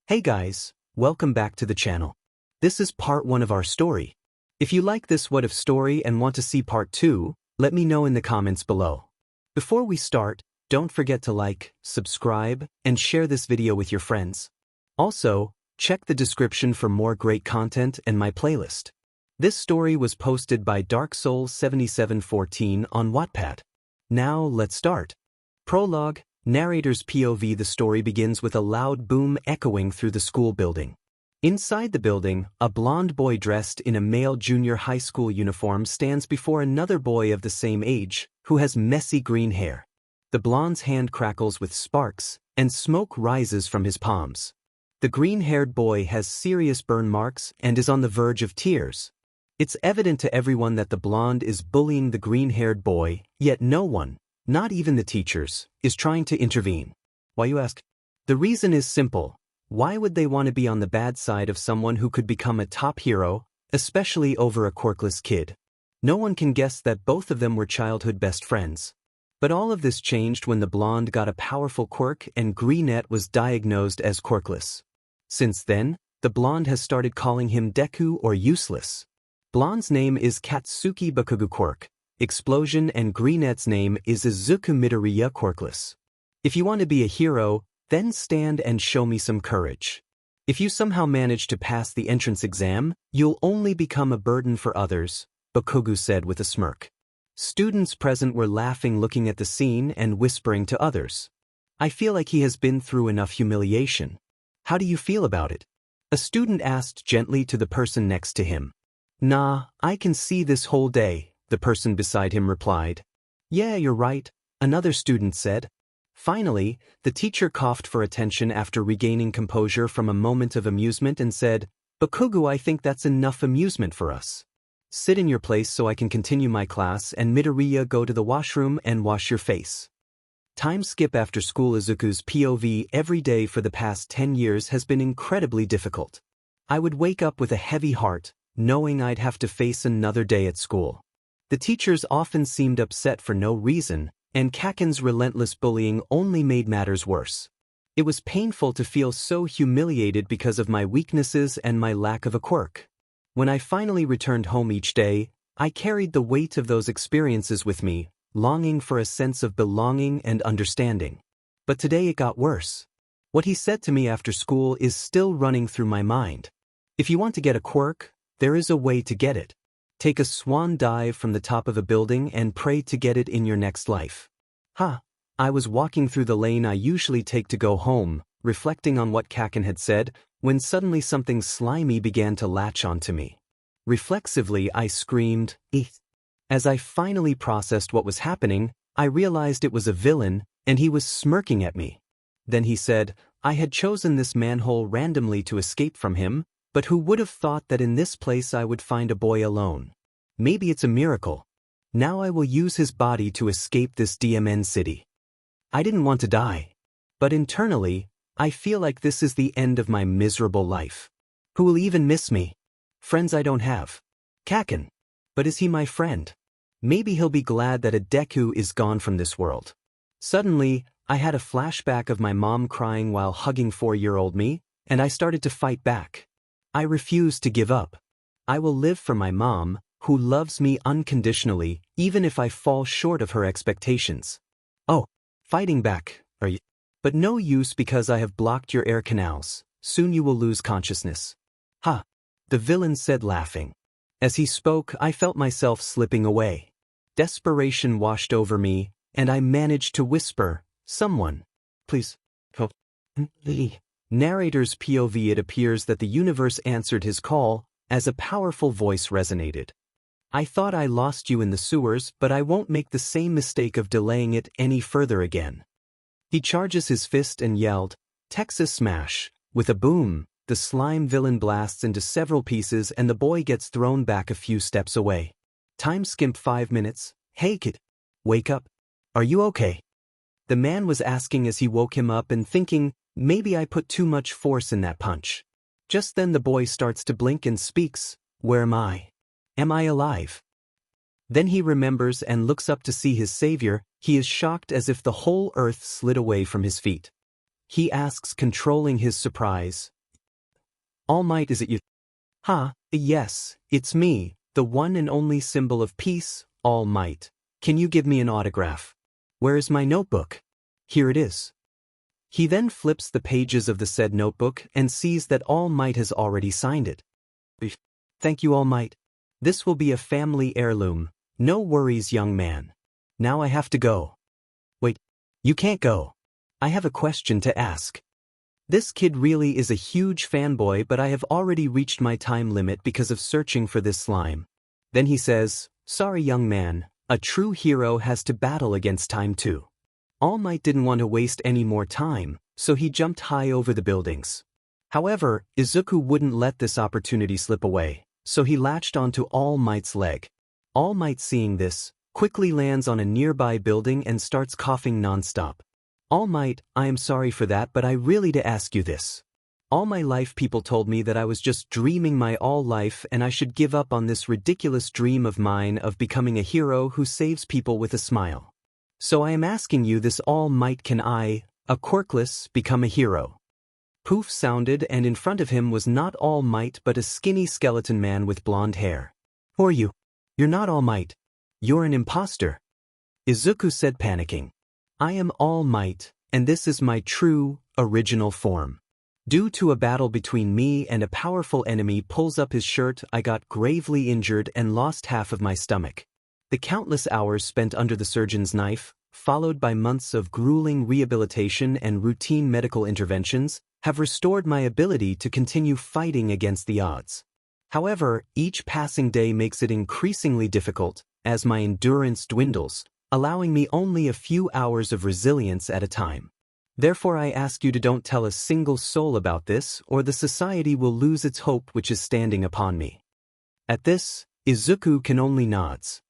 Hey guys, welcome back to the channel. This is part 1 of our story. If you like this what if story and want to see part 2, let me know in the comments below. Before we start, don't forget to like, subscribe, and share this video with your friends. Also, check the description for more great content and my playlist. This story was posted by 𝐒𝐮𝐦𝐦𝐚𝐫𝐲 on Wattpad. Now let's start. Prologue. Narrator's POV. The story begins with a loud boom echoing through the school building. Inside the building, a blond boy dressed in a male junior high school uniform stands before another boy of the same age, who has messy green hair. The blonde's hand crackles with sparks, and smoke rises from his palms. The green-haired boy has serious burn marks and is on the verge of tears. It's evident to everyone that the blonde is bullying the green-haired boy, yet no one, not even the teachers, is trying to intervene. Why, you ask? The reason is simple. Why would they want to be on the bad side of someone who could become a top hero, especially over a quirkless kid? No one can guess that both of them were childhood best friends. But all of this changed when the blonde got a powerful quirk and Greenette was diagnosed as quirkless. Since then, the blonde has started calling him Deku or useless. Blonde's name is 𝐒𝐮𝐦𝐦𝐚𝐫𝐲 quirk, explosion, and Greenette's name is 𝐒𝐮𝐦𝐦𝐚𝐫𝐲 quirkless. If you want to be a hero, then stand and show me some courage. If you somehow manage to pass the entrance exam, you'll only become a burden for others, 𝐒𝐮𝐴 said with a smirk. Students present were laughing, looking at the scene and whispering to others. I feel like he has been through enough humiliation. How do you feel about it? A student asked gently to the person next to him. Nah, I can see this whole day, the person beside him replied. Yeah, you're right, another student said. Finally, the teacher coughed for attention after regaining composure from a moment of amusement and said, 𝐒𝐮𝐴, I think that's enough amusement for us. Sit in your place so I can continue my class, and 𝐒𝐻𝐵𝐻, go to the washroom and wash your face. Time skip after school. Izuku's POV. Every day for the past 10 years has been incredibly difficult. I would wake up with a heavy heart, knowing I'd have to face another day at school. The teachers often seemed upset for no reason, and Kaken's relentless bullying only made matters worse. It was painful to feel so humiliated because of my weaknesses and my lack of a quirk. When I finally returned home each day, I carried the weight of those experiences with me, longing for a sense of belonging and understanding. But today it got worse. What he said to me after school is still running through my mind. If you want to get a quirk, there is a way to get it. Take a swan dive from the top of a building and pray to get it in your next life. I was walking through the lane I usually take to go home, reflecting on what Kaken had said, when suddenly something slimy began to latch onto me. Reflexively, I screamed, "Eat!" As I finally processed what was happening, I realized it was a villain, and he was smirking at me. Then he said, I had chosen this manhole randomly to escape from him, but who would have thought that in this place I would find a boy alone? Maybe it's a miracle. Now I will use his body to escape this DMN city. I didn't want to die. But internally, I feel like this is the end of my miserable life. Who will even miss me? Friends I don't have. Kaken. But is he my friend? Maybe he'll be glad that a Deku is gone from this world. Suddenly, I had a flashback of my mom crying while hugging 4-year-old me, and I started to fight back. I refuse to give up. I will live for my mom, who loves me unconditionally, even if I fall short of her expectations. Oh, fighting back, are you? But no use because I have blocked your air canals. Soon you will lose consciousness. Ha! The villain said, laughing. As he spoke, I felt myself slipping away. Desperation washed over me, and I managed to whisper, someone, please, help me. Narrator's POV. It appears that the universe answered his call, as a powerful voice resonated. I thought I lost you in the sewers, but I won't make the same mistake of delaying it any further again. He charges his fist and yelled, Texas Smash. With a boom, the slime villain blasts into several pieces and the boy gets thrown back a few steps away. Time skip 5 minutes. Hey kid, wake up. Are you okay? The man was asking as he woke him up and thinking, maybe I put too much force in that punch. Just then the boy starts to blink and speaks, where am I? Am I alive? Then he remembers and looks up to see his savior. He is shocked as if the whole earth slid away from his feet. He asks, controlling his surprise, All Might, is it you? Ha, yes, it's me, the one and only symbol of peace, All Might. Can you give me an autograph? Where is my notebook? Here it is. He then flips the pages of the said notebook and sees that All Might has already signed it. Thank you, All Might. This will be a family heirloom. No worries, young man. Now I have to go. Wait, you can't go. I have a question to ask. This kid really is a huge fanboy, but I have already reached my time limit because of searching for this slime. Then he says, sorry young man, a true hero has to battle against time too. All Might didn't want to waste any more time, so he jumped high over the buildings. However, Izuku wouldn't let this opportunity slip away, so he latched onto All Might's leg. All Might, seeing this, quickly lands on a nearby building and starts coughing non-stop. All Might, I am sorry for that, but I really to ask you this. All my life people told me that I was just dreaming my all life and I should give up on this ridiculous dream of mine of becoming a hero who saves people with a smile. So I am asking you this, All Might, can I, a quirkless, become a hero? Poof sounded, and in front of him was not All Might but a skinny skeleton man with blonde hair. Who are you? You're not All Might. You're an imposter. Izuku said, panicking. I am All Might, and this is my true, original form. Due to a battle between me and a powerful enemy pulls up his shirt, I got gravely injured and lost half of my stomach. The countless hours spent under the surgeon's knife, followed by months of grueling rehabilitation and routine medical interventions, have restored my ability to continue fighting against the odds. However, each passing day makes it increasingly difficult, as my endurance dwindles, allowing me only a few hours of resilience at a time. Therefore I ask you to don't tell a single soul about this, or the society will lose its hope which is standing upon me. At this, Izuku can only nods.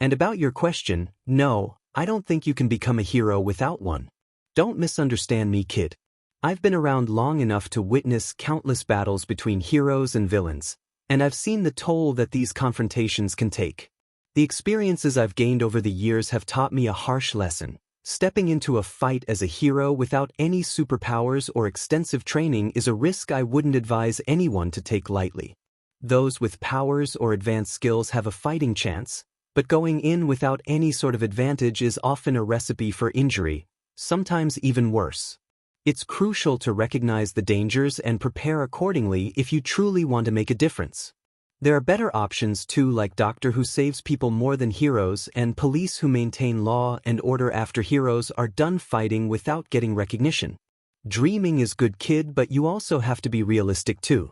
And about your question, no, I don't think you can become a hero without one. Don't misunderstand me, kid. I've been around long enough to witness countless battles between heroes and villains, and I've seen the toll that these confrontations can take. The experiences I've gained over the years have taught me a harsh lesson. Stepping into a fight as a hero without any superpowers or extensive training is a risk I wouldn't advise anyone to take lightly. Those with powers or advanced skills have a fighting chance, but going in without any sort of advantage is often a recipe for injury, sometimes even worse. It's crucial to recognize the dangers and prepare accordingly if you truly want to make a difference. There are better options too, like Doctor who saves people more than heroes and police who maintain law and order after heroes are done fighting without getting recognition. Dreaming is good, kid, but you also have to be realistic too.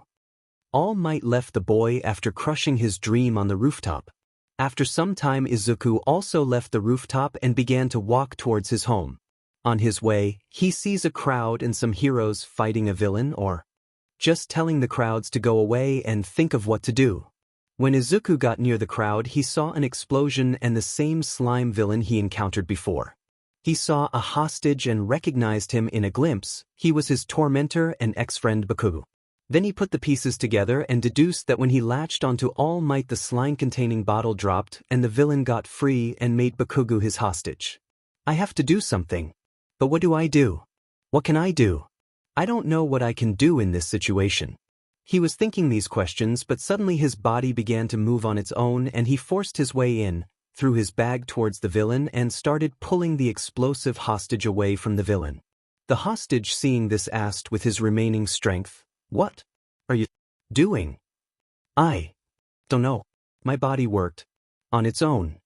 All Might left the boy after crushing his dream on the rooftop. After some time, Izuku also left the rooftop and began to walk towards his home. On his way, he sees a crowd and some heroes fighting a villain or just telling the crowds to go away and think of what to do. When Izuku got near the crowd, he saw an explosion and the same slime villain he encountered before. He saw a hostage and recognized him in a glimpse. He was his tormentor and ex-friend Deku. Then he put the pieces together and deduced that when he latched onto All Might, the slime-containing bottle dropped and the villain got free and made Deku his hostage. I have to do something. But what do I do? What can I do? I don't know what I can do in this situation. He was thinking these questions, but suddenly his body began to move on its own and he forced his way in, threw his bag towards the villain and started pulling the explosive hostage away from the villain. The hostage, seeing this, asked with his remaining strength, "What are you doing?" "I don't know. My body worked on its own."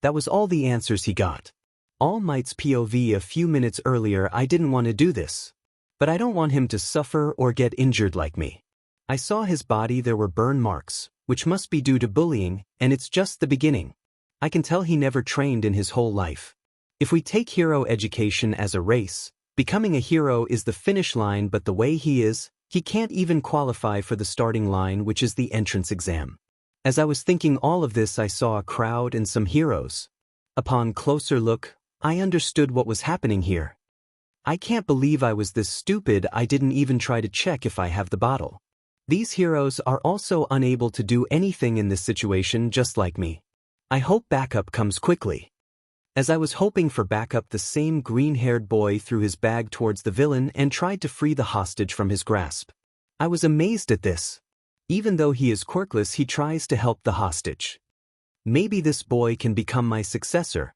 That was all the answers he got. All Might's POV: a few minutes earlier I didn't want to do this. But I don't want him to suffer or get injured like me. I saw his body, there were burn marks, which must be due to bullying, and it's just the beginning. I can tell he never trained in his whole life. If we take hero education as a race, becoming a hero is the finish line, but the way he is, he can't even qualify for the starting line, which is the entrance exam. As I was thinking all of this, I saw a crowd and some heroes. Upon closer look, I understood what was happening here. I can't believe I was this stupid. I didn't even try to check if I have the bottle. These heroes are also unable to do anything in this situation, just like me. I hope backup comes quickly. As I was hoping for backup, the same green-haired boy threw his bag towards the villain and tried to free the hostage from his grasp. I was amazed at this. Even though he is quirkless, he tries to help the hostage. Maybe this boy can become my successor.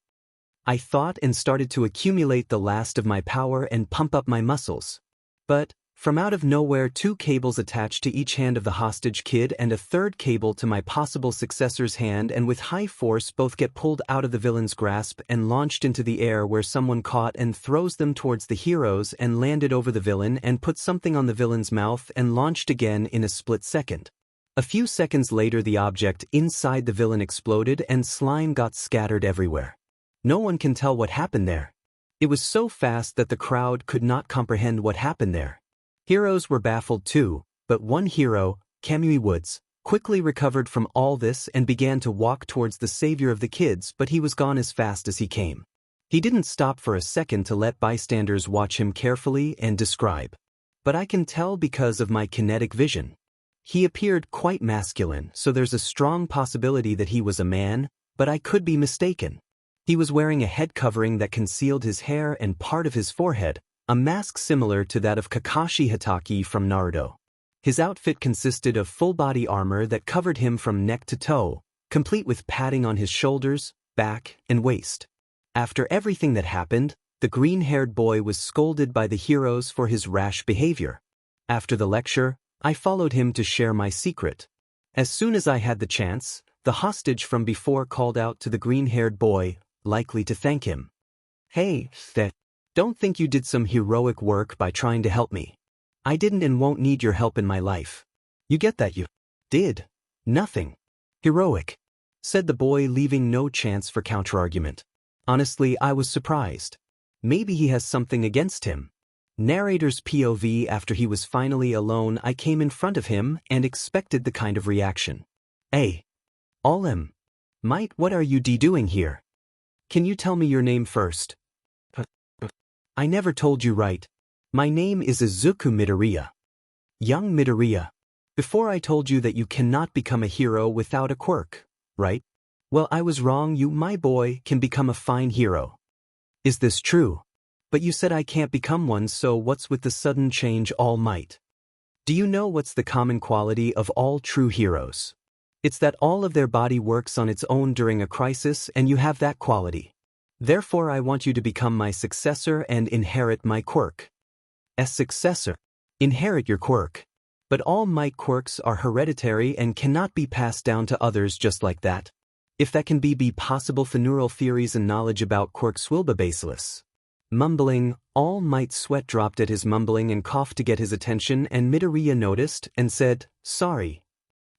I thought and started to accumulate the last of my power and pump up my muscles. But, from out of nowhere, 2 cables attached to each hand of the hostage kid and a 3rd cable to my possible successor's hand, and with high force both get pulled out of the villain's grasp and launched into the air, where someone caught and throws them towards the heroes and landed over the villain and put something on the villain's mouth and launched again in a split second. A few seconds later, the object inside the villain exploded and slime got scattered everywhere. No one can tell what happened there. It was so fast that the crowd could not comprehend what happened there. Heroes were baffled too, but one hero, 𝐒𝐮𝐦𝐦𝐚𝐫𝐲, quickly recovered from all this and began to walk towards the savior of the kids, but he was gone as fast as he came. He didn't stop for a second to let bystanders watch him carefully and describe. But I can tell because of my kinetic vision. He appeared quite masculine, so there's a strong possibility that he was a man, but I could be mistaken. He was wearing a head covering that concealed his hair and part of his forehead, a mask similar to that of Kakashi Hatake from Naruto. His outfit consisted of full-body armor that covered him from neck to toe, complete with padding on his shoulders, back, and waist. After everything that happened, the green-haired boy was scolded by the heroes for his rash behavior. After the lecture, I followed him to share my secret. As soon as I had the chance, the hostage from before called out to the green-haired boy, likely to thank him. "Hey, don't think you did some heroic work by trying to help me. I didn't and won't need your help in my life. You get that? You did nothing heroic," said the boy, leaving no chance for counterargument. Honestly, I was surprised. Maybe he has something against him. Narrator's POV: after he was finally alone, I came in front of him and expected the kind of reaction. "Hey, Mate, what are you doing here? Can you tell me your name first?" "I never told you, right? My name is Izuku Midoriya. Young Midoriya. Before I told you that you cannot become a hero without a quirk, right? Well, I was wrong. You, my boy, can become a fine hero. Is this true? But you said I can't become one, so what's with the sudden change, All Might? Do you know what's the common quality of all true heroes? It's that all of their body works on its own during a crisis, and you have that quality. Therefore, I want you to become my successor and inherit my quirk." "As successor? Inherit your quirk? But All Might quirks are hereditary and cannot be passed down to others just like that. If that can be possible, for neural theories and knowledge about quirks will be baseless." Mumbling, All Might's sweat dropped at his mumbling and coughed to get his attention, and Midoriya noticed and said, "Sorry.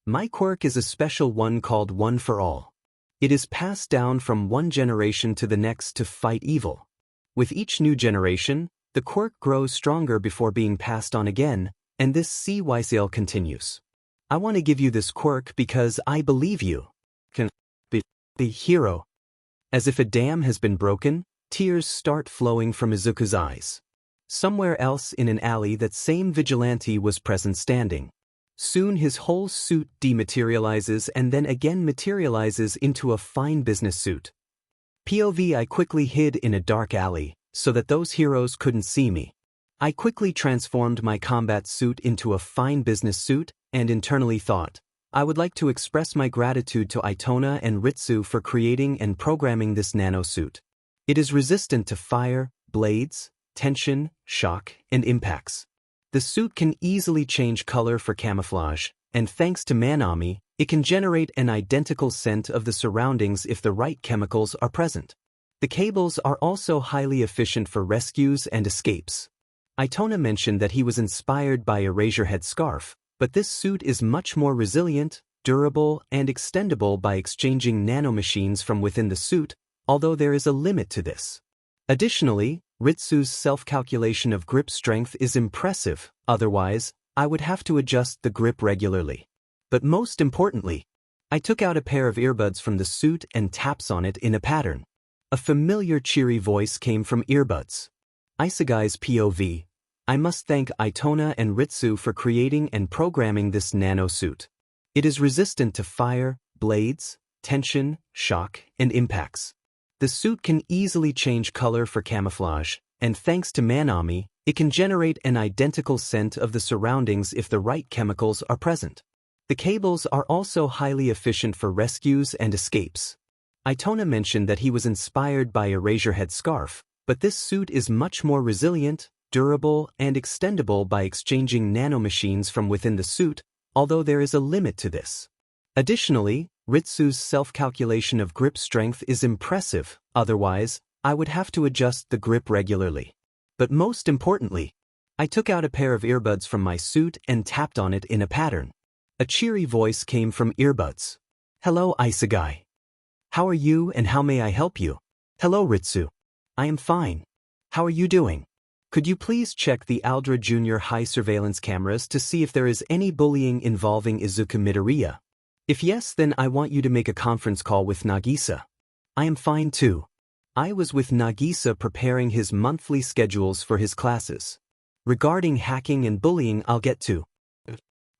My quirk is a special one called One for All. It is passed down from one generation to the next to fight evil. With each new generation, the quirk grows stronger before being passed on again, and this 𝐒𝐮𝐦𝐚𝐫𝐲 continues. I want to give you this quirk because I believe you can be the hero." As if a dam has been broken, tears start flowing from Izuku's eyes. Somewhere else in an alley, that same vigilante was present, standing. Soon his whole suit dematerializes and then again materializes into a fine business suit. POV: I quickly hid in a dark alley so that those heroes couldn't see me. I quickly transformed my combat suit into a fine business suit and internally thought, I would like to express my gratitude to Itona and Ritsu for creating and programming this nano suit. It is resistant to fire, blades, tension, shock, and impacts. The suit can easily change color for camouflage, and thanks to Manami, it can generate an identical scent of the surroundings if the right chemicals are present. The cables are also highly efficient for rescues and escapes. Itona mentioned that he was inspired by Eraserhead scarf, but this suit is much more resilient, durable, and extendable by exchanging nanomachines from within the suit, although there is a limit to this. Additionally, Ritsu's self-calculation of grip strength is impressive, otherwise, I would have to adjust the grip regularly. But most importantly, I took out a pair of earbuds from the suit and taps on it in a pattern. A familiar cheery voice came from earbuds. Isegui's POV: I must thank Itona and Ritsu for creating and programming this nano suit. It is resistant to fire, blades, tension, shock, and impacts. The suit can easily change color for camouflage, and thanks to Manami, It can generate an identical scent of the surroundings if the right chemicals are present. The cables are also highly efficient for rescues and escapes. Itona mentioned that he was inspired by Eraserhead's scarf, but this suit is much more resilient, durable, and extendable by exchanging nanomachines from within the suit, although there is a limit to this. Additionally, Ritsu's self-calculation of grip strength is impressive, otherwise, I would have to adjust the grip regularly. But most importantly, I took out a pair of earbuds from my suit and tapped on it in a pattern. A cheery voice came from earbuds. Hello, 𝐒𝐮𝐦𝐦𝐚𝐫𝐲. How are you and how may I help you? Hello, Ritsu. I am fine. How are you doing? Could you please check the Aldra Junior High surveillance cameras to see if there is any bullying involving 𝐒𝐮𝐦𝐬𝐵𝐲? If yes, then I want you to make a conference call with Nagisa. I am fine too. I was with Nagisa preparing his monthly schedules for his classes. Regarding hacking and bullying, I'll get to.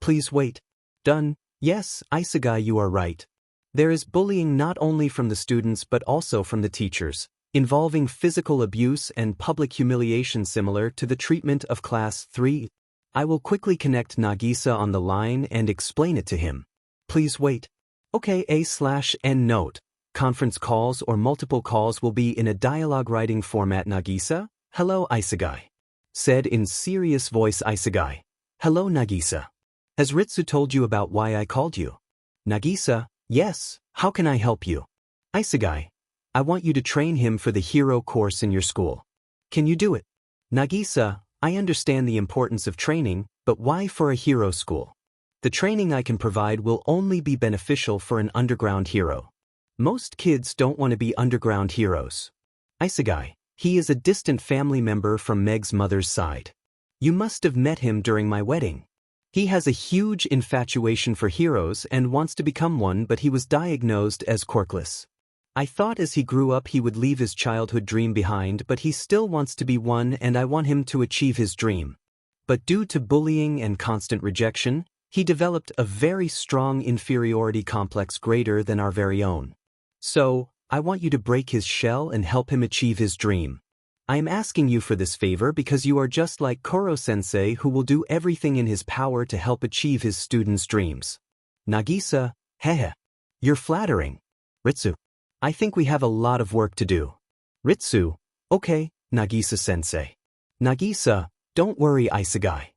Please wait. Done. Yes, 𝐒𝐮𝐦𝐬𝐴, you are right. There is bullying not only from the students but also from the teachers, involving physical abuse and public humiliation similar to the treatment of Class 3. I will quickly connect Nagisa on the line and explain it to him. Please wait. Okay, /N note. Conference calls or multiple calls will be in a dialogue writing format. Nagisa, hello 𝐒𝐮𝐦𝐬𝐴. Said in serious voice 𝐒𝐮𝐦𝐬𝐴. Hello Nagisa. Has Ritsu told you about why I called you? Nagisa, yes, how can I help you? 𝐒𝐮𝐻𝐽, I want you to train him for the hero course in your school. Can you do it? Nagisa, I understand the importance of training, but why for a hero school? The training I can provide will only be beneficial for an underground hero. Most kids don't want to be underground heroes. 𝐒𝐮𝐻𝐽, he is a distant family member from Meg's mother's side. You must have met him during my wedding. He has a huge infatuation for heroes and wants to become one, but he was diagnosed as quirkless. I thought as he grew up he would leave his childhood dream behind, but he still wants to be one and I want him to achieve his dream. But due to bullying and constant rejection, he developed a very strong inferiority complex greater than our very own. So, I want you to break his shell and help him achieve his dream. I am asking you for this favor because you are just like Koro-sensei, who will do everything in his power to help achieve his students' dreams. Nagisa, hehe. You're flattering. Ritsu, I think we have a lot of work to do. Ritsu, okay, Nagisa-sensei. Nagisa, don't worry 𝐒𝐮𝐻𝐽.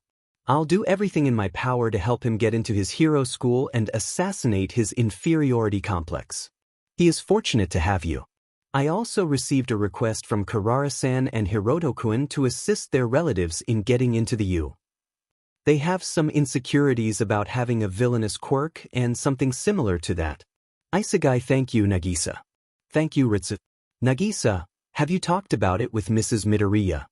I'll do everything in my power to help him get into his hero school and assassinate his inferiority complex. He is fortunate to have you. I also received a request from Karara-san and Hiroto-kun to assist their relatives in getting into the U. They have some insecurities about having a villainous quirk and something similar to that. 𝐒𝐮𝐻𝐽, thank you Nagisa. Thank you Ritsu. Nagisa, have you talked about it with Mrs. Midoriya?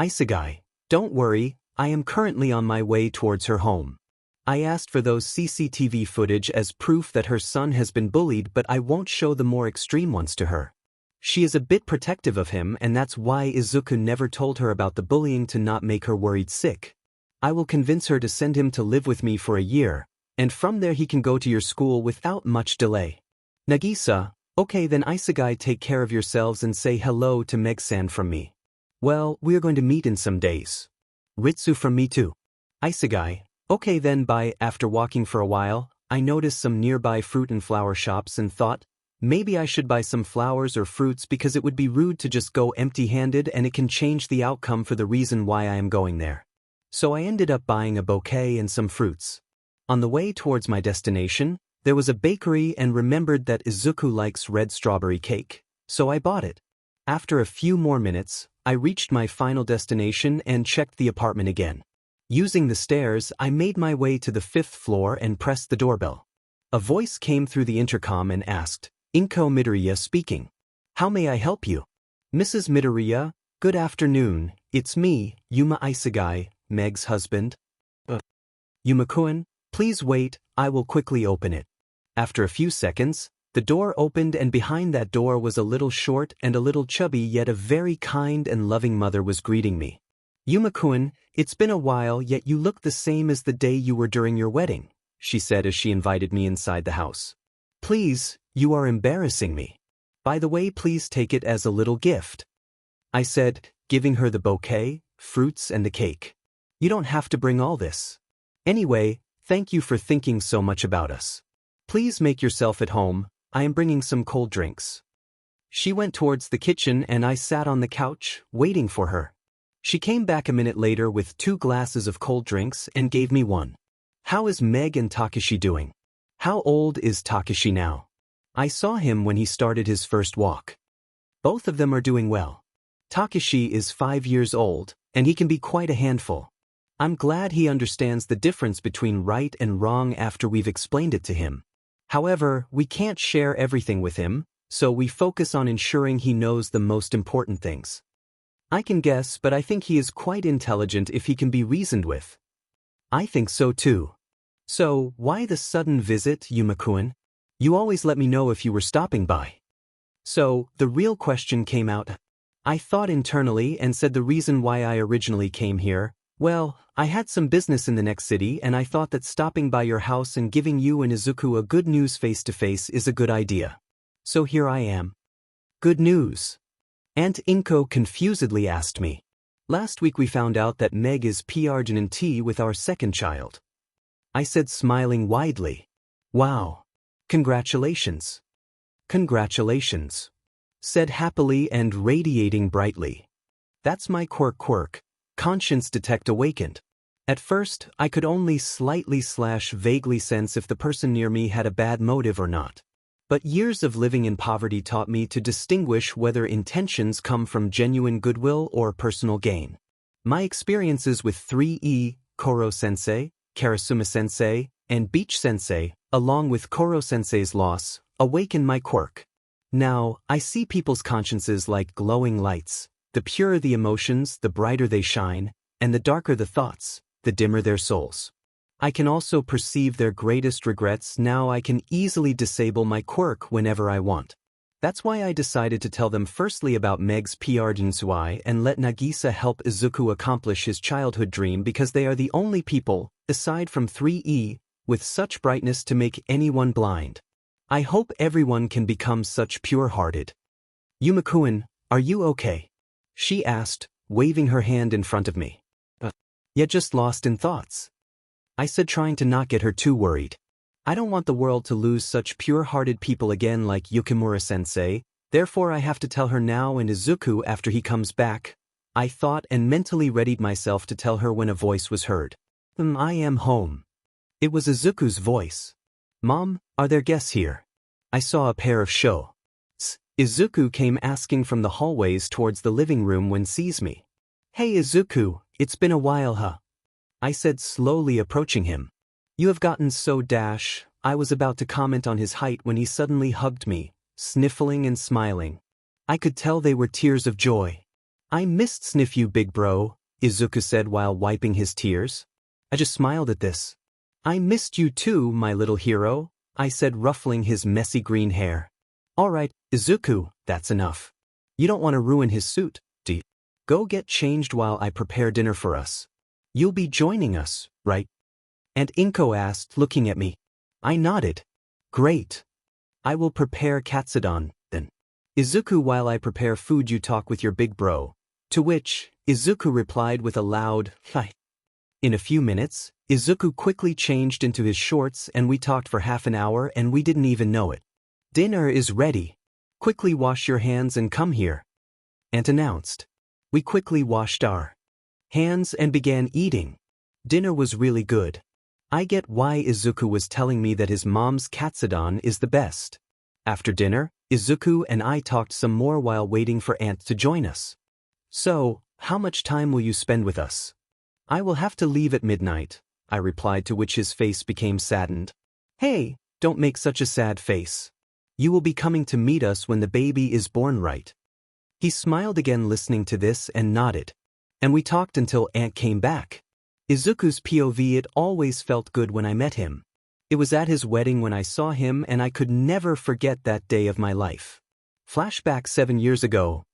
𝐒𝐮𝐻𝐽, don't worry, I am currently on my way towards her home. I asked for those CCTV footage as proof that her son has been bullied, but I won't show the more extreme ones to her. She is a bit protective of him, and that's why Izuku never told her about the bullying, to not make her worried sick. I will convince her to send him to live with me for a year, and from there he can go to your school without much delay. Nagisa, okay then 𝐒𝐮𝐻𝐽, take care of yourselves and say hello to Meg-san from me. Well, we are going to meet in some days. Ritsu, from me too. 𝐒𝐮𝐻𝐽, okay then bye. After walking for a while, I noticed some nearby fruit and flower shops and thought, maybe I should buy some flowers or fruits because it would be rude to just go empty-handed and it can change the outcome for the reason why I am going there. So I ended up buying a bouquet and some fruits. On the way towards my destination, there was a bakery and remembered that Izuku likes red strawberry cake, so I bought it. After a few more minutes, I reached my final destination and checked the apartment again. Using the stairs, I made my way to the 5th floor and pressed the doorbell. A voice came through the intercom and asked, Inko Midoriya speaking. How may I help you? Mrs. Midoriya, good afternoon, it's me, Yuma 𝐒𝐮𝐻𝐽, Meg's husband. Yuma-kun, please wait, I will quickly open it. After a few seconds, the door opened and behind that door was a little short and a little chubby yet a very kind and loving mother was greeting me. Yuma-kun, it's been a while yet you look the same as the day you were during your wedding, she said as she invited me inside the house. Please, you are embarrassing me. By the way, please take it as a little gift. I said, giving her the bouquet, fruits and the cake. You don't have to bring all this. Anyway, thank you for thinking so much about us. Please make yourself at home, I am bringing some cold drinks. She went towards the kitchen and I sat on the couch, waiting for her. She came back a minute later with 2 glasses of cold drinks and gave me one. How is Meg and Takeshi doing? How old is Takeshi now? I saw him when he started his first walk. Both of them are doing well. Takeshi is 5 years old, and he can be quite a handful. I'm glad he understands the difference between right and wrong after we've explained it to him. However, we can't share everything with him, so we focus on ensuring he knows the most important things. I can guess, but I think he is quite intelligent if he can be reasoned with. I think so too. So, why the sudden visit, Yuma-kun? You always let me know if you were stopping by. So, the real question came out. I thought internally and said the reason why I originally came here, well, I had some business in the next city and I thought that stopping by your house and giving you and Izuku a good news face-to-face is a good idea. So here I am. Good news. Aunt Inko confusedly asked me. Last week we found out that Meg is 𝐒𝐮𝐸𝐸 with our second child. I said, smiling widely. Wow. Congratulations. Congratulations. Said happily and radiating brightly. That's my quirk. Conscience detect awakened. At first, I could only slightly/vaguely sense if the person near me had a bad motive or not. But years of living in poverty taught me to distinguish whether intentions come from genuine goodwill or personal gain. My experiences with 3E, Koro-sensei, Karasuma-sensei, and Beach-sensei, along with Koro-sensei's loss, awaken my quirk. Now, I see people's consciences like glowing lights. The purer the emotions, the brighter they shine, and the darker the thoughts, the dimmer their souls. I can also perceive their greatest regrets. Now I can easily disable my quirk whenever I want. That's why I decided to tell them firstly about Meg's 𝐒𝐮𝐸𝐸 and let Nagisa help Izuku accomplish his childhood dream because they are the only people, aside from 3E, with such brightness to make anyone blind. I hope everyone can become such pure-hearted. Yuma-kun, are you okay? She asked, waving her hand in front of me. Yet just lost in thoughts. I said, trying to not get her too worried. I don't want the world to lose such pure-hearted people again like Yukimura-sensei, therefore I have to tell her now and Izuku after he comes back. I thought and mentally readied myself to tell her when a voice was heard. I am home. It was Izuku's voice. Mom, are there guests here? I saw a pair of shows. Izuku came asking from the hallways towards the living room when sees me. Hey Izuku, it's been a while huh? I said slowly approaching him. You have gotten so dash. I was about to comment on his height when he suddenly hugged me, sniffling and smiling. I could tell they were tears of joy. I missed sniff you big bro, Izuku said while wiping his tears. I just smiled at this. I missed you too, my little hero, I said ruffling his messy green hair. Alright, Izuku, that's enough. You don't want to ruin his suit, do you? Go get changed while I prepare dinner for us. You'll be joining us, right? Aunt Inko asked, looking at me. I nodded. Great. I will prepare katsudon, then. Izuku, while I prepare food you talk with your big bro. To which, Izuku replied with a loud, hi. In a few minutes, Izuku quickly changed into his shorts and we talked for half an hour and we didn't even know it. Dinner is ready. Quickly wash your hands and come here. Aunt announced. We quickly washed our hands and began eating. Dinner was really good. I get why Izuku was telling me that his mom's katsudon is the best. After dinner, Izuku and I talked some more while waiting for Aunt to join us. So, how much time will you spend with us? I will have to leave at midnight, I replied, to which his face became saddened. Hey, don't make such a sad face. You will be coming to meet us when the baby is born, right? He smiled again listening to this and nodded. And we talked until Aunt came back. Izuku's POV, it always felt good when I met him. It was at his wedding when I saw him and I could never forget that day of my life. Flashback 7 years ago.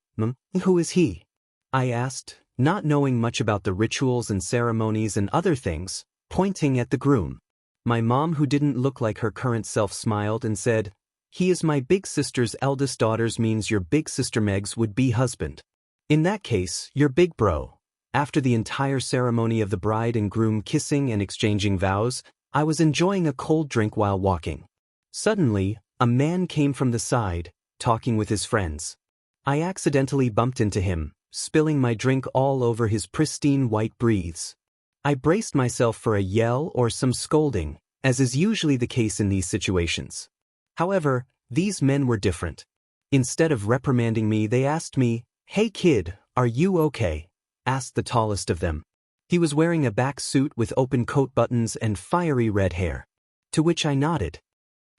Who is he? I asked, not knowing much about the rituals and ceremonies and other things, pointing at the groom. My mom, who didn't look like her current self, smiled and said, he is my big sister's eldest daughter, means your big sister Meg's would-be husband. In that case, your big bro. After the entire ceremony of the bride and groom kissing and exchanging vows, I was enjoying a cold drink while walking. Suddenly, a man came from the side, talking with his friends. I accidentally bumped into him, spilling my drink all over his pristine white breathes. I braced myself for a yell or some scolding, as is usually the case in these situations. However, these men were different. Instead of reprimanding me, they asked me, "Hey kid, are you okay?" asked the tallest of them. He was wearing a back suit with open coat buttons and fiery red hair. To which I nodded.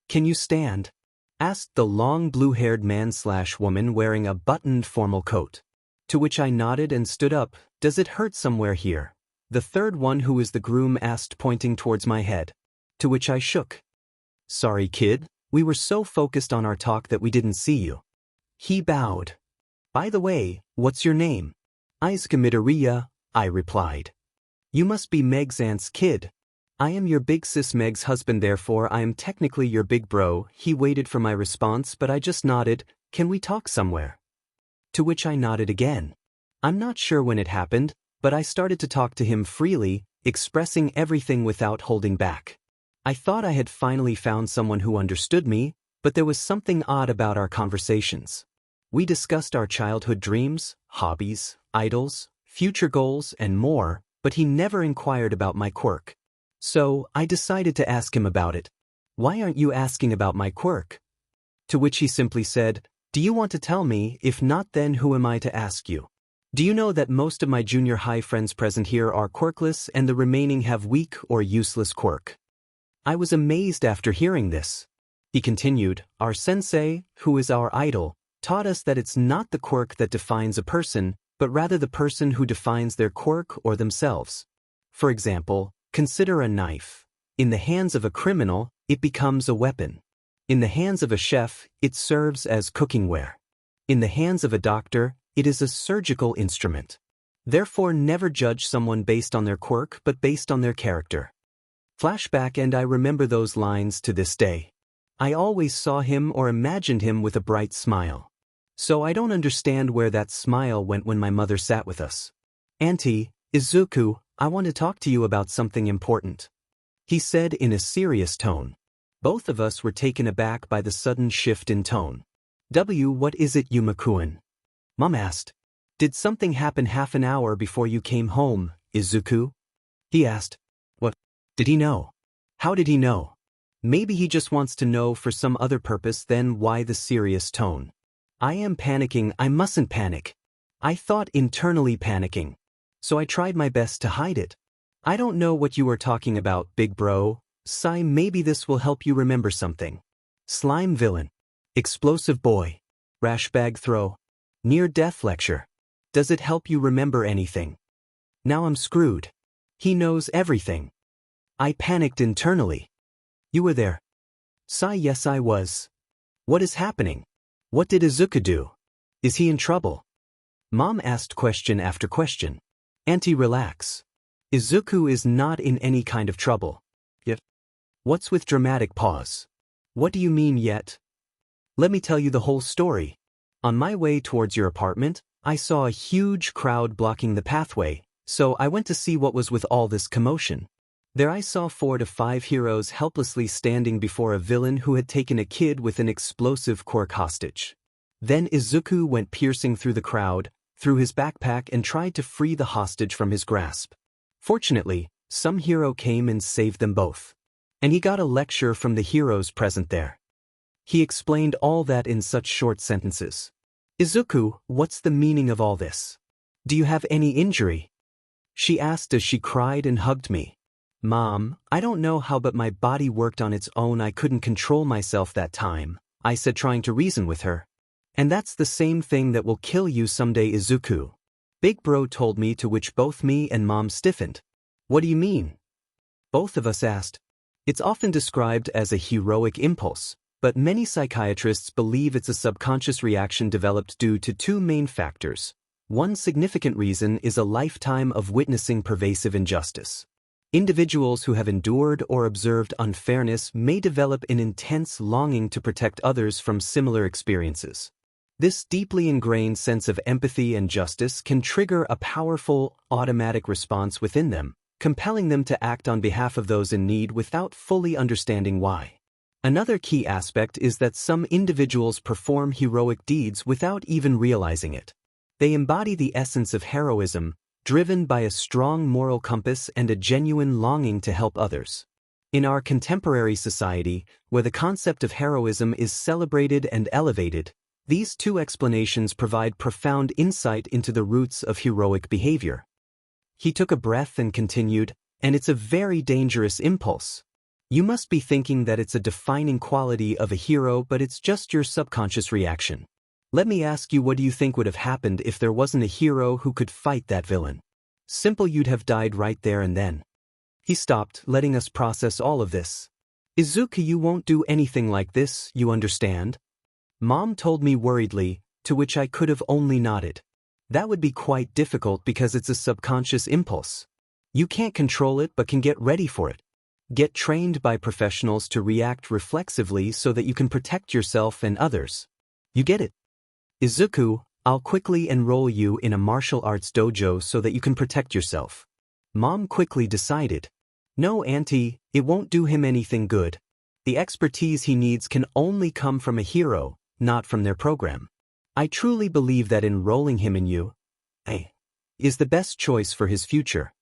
"Can you stand?" asked the long blue-haired man/woman wearing a buttoned formal coat. To which I nodded and stood up. "Does it hurt somewhere here?" the third one, who is the groom, asked, pointing towards my head. To which I shook. "Sorry kid, we were so focused on our talk that we didn't see you." He bowed. "By the way, what's your name?" 𝐒𝐮𝐦𝐸𝐻, I replied. "You must be Meg's aunt's kid." "I am your big sis Meg's husband, therefore I am technically your big bro." He waited for my response, but I just nodded. "Can we talk somewhere?" To which I nodded again. I'm not sure when it happened, but I started to talk to him freely, expressing everything without holding back. I thought I had finally found someone who understood me, but there was something odd about our conversations. We discussed our childhood dreams, hobbies, idols, future goals, and more, but he never inquired about my quirk. So, I decided to ask him about it. "Why aren't you asking about my quirk?" To which he simply said, "Do you want to tell me? If not, then who am I to ask you? Do you know that most of my junior high friends present here are quirkless and the remaining have weak or useless quirk?" I was amazed after hearing this. He continued, "Our sensei, who is our idol, taught us that it's not the quirk that defines a person, but rather the person who defines their quirk or themselves. For example, consider a knife. In the hands of a criminal, it becomes a weapon. In the hands of a chef, it serves as cookingware. In the hands of a doctor, it is a surgical instrument. Therefore, never judge someone based on their quirk but based on their character." Flashback, and I remember those lines to this day. I always saw him or imagined him with a bright smile. So I don't understand where that smile went when my mother sat with us. "Auntie, Izuku, I want to talk to you about something important," he said in a serious tone. Both of us were taken aback by the sudden shift in tone. "What is it, Yuma-kun?" Mom asked. "Did something happen half an hour before you came home, Izuku?" He asked. "What? Did he know? How did he know? Maybe he just wants to know for some other purpose." Then why the serious tone? I am panicking. I mustn't panic. I thought internally panicking. So I tried my best to hide it. "I don't know what you are talking about, big bro. Sigh, maybe this will help you remember something. Slime villain. Explosive boy. Rash bag throw. Near-death lecture. Does it help you remember anything?" Now I'm screwed. He knows everything. I panicked internally. "You were there?" Sigh, yes I was. "What is happening? What did Izuku do? Is he in trouble?" Mom asked question after question. "Auntie, relax. Izuku is not in any kind of trouble." "Yet." What's with dramatic pause? "What do you mean yet?" "Let me tell you the whole story. On my way towards your apartment, I saw a huge crowd blocking the pathway, so I went to see what was with all this commotion. There I saw 4 to 5 heroes helplessly standing before a villain who had taken a kid with an explosive quirk hostage. Then Izuku went piercing through the crowd, through his backpack, and tried to free the hostage from his grasp. Fortunately, some hero came and saved them both. And he got a lecture from the heroes present there. He explained all that in such short sentences. "Izuku, what's the meaning of all this? Do you have any injury?" she asked as she cried and hugged me. "Mom, I don't know how, but my body worked on its own. I couldn't control myself that time," I said, trying to reason with her. "And that's the same thing that will kill you someday, Izuku," Big Bro told me, to which both me and Mom stiffened. "What do you mean?" both of us asked. It's often described as a heroic impulse, but many psychiatrists believe it's a subconscious reaction developed due to 2 main factors. One significant reason is a lifetime of witnessing pervasive injustice. Individuals who have endured or observed unfairness may develop an intense longing to protect others from similar experiences. This deeply ingrained sense of empathy and justice can trigger a powerful, automatic response within them, compelling them to act on behalf of those in need without fully understanding why. Another key aspect is that some individuals perform heroic deeds without even realizing it. They embody the essence of heroism, driven by a strong moral compass and a genuine longing to help others. In our contemporary society, where the concept of heroism is celebrated and elevated, these two explanations provide profound insight into the roots of heroic behavior. He took a breath and continued, and it's a very dangerous impulse. You must be thinking that it's a defining quality of a hero, but it's just your subconscious reaction. Let me ask you, what do you think would have happened if there wasn't a hero who could fight that villain? Simple, you'd have died right there and then. He stopped, letting us process all of this. Izuku, you won't do anything like this, you understand? Mom told me worriedly, to which I could have only nodded. That would be quite difficult because it's a subconscious impulse. You can't control it but can get ready for it. Get trained by professionals to react reflexively so that you can protect yourself and others. You get it? Izuku, I'll quickly enroll you in a martial arts dojo so that you can protect yourself. Mom quickly decided. No, Auntie, it won't do him anything good. The expertise he needs can only come from a hero, not from their program. I truly believe that enrolling him in you is the best choice for his future.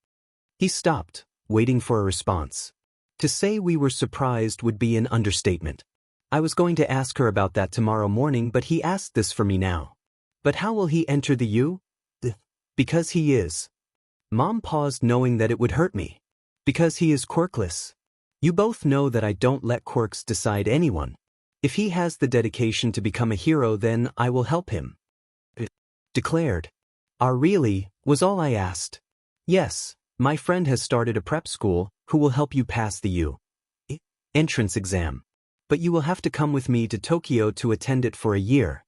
He stopped, waiting for a response. To say we were surprised would be an understatement. I was going to ask her about that tomorrow morning, but he asked this for me now. But how will he enter the U? Because he is. Mom paused, knowing that it would hurt me. Because he is quirkless. You both know that I don't let quirks decide anyone. If he has the dedication to become a hero, then I will help him. Declared. Really, was all I asked. Yes, my friend has started a prep school, who will help you pass the U entrance exam. But you will have to come with me to Tokyo to attend it for a year.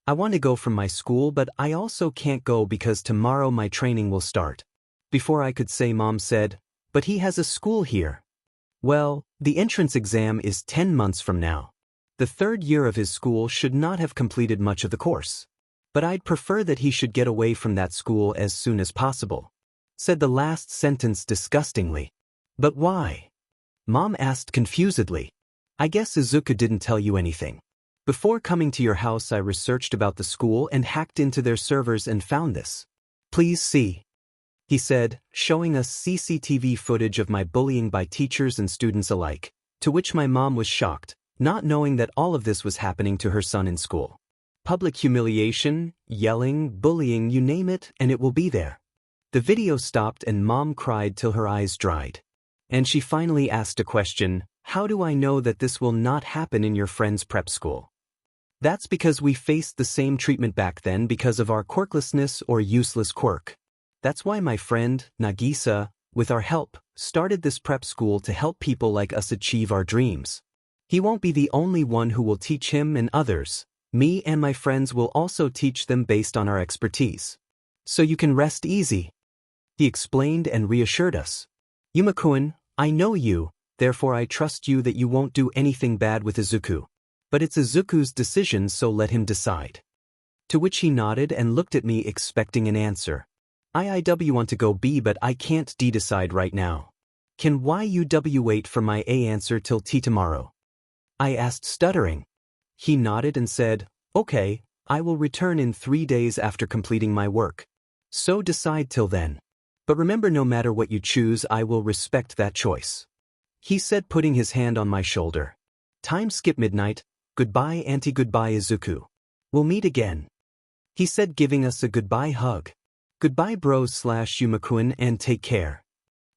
I want to go from my school, but I also can't go because tomorrow my training will start. Before I could say, Mom said, but he has a school here. Well, the entrance exam is 10 months from now. The third year of his school should not have completed much of the course. But I'd prefer that he should get away from that school as soon as possible. Said the last sentence disgustingly. But why? Mom asked confusedly. I guess Izuku didn't tell you anything. Before coming to your house, I researched about the school and hacked into their servers and found this. Please see. He said, showing us CCTV footage of my bullying by teachers and students alike, to which my mom was shocked, not knowing that all of this was happening to her son in school. Public humiliation, yelling, bullying, you name it, and it will be there. The video stopped and Mom cried till her eyes dried. And she finally asked a question, how do I know that this will not happen in your friend's prep school? That's because we faced the same treatment back then because of our quirklessness or useless quirk. That's why my friend, Nagisa, with our help, started this prep school to help people like us achieve our dreams. He won't be the only one who will teach him and others. Me and my friends will also teach them based on our expertise. So you can rest easy. He explained and reassured us. Yuma-kun, I know you, therefore I trust you that you won't do anything bad with Izuku. But it's Izuku's decision, so let him decide. To which he nodded and looked at me expecting an answer. IIW want to go B, but I can't decide right now. Can YUW wait for my A answer till T tomorrow? I asked, stuttering. He nodded and said, okay, I will return in 3 days after completing my work. So decide till then. But remember, no matter what you choose, I will respect that choice. He said, putting his hand on my shoulder. Time skip midnight. Goodbye, Auntie. Goodbye, Izuku. We'll meet again. He said, giving us a goodbye hug. Goodbye, bros / Yuma-kun, and take care.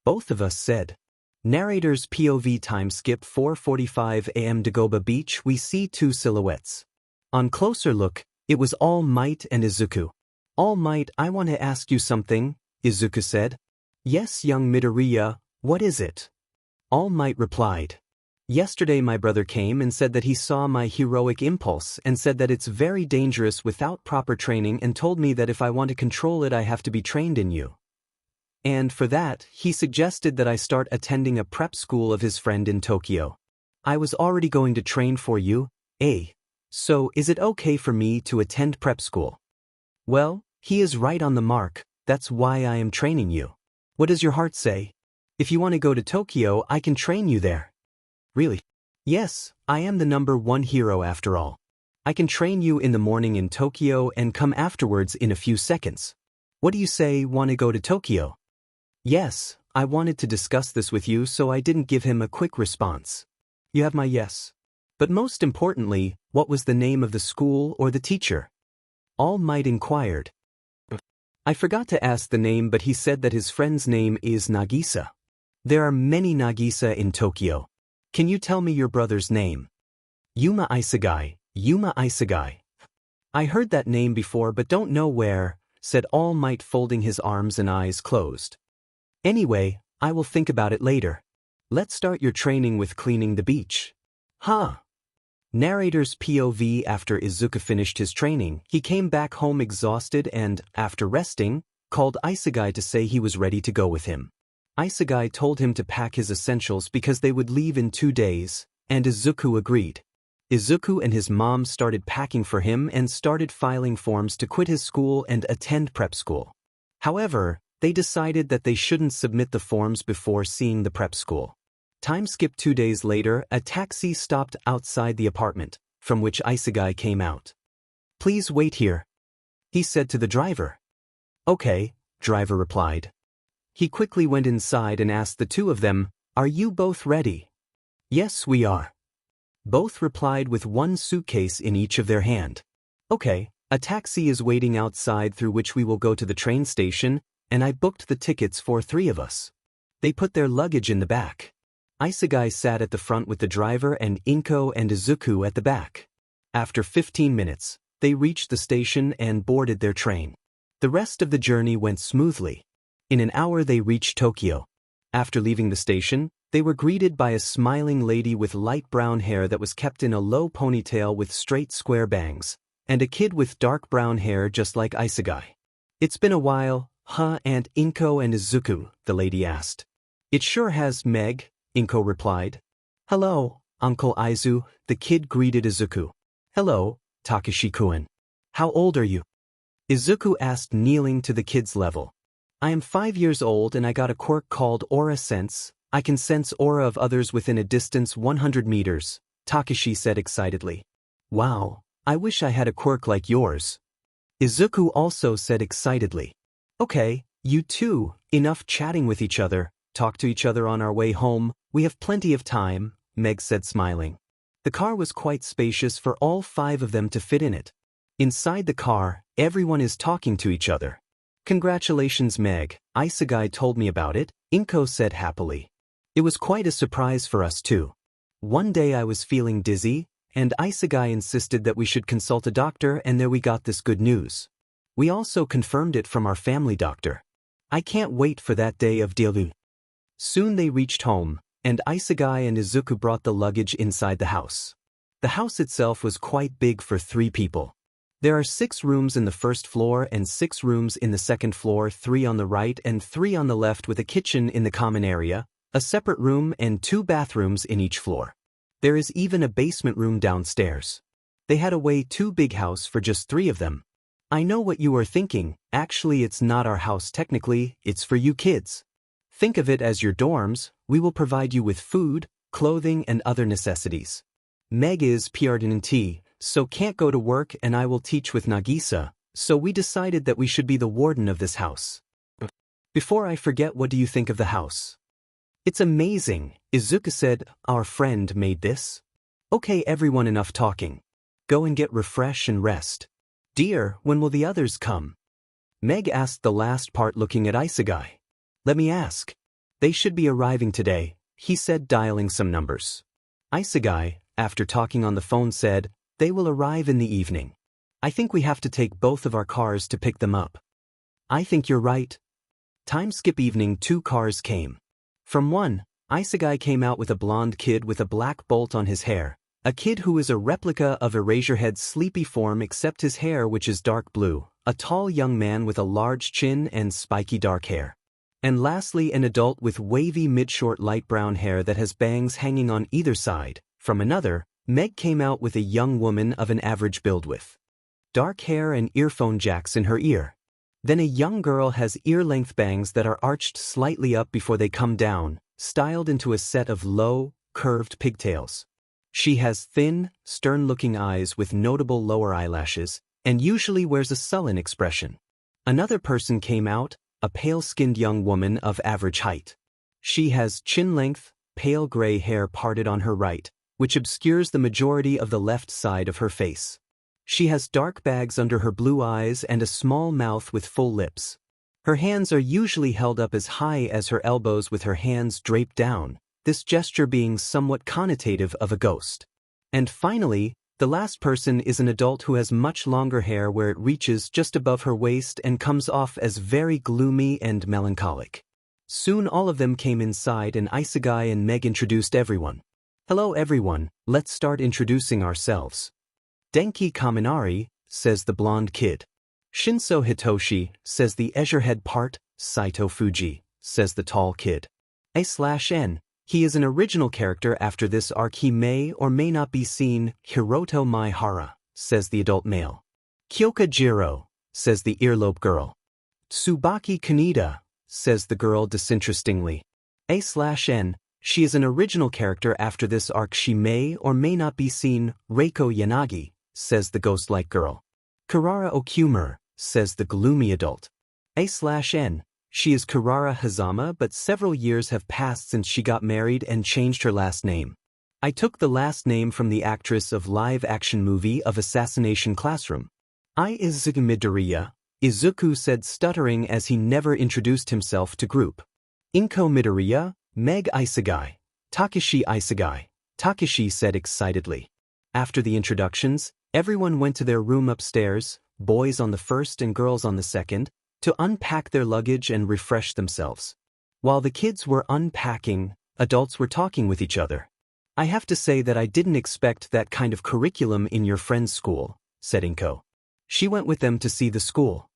Both of us said. Narrator's POV. Time skip 4:45 a.m. Dagoba Beach. We see two silhouettes. On closer look, it was All Might and Izuku. All Might, I want to ask you something, Izuku said. Yes, young Midoriya, what is it? All Might replied. Yesterday my brother came and said that he saw my heroic impulse and said that it's very dangerous without proper training and told me that if I want to control it I have to be trained in you. And for that, he suggested that I start attending a prep school of his friend in Tokyo. I was already going to train for you, So, is it okay for me to attend prep school? Well, he is right on the mark, that's why I am training you. What does your heart say? If you want to go to Tokyo, I can train you there. Really? Yes, I am the #1 hero after all. I can train you in the morning in Tokyo and come afterwards in a few seconds. What do you say, want to go to Tokyo? Yes, I wanted to discuss this with you, so I didn't give him a quick response. You have my yes. But most importantly, what was the name of the school or the teacher? All Might inquired. I forgot to ask the name, but he said that his friend's name is Nagisa. There are many Nagisa in Tokyo. Can you tell me your brother's name? 𝐒𝐮𝐦𝐦𝐚𝐫𝐲, 𝐒𝐮𝐦𝐦𝐚𝐫𝐲. I heard that name before but don't know where, said All Might, folding his arms and eyes closed. Anyway, I will think about it later. Let's start your training with cleaning the beach. Huh? Narrator's POV. After Izuku finished his training, he came back home exhausted and, after resting, called 𝐒𝐮𝐦𝐦𝐚𝐫𝐲 to say he was ready to go with him. 𝐒𝐮𝐦𝐦𝐚𝐫𝐲 told him to pack his essentials because they would leave in 2 days, and Izuku agreed. Izuku and his mom started packing for him and started filing forms to quit his school and attend prep school. However, they decided that they shouldn't submit the forms before seeing the prep school. Time skip. 2 days later, a taxi stopped outside the apartment, from which 𝐒𝐮𝐦𝐦𝐚𝐫𝐲 came out. Please wait here, he said to the driver. Okay, driver replied. He quickly went inside and asked the two of them, are you both ready? Yes, we are. Both replied with one suitcase in each of their hand. Okay, a taxi is waiting outside through which we will go to the train station, and I booked the tickets for 3 of us. They put their luggage in the back. 𝐒𝐮𝐦𝐦𝐚𝐫𝐲 sat at the front with the driver and 𝐒𝐮𝐦𝐦𝐽 and Izuku at the back. After 15 minutes, they reached the station and boarded their train. The rest of the journey went smoothly. In an hour they reached Tokyo. After leaving the station, they were greeted by a smiling lady with light brown hair that was kept in a low ponytail with straight square bangs, and a kid with dark brown hair just like 𝐒𝐮𝐦𝐦𝐚𝐫𝐲. It's been a while, huh, Aunt 𝐒𝐮𝐽 and Izuku, the lady asked. It sure has, Meg, 𝐒𝐮𝐽 replied. Hello, Uncle Aizu, the kid greeted Izuku. Hello, Takashi-kun. How old are you? Izuku asked, kneeling to the kid's level. I am 5 years old and I got a quirk called Aura Sense. I can sense aura of others within a distance 100 meters, Takashi said excitedly. Wow, I wish I had a quirk like yours. Izuku also said excitedly. Okay, you two, enough chatting with each other, talk to each other on our way home, we have plenty of time, Meg said smiling. The car was quite spacious for all 5 of them to fit in it. Inside the car, everyone is talking to each other. Congratulations, Meg, 𝐒𝐮𝐦𝐦𝐚𝐫𝐲 told me about it, 𝐒𝐮𝐽 said happily. It was quite a surprise for us too. One day I was feeling dizzy, and 𝐒𝐮𝐦𝐦𝐚𝐫𝐲 insisted that we should consult a doctor, and there we got this good news. We also confirmed it from our family doctor. I can't wait for that day of delu. Soon they reached home, and 𝐒𝐮𝐦𝐦𝐚𝐫𝐲 and Izuku brought the luggage inside the house. The house itself was quite big for 3 people. There are 6 rooms in the first floor and 6 rooms in the second floor, 3 on the right and 3 on the left, with a kitchen in the common area, a separate room and 2 bathrooms in each floor. There is even a basement room downstairs. They had a way too big house for just 3 of them. I know what you are thinking, actually it's not our house technically, it's for you kids. Think of it as your dorms, we will provide you with food, clothing and other necessities. Meg is pregnant, so can't go to work, and I will teach with Nagisa, so we decided that we should be the warden of this house. Before I forget, what do you think of the house? It's amazing, Izuku said. Our friend made this. Okay everyone, enough talking. Go and get refresh and rest. Dear, when will the others come? Meg asked the last part, looking at 𝐒𝐮𝐦𝐦𝐚𝐫𝐲. Let me ask. They should be arriving today, he said, dialing some numbers. 𝐒𝐮𝐦𝐦𝐚𝐫𝐲, after talking on the phone, said, they will arrive in the evening. I think we have to take both of our cars to pick them up. I think you're right. Time skip. Evening. 2 cars came. From one, 𝐒𝐮𝐦𝐦𝐚𝐫𝐲 came out with a blonde kid with a black bolt on his hair, a kid who is a replica of Eraserhead's sleepy form except his hair, which is dark blue, a tall young man with a large chin and spiky dark hair. And lastly, an adult with wavy mid-short light brown hair that has bangs hanging on either side. From another, Meg came out with a young woman of an average build with dark hair and earphone jacks in her ear. Then a young girl has ear-length bangs that are arched slightly up before they come down, styled into a set of low, curved pigtails. She has thin, stern-looking eyes with notable lower eyelashes, and usually wears a sullen expression. Another person came out, a pale-skinned young woman of average height. She has chin-length, pale gray hair parted on her right, which obscures the majority of the left side of her face. She has dark bags under her blue eyes and a small mouth with full lips. Her hands are usually held up as high as her elbows with her hands draped down, this gesture being somewhat connotative of a ghost. And finally, the last person is an adult who has much longer hair where it reaches just above her waist and comes off as very gloomy and melancholic. Soon all of them came inside and 𝐒𝐮𝐦𝐦𝐚𝐫𝐲 and Meg introduced everyone. Hello everyone, let's start introducing ourselves. Denki Kaminari, says the blonde kid. Shinso Hitoshi, says the Ezure-head part. Saito Fuji, says the tall kid. A/N, he is an original character after this arc. He may or may not be seen. Hiroto Maihara, says the adult male. Kyoka Jiro, says the earlobe girl. Tsubaki Kaneda, says the girl disinterestingly. A/N, she is an original character after this arc. She may or may not be seen. Reiko Yanagi, says the ghost-like girl. Kurara 𝐒𝐮𝐬𝐵, says the gloomy adult. A/N, she is Kurara Hazama, but several years have passed since she got married and changed her last name. I took the last name from the actress of live-action movie of Assassination Classroom. 𝐒𝐮𝐦𝐬𝐚𝐫𝐲, Izuku said, stuttering as he never introduced himself to group. 𝐒𝐮𝐦𝐬𝐵𝐲, mega-assassination, Takeshi 𝐒𝐮𝐦𝐬𝐴, Takeshi said excitedly. After the introductions, everyone went to their room upstairs, boys on the first and girls on the second, to unpack their luggage and refresh themselves. While the kids were unpacking, adults were talking with each other. I have to say that I didn't expect that kind of curriculum in your friend's school, said 𝐒𝐮𝐦𝐬𝐴. She went with them to see the school.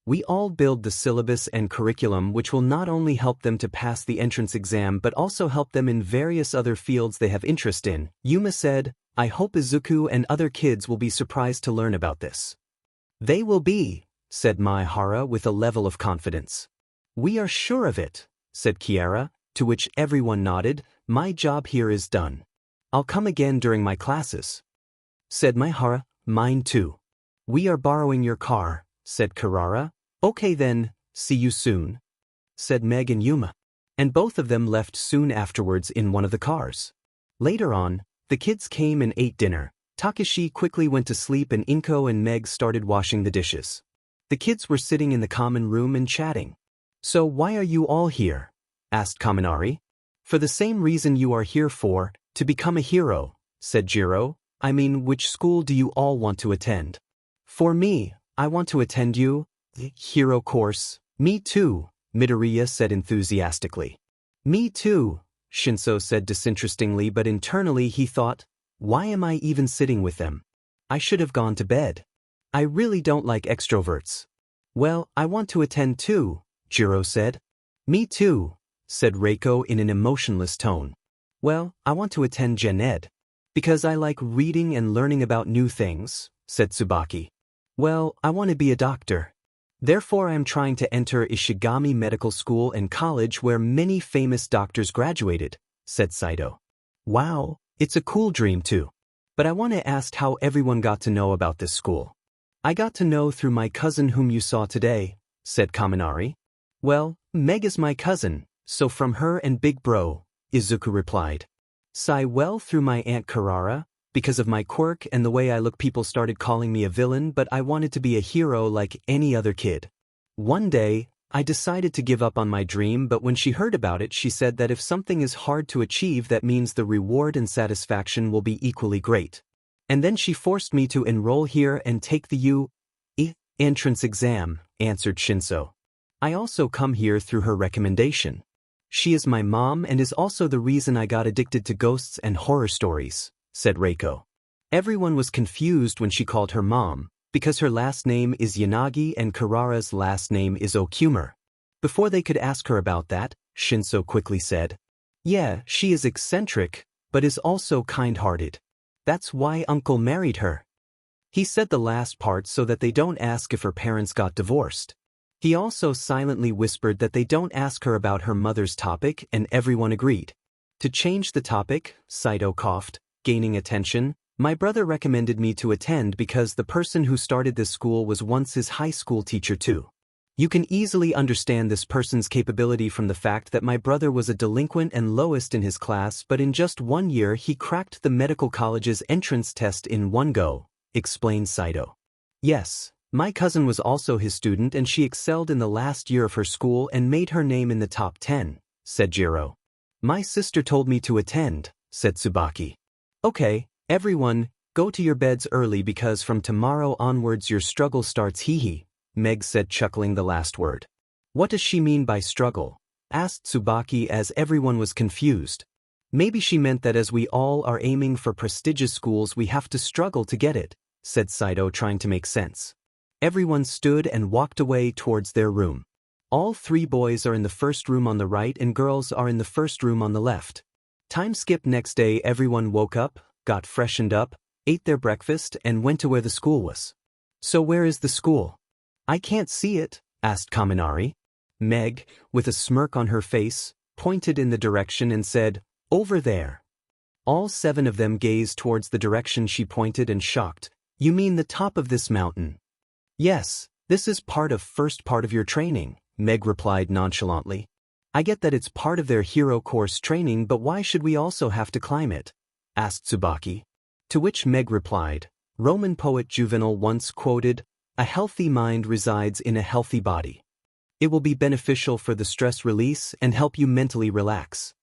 We all build the syllabus and curriculum which will not only help them to pass the entrance exam but also help them in various other fields they have interest in, Yuma said. I hope Izuku and other kids will be surprised to learn about this. They will be, said Maihara with a level of confidence. We are sure of it, said Kiara, to which everyone nodded. My job here is done. I'll come again during my classes, said Maihara. Mine too. We are borrowing your car, said Kurara. Okay then, see you soon, said Meg and Yuma. And both of them left soon afterwards in one of the cars. Later on, the kids came and ate dinner. Takeshi quickly went to sleep and 𝐒𝐮𝐦𝐬𝐴 and Meg started washing the dishes. The kids were sitting in the common room and chatting. So why are you all here? Asked Kaminari. For the same reason you are here for, to become a hero, said Jiro. I mean, which school do you all want to attend? For me, I want to attend the hero course. Me too, Midoriya said enthusiastically. Me too, Shinso said disinterestingly, but internally he thought, why am I even sitting with them? I should have gone to bed. I really don't like extroverts. Well, I want to attend too, Jiro said. Me too, said Reiko in an emotionless tone. Well, I want to attend Gen Ed. Because I like reading and learning about new things, said Tsubaki. Well, I want to be a doctor. Therefore I am trying to enter Ishigami Medical School and College where many famous doctors graduated, said Saito. Wow, it's a cool dream too. But I want to ask how everyone got to know about this school. I got to know through my cousin whom you saw today, said Kaminari. Well, Meg is my cousin, so from her and Big Bro, Izuku replied. Well, through my Aunt Kurara, because of my quirk and the way I look people started calling me a villain, but I wanted to be a hero like any other kid. One day, I decided to give up on my dream, but when she heard about it she said that if something is hard to achieve that means the reward and satisfaction will be equally great. And then she forced me to enroll here and take the 𝐒𝐮𝐦𝐬𝐴 entrance exam, answered Shinso. I also come here through her recommendation. She is my mom and is also the reason I got addicted to ghosts and horror stories, said Reiko. Everyone was confused when she called her mom, because her last name is Yanagi and Kurara's last name is 𝐒𝐮𝐬𝐵𝐲. Before they could ask her about that, Shinso quickly said, yeah, she is eccentric, but is also kind-hearted. That's why uncle married her. He said the last part so that they don't ask if her parents got divorced. He also silently whispered that they don't ask her about her mother's topic, and everyone agreed. To change the topic, 𝐮𝐬𝐻 coughed, gaining attention, my brother recommended me to attend because the person who started this school was once his high school teacher too. You can easily understand this person's capability from the fact that my brother was a delinquent and lowest in his class, but in just 1 year he cracked the medical college's entrance test in one go, explained 𝐮𝐬𝐻. Yes, my cousin was also his student and she excelled in the last year of her school and made her name in the top 10, said 𝐺𝑒𝑟O. My sister told me to attend, said Tsubaki. Okay, everyone, go to your beds early because from tomorrow onwards your struggle starts. Hee, Meg said, chuckling the last word. What does she mean by struggle? Asked Tsubaki as everyone was confused. Maybe she meant that as we all are aiming for prestigious schools we have to struggle to get it, said 𝐮𝐬𝐻, trying to make sense. Everyone stood and walked away towards their room. All 3 boys are in the first room on the right and girls are in the first room on the left. Time skip. Next day everyone woke up, got freshened up, ate their breakfast and went to where the school was. So where is the school? I can't see it, asked Kaminari. Meg, with a smirk on her face, pointed in the direction and said, over there. All 7 of them gazed towards the direction she pointed and shocked. You mean the top of this mountain? Yes, this is first part of your training, Meg replied nonchalantly. I get that it's part of their hero course training, but why should we also have to climb it? Asked Tsubaki. To which Meg replied, Roman poet Juvenal once quoted, a healthy mind resides in a healthy body. It will be beneficial for the stress release and help you mentally relax.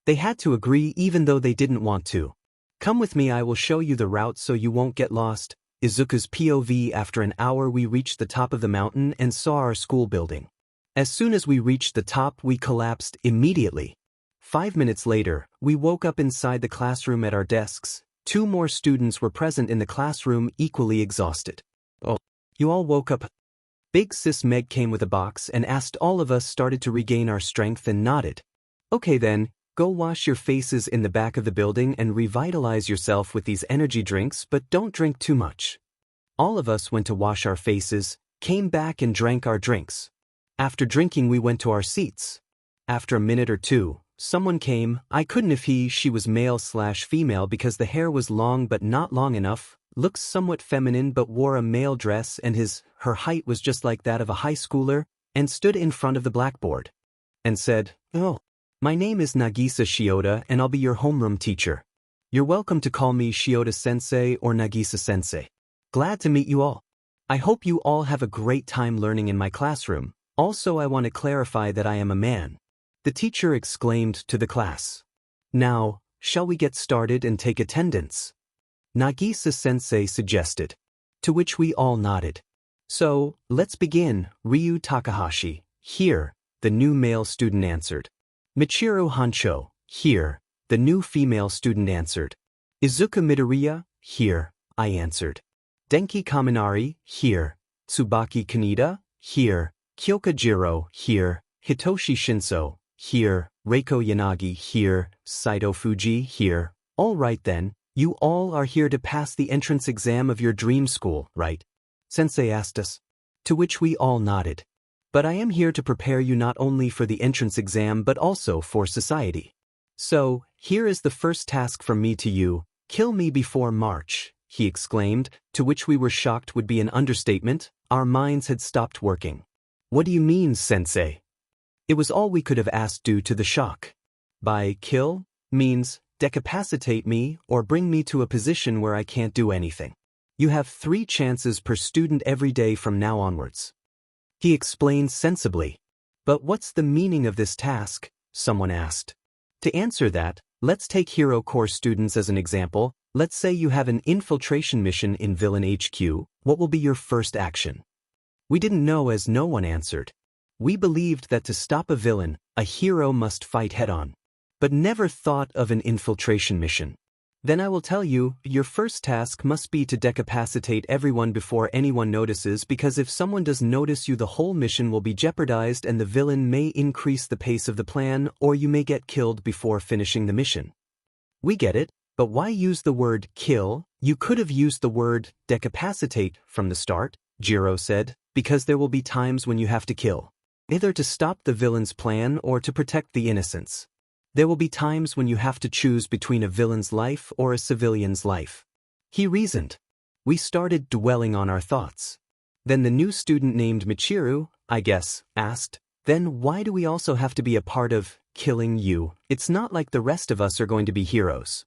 They had to agree even though they didn't want to. Come with me, I will show you the route so you won't get lost. Izuku's POV. After an hour we reached the top of the mountain and saw our school building. As soon as we reached the top we collapsed immediately. 5 minutes later, we woke up inside the classroom at our desks. 2 more students were present in the classroom, equally exhausted. Oh, you all woke up? Big sis Meg came with a box and asked all of us started to regain our strength and nodded. Okay then, go wash your faces in the back of the building and revitalize yourself with these energy drinks, but don't drink too much. All of us went to wash our faces, came back and drank our drinks. After drinking we went to our seats. After a minute or two, someone came. I couldn't if she was male/female because the hair was long but not long enough, looked somewhat feminine but wore a male dress and her height was just like that of a high schooler, and stood in front of the blackboard. And said, oh, my name is Nagisa Shioda and I'll be your homeroom teacher. You're welcome to call me Shioda-sensei or Nagisa-sensei. Glad to meet you all. I hope you all have a great time learning in my classroom. Also, I want to clarify that I am a man. The teacher exclaimed to the class. Now, shall we get started and take attendance? Nagisa-sensei suggested. To which we all nodded. So, let's begin. Ryu Takahashi, here, the new male student answered. Michiru Hancho, here, the new female student answered. Izuku Midoriya, here, I answered. Denki Kaminari, here. Tsubaki Kaneda, here. Kyoka Jiro, here. Hitoshi Shinso, here. Reiko Yanagi, here. Saito Fuji, here. All right then, you all are here to pass the entrance exam of your dream school, right? Sensei asked us. To which we all nodded. But I am here to prepare you not only for the entrance exam but also for society. So, here is the first task from me to you. Kill me before March, he exclaimed, to which we were shocked would be an understatement. Our minds had stopped working. What do you mean, sensei? It was all we could have asked due to the shock. By kill, means decapacitate me or bring me to a position where I can't do anything. You have 3 chances per student every day from now onwards. He explained sensibly. But what's the meaning of this task? Someone asked. To answer that, let's take Hero Course students as an example. Let's say you have an infiltration mission in Villain HQ. What will be your first action? We didn't know as no one answered. We believed that to stop a villain, a hero must fight head-on. But never thought of an infiltration mission. Then I will tell you, your first task must be to decapacitate everyone before anyone notices, because if someone does notice you, the whole mission will be jeopardized and the villain may increase the pace of the plan, or you may get killed before finishing the mission. We get it, But why use the word kill? You could have used the word decapacitate from the start, 𝐒𝐮𝐻 said, because there will be times when you have to kill. Either to stop the villain's plan or to protect the innocents. There will be times when you have to choose between a villain's life or a civilian's life. He reasoned. We started dwelling on our thoughts. Then the new student named Michiru, I guess, asked, then why do we also have to be a part of killing you? It's not like the rest of us are going to be heroes.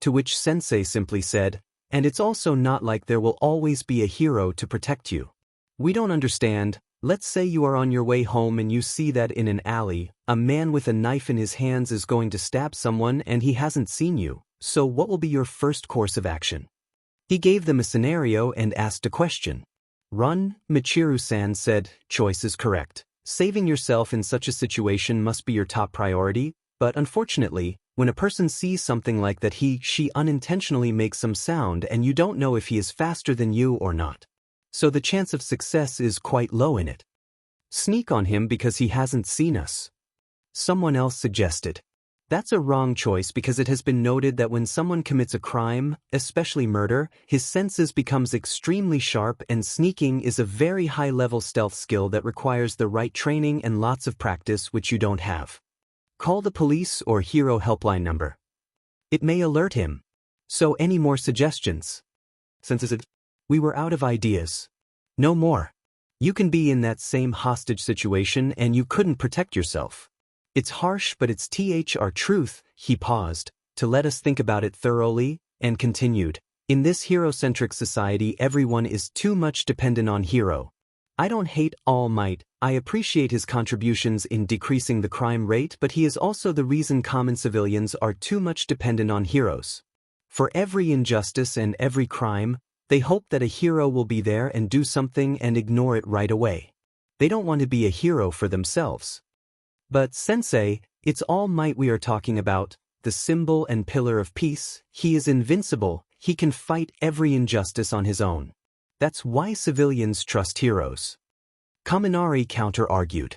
To which Sensei simply said, and it's also not like there will always be a hero to protect you. We don't understand. Let's say you are on your way home and you see that in an alley, a man with a knife in his hands is going to stab someone and he hasn't seen you, so what will be your first course of action? He gave them a scenario and asked a question. Run, Michiru-san said, choice is correct. Saving yourself in such a situation must be your top priority, but unfortunately, when a person sees something like that she unintentionally makes some sound and you don't know if he is faster than you or not. So the chance of success is quite low in it. Sneak on him because he hasn't seen us. Someone else suggested. That's a wrong choice because it has been noted that when someone commits a crime, especially murder, his senses becomes extremely sharp and sneaking is a very high-level stealth skill that requires the right training and lots of practice which you don't have. Call the police or hero helpline number. It may alert him. So any more suggestions? Since we were out of ideas. No more. You can be in that same hostage situation and you couldn't protect yourself. It's harsh but it's our truth. He paused, to let us think about it thoroughly, and continued. In this hero-centric society everyone is too much dependent on hero. I don't hate All Might, I appreciate his contributions in decreasing the crime rate, but he is also the reason common civilians are too much dependent on heroes. For every injustice and every crime, they hope that a hero will be there and do something and ignore it right away. They don't want to be a hero for themselves. But Sensei, it's All Might we are talking about, the symbol and pillar of peace. He is invincible, he can fight every injustice on his own. That's why civilians trust heroes. Kaminari counter-argued.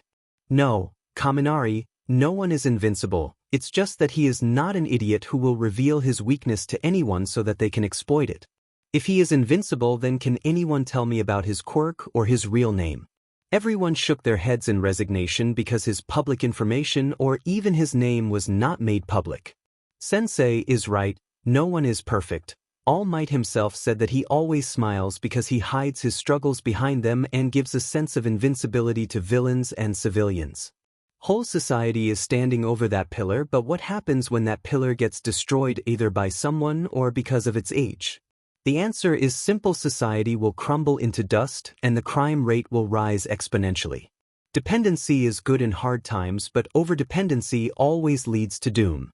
No, Kaminari, no one is invincible, it's just that he is not an idiot who will reveal his weakness to anyone so that they can exploit it. If he is invincible, then can anyone tell me about his quirk or his real name? Everyone shook their heads in resignation because his public information or even his name was not made public. Sensei is right, no one is perfect. All Might himself said that he always smiles because he hides his struggles behind them and gives a sense of invincibility to villains and civilians. Whole society is standing over that pillar, but what happens when that pillar gets destroyed either by someone or because of its age? The answer is simple: society will crumble into dust and the crime rate will rise exponentially. Dependency is good in hard times, but overdependency always leads to doom.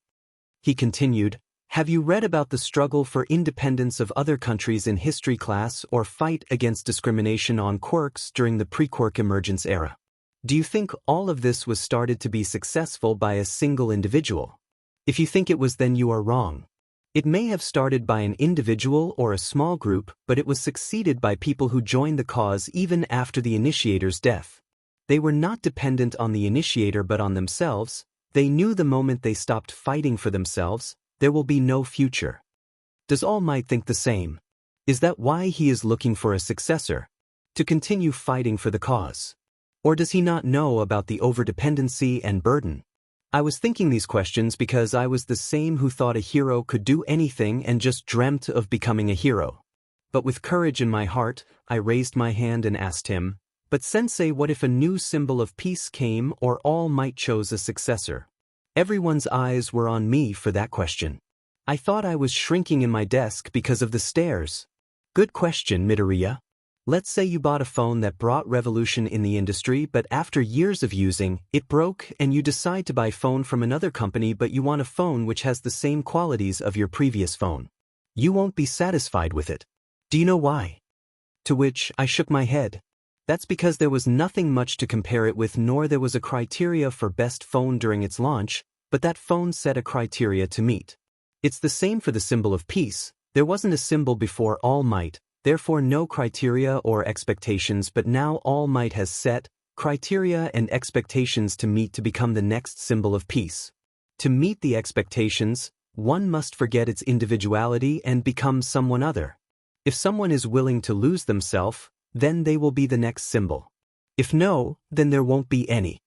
He continued, have you read about the struggle for independence of other countries in history class or fight against discrimination on quirks during the pre-quirk emergence era? Do you think all of this was started to be successful by a single individual? If you think it was, then you are wrong. It may have started by an individual or a small group, but it was succeeded by people who joined the cause even after the initiator's death. They were not dependent on the initiator but on themselves. They knew the moment they stopped fighting for themselves, there will be no future. Does All Might think the same? Is that why he is looking for a successor? To continue fighting for the cause? Or does he not know about the overdependency and burden? I was thinking these questions because I was the same who thought a hero could do anything and just dreamt of becoming a hero. But with courage in my heart, I raised my hand and asked him, but Sensei, what if a new symbol of peace came or All Might chose a successor? Everyone's eyes were on me for that question. I thought I was shrinking in my desk because of the stares. Good question, Midoriya. Let's say you bought a phone that brought revolution in the industry, but after years of using, it broke and you decide to buy a phone from another company, but you want a phone which has the same qualities of your previous phone. You won't be satisfied with it. Do you know why? To which I shook my head. That's because there was nothing much to compare it with, nor there was a criteria for best phone during its launch, but that phone set a criteria to meet. It's the same for the symbol of peace. There wasn't a symbol before All Might, therefore no criteria or expectations, but now All Might has set criteria and expectations to meet to become the next symbol of peace. To meet the expectations, one must forget its individuality and become someone other. If someone is willing to lose themselves, then they will be the next symbol. If no, then there won't be any.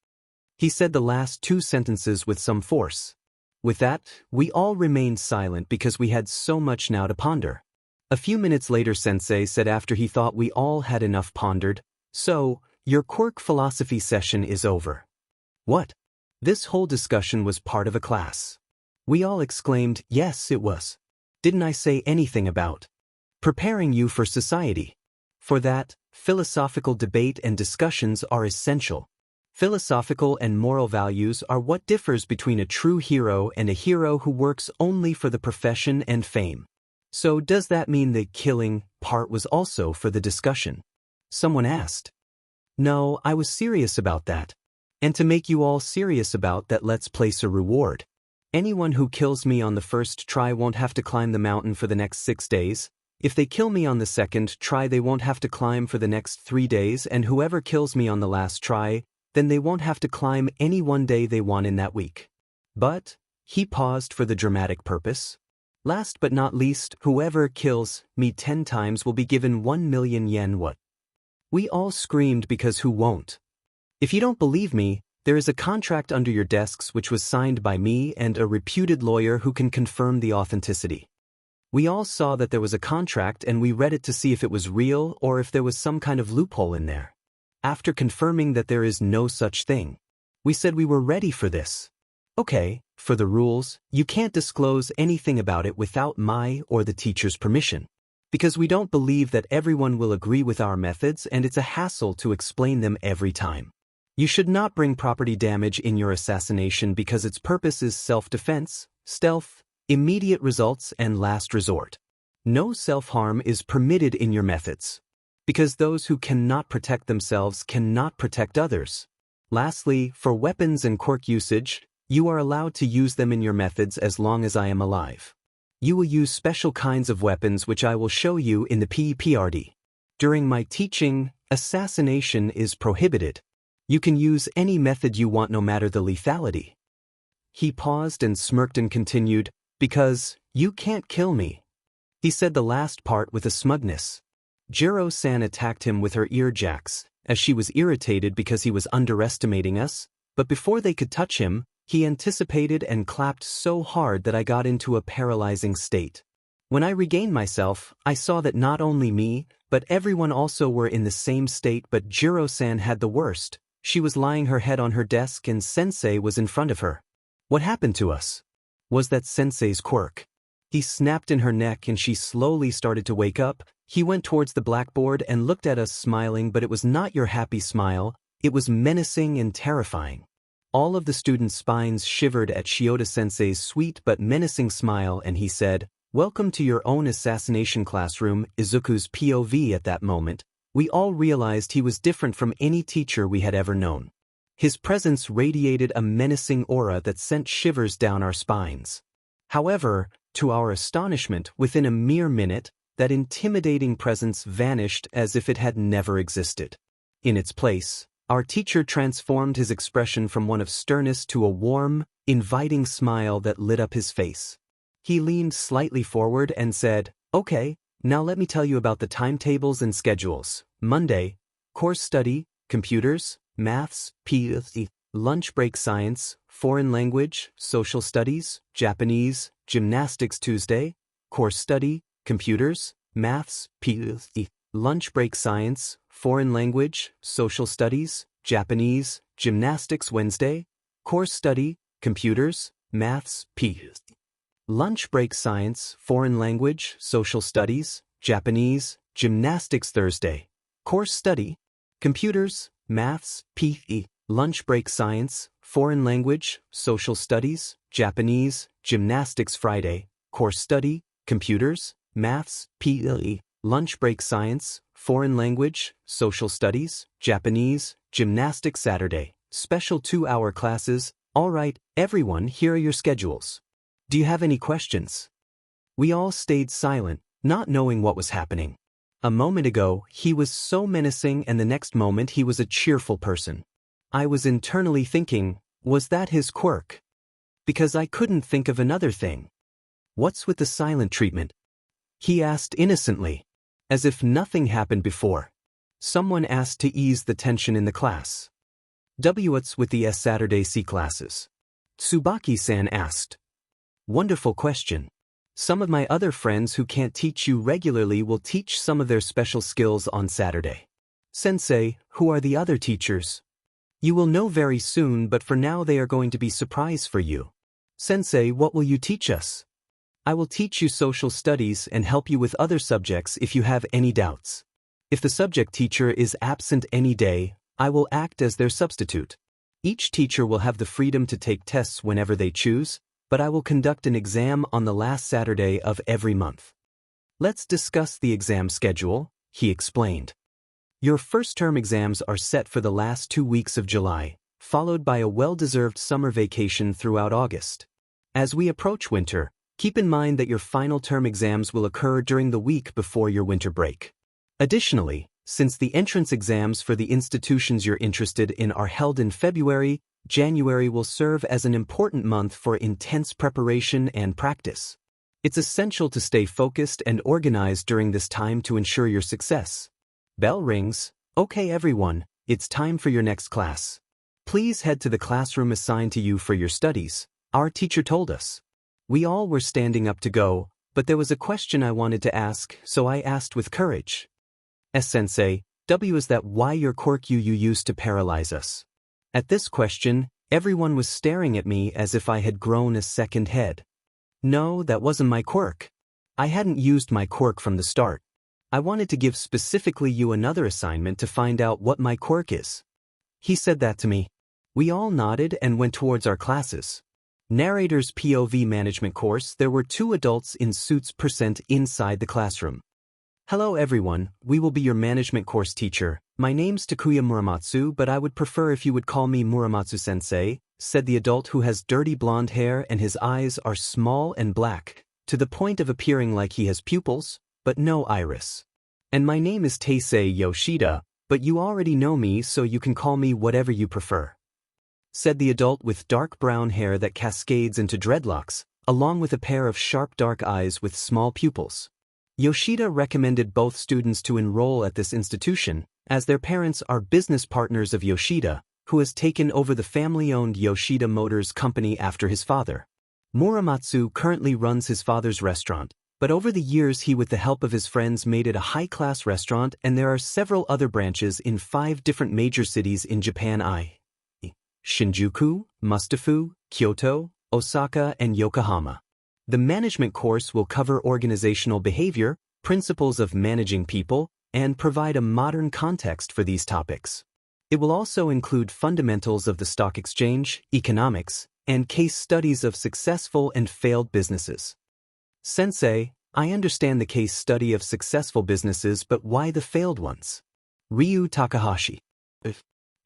He said the last two sentences with some force. With that, we all remained silent because we had so much now to ponder. A few minutes later, Sensei said after he thought we all had enough pondered, "So, your quirk philosophy session is over." What? This whole discussion was part of a class. We all exclaimed, "Yes, it was. Didn't I say anything about preparing you for society?" For that, philosophical debate and discussions are essential. Philosophical and moral values are what differs between a true hero and a hero who works only for the profession and fame. So does that mean the killing part was also for the discussion? Someone asked. No, I was serious about that. And to make you all serious about that, let's place a reward. Anyone who kills me on the first try won't have to climb the mountain for the next 6 days. If they kill me on the second try, they won't have to climb for the next 3 days, and whoever kills me on the last try, then they won't have to climb any one day they want in that week. But, he paused for the dramatic purpose. Last but not least, whoever kills me 10 times will be given 1 million yen. What? We all screamed because who won't? If you don't believe me, there is a contract under your desks which was signed by me and a reputed lawyer who can confirm the authenticity. We all saw that there was a contract and we read it to see if it was real or if there was some kind of loophole in there. After confirming that there is no such thing, we said we were ready for this. Okay, for the rules, you can't disclose anything about it without my or the teacher's permission. Because we don't believe that everyone will agree with our methods and it's a hassle to explain them every time. You should not bring property damage in your assassination because its purpose is self-defense, stealth, immediate results, and last resort. No self-harm is permitted in your methods, because those who cannot protect themselves cannot protect others. Lastly, for weapons and quirk usage, you are allowed to use them in your methods as long as I am alive. You will use special kinds of weapons which I will show you in the PEPRD. During my teaching, assassination is prohibited. You can use any method you want no matter the lethality. He paused and smirked and continued, because you can't kill me. He said the last part with a smugness. Jiro-san attacked him with her ear jacks, as she was irritated because he was underestimating us, but before they could touch him, he anticipated and clapped so hard that I got into a paralyzing state. When I regained myself, I saw that not only me, but everyone also were in the same state, but Jiro-san had the worst. She was lying her head on her desk and Sensei was in front of her. What happened to us? Was that Sensei's quirk? He snapped in her neck and she slowly started to wake up. He went towards the blackboard and looked at us smiling, but it was not your happy smile, it was menacing and terrifying. All of the students' spines shivered at Shioda-sensei's sweet but menacing smile, and he said, "Welcome to your own assassination classroom." Izuku's POV at that moment, we all realized he was different from any teacher we had ever known. His presence radiated a menacing aura that sent shivers down our spines. However, to our astonishment, within a mere minute, that intimidating presence vanished as if it had never existed. In its place, our teacher transformed his expression from one of sternness to a warm, inviting smile that lit up his face. He leaned slightly forward and said, "Okay, now let me tell you about the timetables and schedules. Monday, course study, computers, maths, PE, lunch break science, foreign language, social studies, Japanese, gymnastics. Tuesday, course study, computers, maths, PE, lunch break science, foreign language, social studies, Japanese, gymnastics. Wednesday, course study, computers, maths, PE, lunch break science, foreign language, social studies, Japanese, gymnastics. Thursday, course study, computers, maths, PE, lunch break science, foreign language, social studies, Japanese, gymnastics. Friday, course study, computers, maths, PE, lunch break science, foreign language, social studies, Japanese, gymnastics. Saturday, special 2-hour classes. All right, everyone, here are your schedules. Do you have any questions? We all stayed silent, not knowing what was happening. A moment ago, he was so menacing, and the next moment he was a cheerful person. I was internally thinking, was that his quirk? Because I couldn't think of another thing. What's with the silent treatment? He asked innocently, as if nothing happened before. Someone asked to ease the tension in the class. What's with the Saturday C classes? Tsubaki-san asked. Wonderful question. Some of my other friends who can't teach you regularly will teach some of their special skills on Saturday. Sensei, who are the other teachers? You will know very soon, but for now they are going to be surprise for you. Sensei, what will you teach us? I will teach you social studies and help you with other subjects if you have any doubts. If the subject teacher is absent any day, I will act as their substitute. Each teacher will have the freedom to take tests whenever they choose, but I will conduct an exam on the last Saturday of every month. Let's discuss the exam schedule, he explained. Your first-term exams are set for the last 2 weeks of July, followed by a well-deserved summer vacation throughout August. As we approach winter, keep in mind that your final term exams will occur during the week before your winter break. Additionally, since the entrance exams for the institutions you're interested in are held in February, January will serve as an important month for intense preparation and practice. It's essential to stay focused and organized during this time to ensure your success. Bell rings. Okay everyone, it's time for your next class. Please head to the classroom assigned to you for your studies, our teacher told us. We all were standing up to go, but there was a question I wanted to ask, so I asked with courage. Sensei, is that why your quirk you used to paralyze us? At this question, everyone was staring at me as if I had grown a second head. No, that wasn't my quirk. I hadn't used my quirk from the start. I wanted to give specifically you another assignment to find out what my quirk is. He said that to me. We all nodded and went towards our classes. Narrator's POV management course. There were 2 adults in suits present inside the classroom. Hello everyone, we will be your management course teacher. My name's Takuya Muramatsu, but I would prefer if you would call me Muramatsu-sensei, said the adult who has dirty blonde hair and his eyes are small and black, to the point of appearing like he has pupils, but no iris. And my name is Taisei Yoshida, but you already know me so you can call me whatever you prefer, said the adult with dark brown hair that cascades into dreadlocks, along with a pair of sharp dark eyes with small pupils. Yoshida recommended both students to enroll at this institution, as their parents are business partners of Yoshida, who has taken over the family-owned Yoshida Motors company after his father. Muramatsu currently runs his father's restaurant, but over the years he with the help of his friends made it a high-class restaurant, and there are several other branches in 5 different major cities in Japan, i.e. Shinjuku, Mustafu, Kyoto, Osaka, and Yokohama. The management course will cover organizational behavior, principles of managing people, and provide a modern context for these topics. It will also include fundamentals of the stock exchange, economics, and case studies of successful and failed businesses. Sensei, I understand the case study of successful businesses, but why the failed ones? Ryu Takahashi.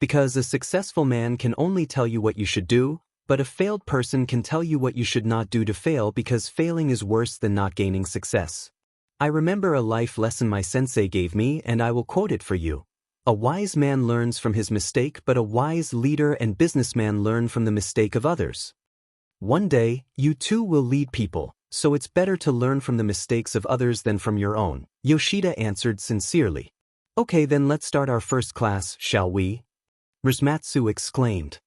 Because a successful man can only tell you what you should do, but a failed person can tell you what you should not do to fail, because failing is worse than not gaining success. I remember a life lesson my sensei gave me, and I will quote it for you. A wise man learns from his mistake, but a wise leader and businessman learn from the mistake of others. One day, you too will lead people, so it's better to learn from the mistakes of others than from your own, Yoshida answered sincerely. Okay then, let's start our first class, shall we? Muramatsu exclaimed.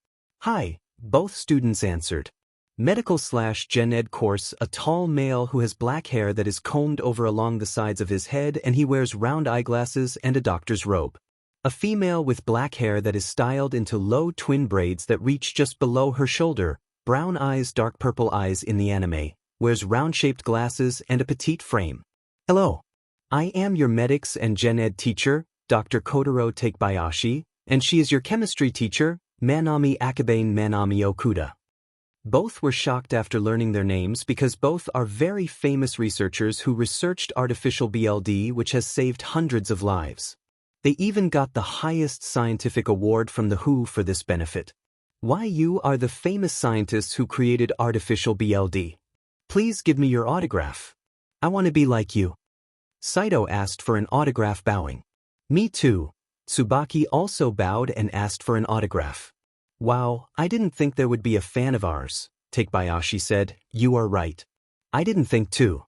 Hi, both students answered. Medical/gen ed course. A tall male who has black hair that is combed over along the sides of his head, and he wears round eyeglasses and a doctor's robe. A female with black hair that is styled into low twin braids that reach just below her shoulder, brown eyes, dark purple eyes in the anime, wears round-shaped glasses and a petite frame. Hello. I am your medics and gen ed teacher, Dr. Kotaro Takebayashi, and she is your chemistry teacher, Manami Akabane Manami Okuda. Both were shocked after learning their names because both are very famous researchers who researched artificial BLD, which has saved hundreds of lives. They even got the highest scientific award from the WHO for this benefit. Why you are the famous scientists who created artificial BLD? Please give me your autograph. I want to be like you. Saito asked for an autograph, bowing. Me too. Tsubaki also bowed and asked for an autograph. Wow, I didn't think there would be a fan of ours, Takebayashi said. You are right. I didn't think too.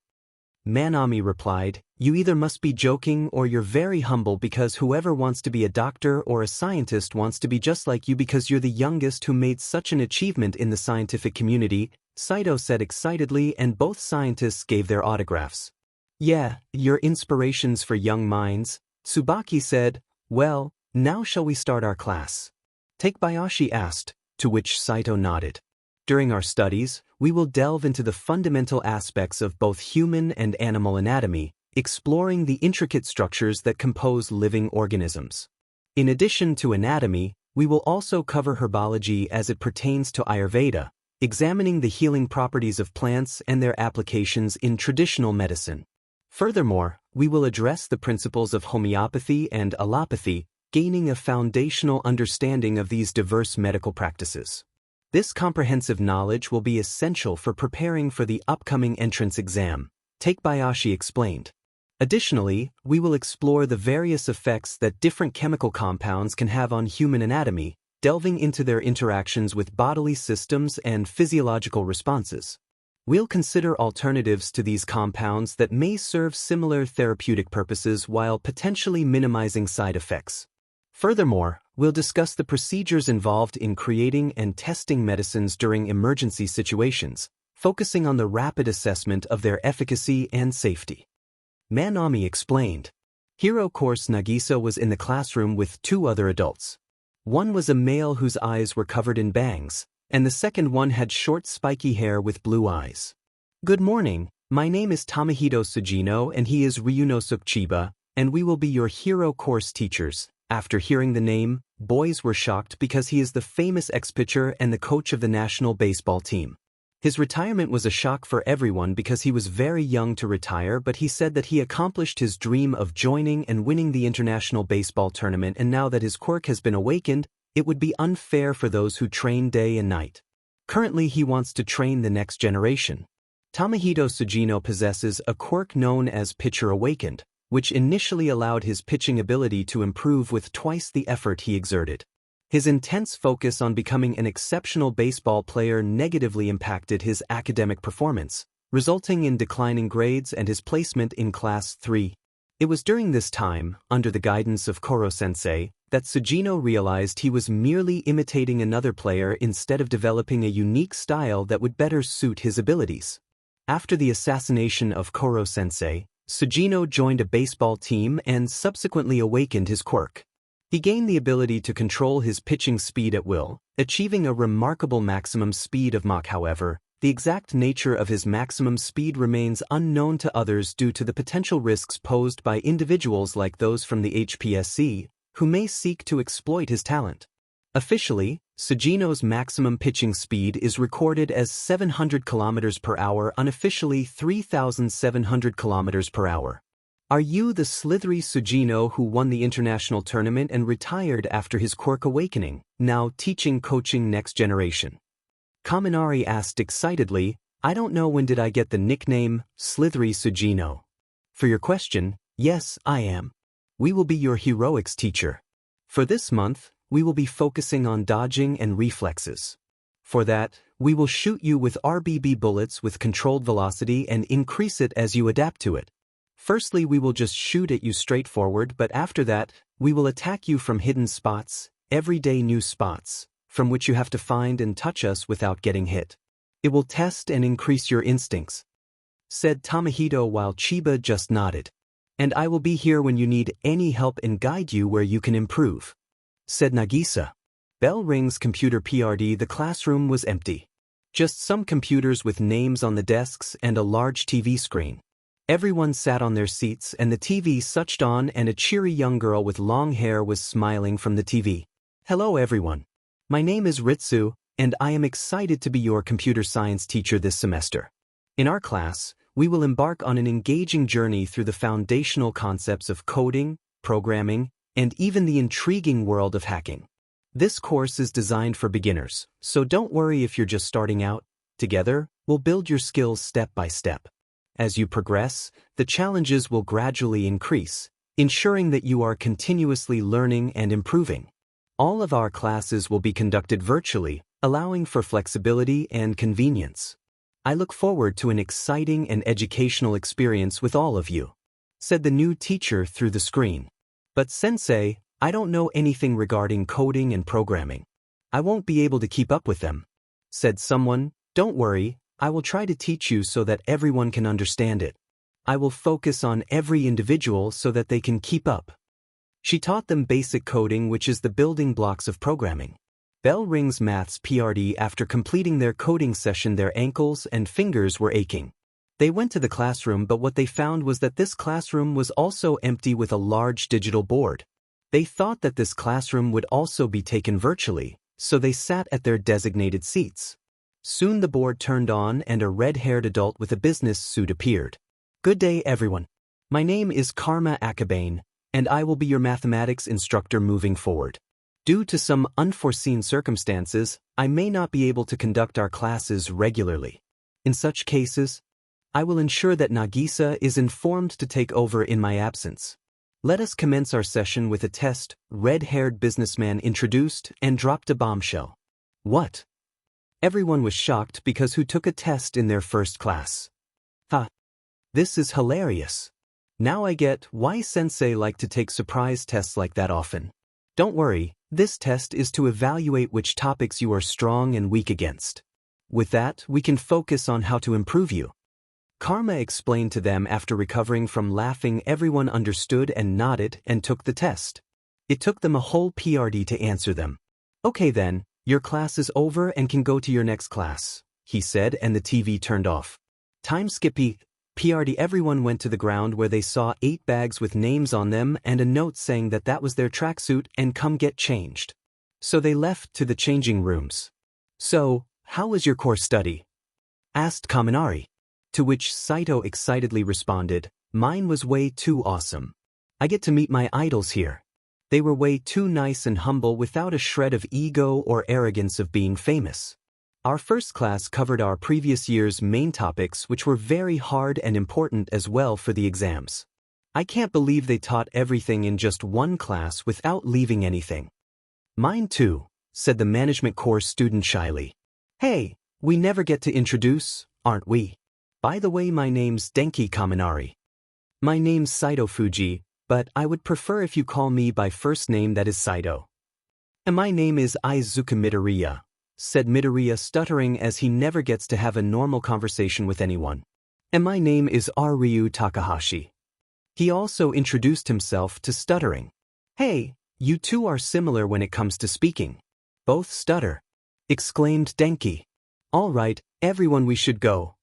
Manami replied, you either must be joking or you're very humble because whoever wants to be a doctor or a scientist wants to be just like you because you're the youngest who made such an achievement in the scientific community, Saito said excitedly, and both scientists gave their autographs. Yeah, you're inspirations for young minds, Tsubaki said. Well, now shall we start our class? Takebayashi asked, to which Saito nodded. During our studies, we will delve into the fundamental aspects of both human and animal anatomy, exploring the intricate structures that compose living organisms. In addition to anatomy, we will also cover herbology as it pertains to Ayurveda, examining the healing properties of plants and their applications in traditional medicine. Furthermore, we will address the principles of homeopathy and allopathy, gaining a foundational understanding of these diverse medical practices. This comprehensive knowledge will be essential for preparing for the upcoming entrance exam, Takebayashi explained. Additionally, we will explore the various effects that different chemical compounds can have on human anatomy, delving into their interactions with bodily systems and physiological responses. We'll consider alternatives to these compounds that may serve similar therapeutic purposes while potentially minimizing side effects. Furthermore, we'll discuss the procedures involved in creating and testing medicines during emergency situations, focusing on the rapid assessment of their efficacy and safety. Manami explained. Hero Course Nagisa was in the classroom with two other adults. One was a male whose eyes were covered in bangs, and the second one had short spiky hair with blue eyes. Good morning, my name is Tomohito Sugino and he is Ryunosuke Chiba, and we will be your Hero Course teachers. After hearing the name, boys were shocked because he is the famous ex-pitcher and the coach of the national baseball team. His retirement was a shock for everyone because he was very young to retire, but he said that he accomplished his dream of joining and winning the international baseball tournament, and now that his quirk has been awakened, it would be unfair for those who train day and night. Currently he wants to train the next generation. Tomohito Sugino possesses a quirk known as Pitcher Awakened, which initially allowed his pitching ability to improve with twice the effort he exerted. His intense focus on becoming an exceptional baseball player negatively impacted his academic performance, resulting in declining grades and his placement in Class 3. It was during this time, under the guidance of Koro-sensei, that Sugino realized he was merely imitating another player instead of developing a unique style that would better suit his abilities. After the assassination of Koro-sensei, Sugino joined a baseball team and subsequently awakened his quirk. He gained the ability to control his pitching speed at will, achieving a remarkable maximum speed of Mach. However, the exact nature of his maximum speed remains unknown to others due to the potential risks posed by individuals like those from the HPSC, who may seek to exploit his talent. Officially, Sugino's maximum pitching speed is recorded as 700 km per hour, unofficially 3,700 km per hour. Are you the slithery Sugino who won the international tournament and retired after his quirk awakening, now coaching next generation? Kaminari asked excitedly, I don't know when did I get the nickname, Slithery Sugino. For your question, yes, I am. We will be your heroics teacher. For this month, we will be focusing on dodging and reflexes. For that, we will shoot you with RBB bullets with controlled velocity and increase it as you adapt to it. Firstly, we will just shoot at you straightforward, but after that, we will attack you from hidden spots, everyday new spots, from which you have to find and touch us without getting hit. It will test and increase your instincts, said Tomohito while Chiba just nodded. And I will be here when you need any help and guide you where you can improve, said Nagisa. Bell rings. Computer PRD. The classroom was empty. Just some computers with names on the desks and a large TV screen. Everyone sat on their seats and the TV switched on, and a cheery young girl with long hair was smiling from the TV. Hello everyone. My name is Ritsu, and I am excited to be your computer science teacher this semester. In our class, we will embark on an engaging journey through the foundational concepts of coding, programming, and even the intriguing world of hacking. This course is designed for beginners, so don't worry if you're just starting out. Together, we'll build your skills step by step. As you progress, the challenges will gradually increase, ensuring that you are continuously learning and improving. All of our classes will be conducted virtually, allowing for flexibility and convenience. I look forward to an exciting and educational experience with all of you, said the new teacher through the screen. But sensei, I don't know anything regarding coding and programming. I won't be able to keep up with them, said someone. Don't worry, I will try to teach you so that everyone can understand it. I will focus on every individual so that they can keep up. She taught them basic coding, which is the building blocks of programming. Bell rings maths PRD. After completing their coding session, their ankles and fingers were aching. They went to the classroom, but what they found was that this classroom was also empty with a large digital board. They thought that this classroom would also be taken virtually, so they sat at their designated seats. Soon the board turned on and a red-haired adult with a business suit appeared. Good day, everyone. My name is 𝐒𝐮𝐦𝐦𝐚𝐫𝐲, and I will be your mathematics instructor moving forward. Due to some unforeseen circumstances, I may not be able to conduct our classes regularly. In such cases, I will ensure that 𝐒𝐻𝐻𝐿 is informed to take over in my absence. Let us commence our session with a test. Red-haired businessman introduced and dropped a bombshell. What? Everyone was shocked because who took a test in their first class? Ha! This is hilarious. Now I get why sensei like to take surprise tests like that often. Don't worry, this test is to evaluate which topics you are strong and weak against. With that, we can focus on how to improve you. 𝐒𝐻𝐻𝐿 explained to them. After recovering from laughing, everyone understood and nodded and took the test. It took them a whole PRD to answer them. Okay then, your class is over and can go to your next class, he said, and the TV turned off. Time skippy. PRD. Everyone went to the ground where they saw 8 bags with names on them and a note saying that that was their tracksuit and come get changed. So they left to the changing rooms. So, how was your course study? Asked 𝐒𝐻𝐻𝐿. To which Saito excitedly responded, mine was way too awesome. I get to meet my idols here. They were way too nice and humble without a shred of ego or arrogance of being famous. Our first class covered our previous year's main topics, which were very hard and important as well for the exams. I can't believe they taught everything in just one class without leaving anything. Mine too, said the management course student shyly. Hey, we never get to introduce, aren't we? By the way, my name's Denki Kaminari. My name's Saito Fuji, but I would prefer if you call me by first name, that is Saito. And my name is Izuka Midoriya, said Midoriya, stuttering as he never gets to have a normal conversation with anyone. And my name is Ryu Takahashi. He also introduced himself to stuttering. Hey, you two are similar when it comes to speaking. Both stutter, exclaimed Denki. All right, everyone, we should go,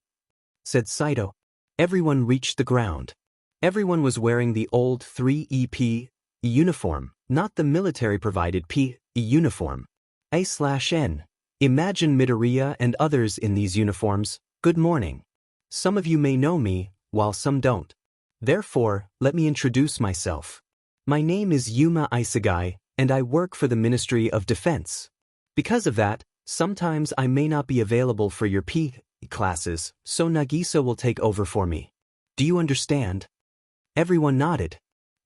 said Saito. Everyone reached the ground. Everyone was wearing the old 3EP uniform, not the military-provided P uniform. A/N. Imagine Midoriya and others in these uniforms. Good morning. Some of you may know me, while some don't. Therefore, let me introduce myself. My name is Yuma Isegai, and I work for the Ministry of Defense. Because of that, sometimes I may not be available for your P classes, so 𝐒𝐻𝐻𝐿 will take over for me. Do you understand? Everyone nodded.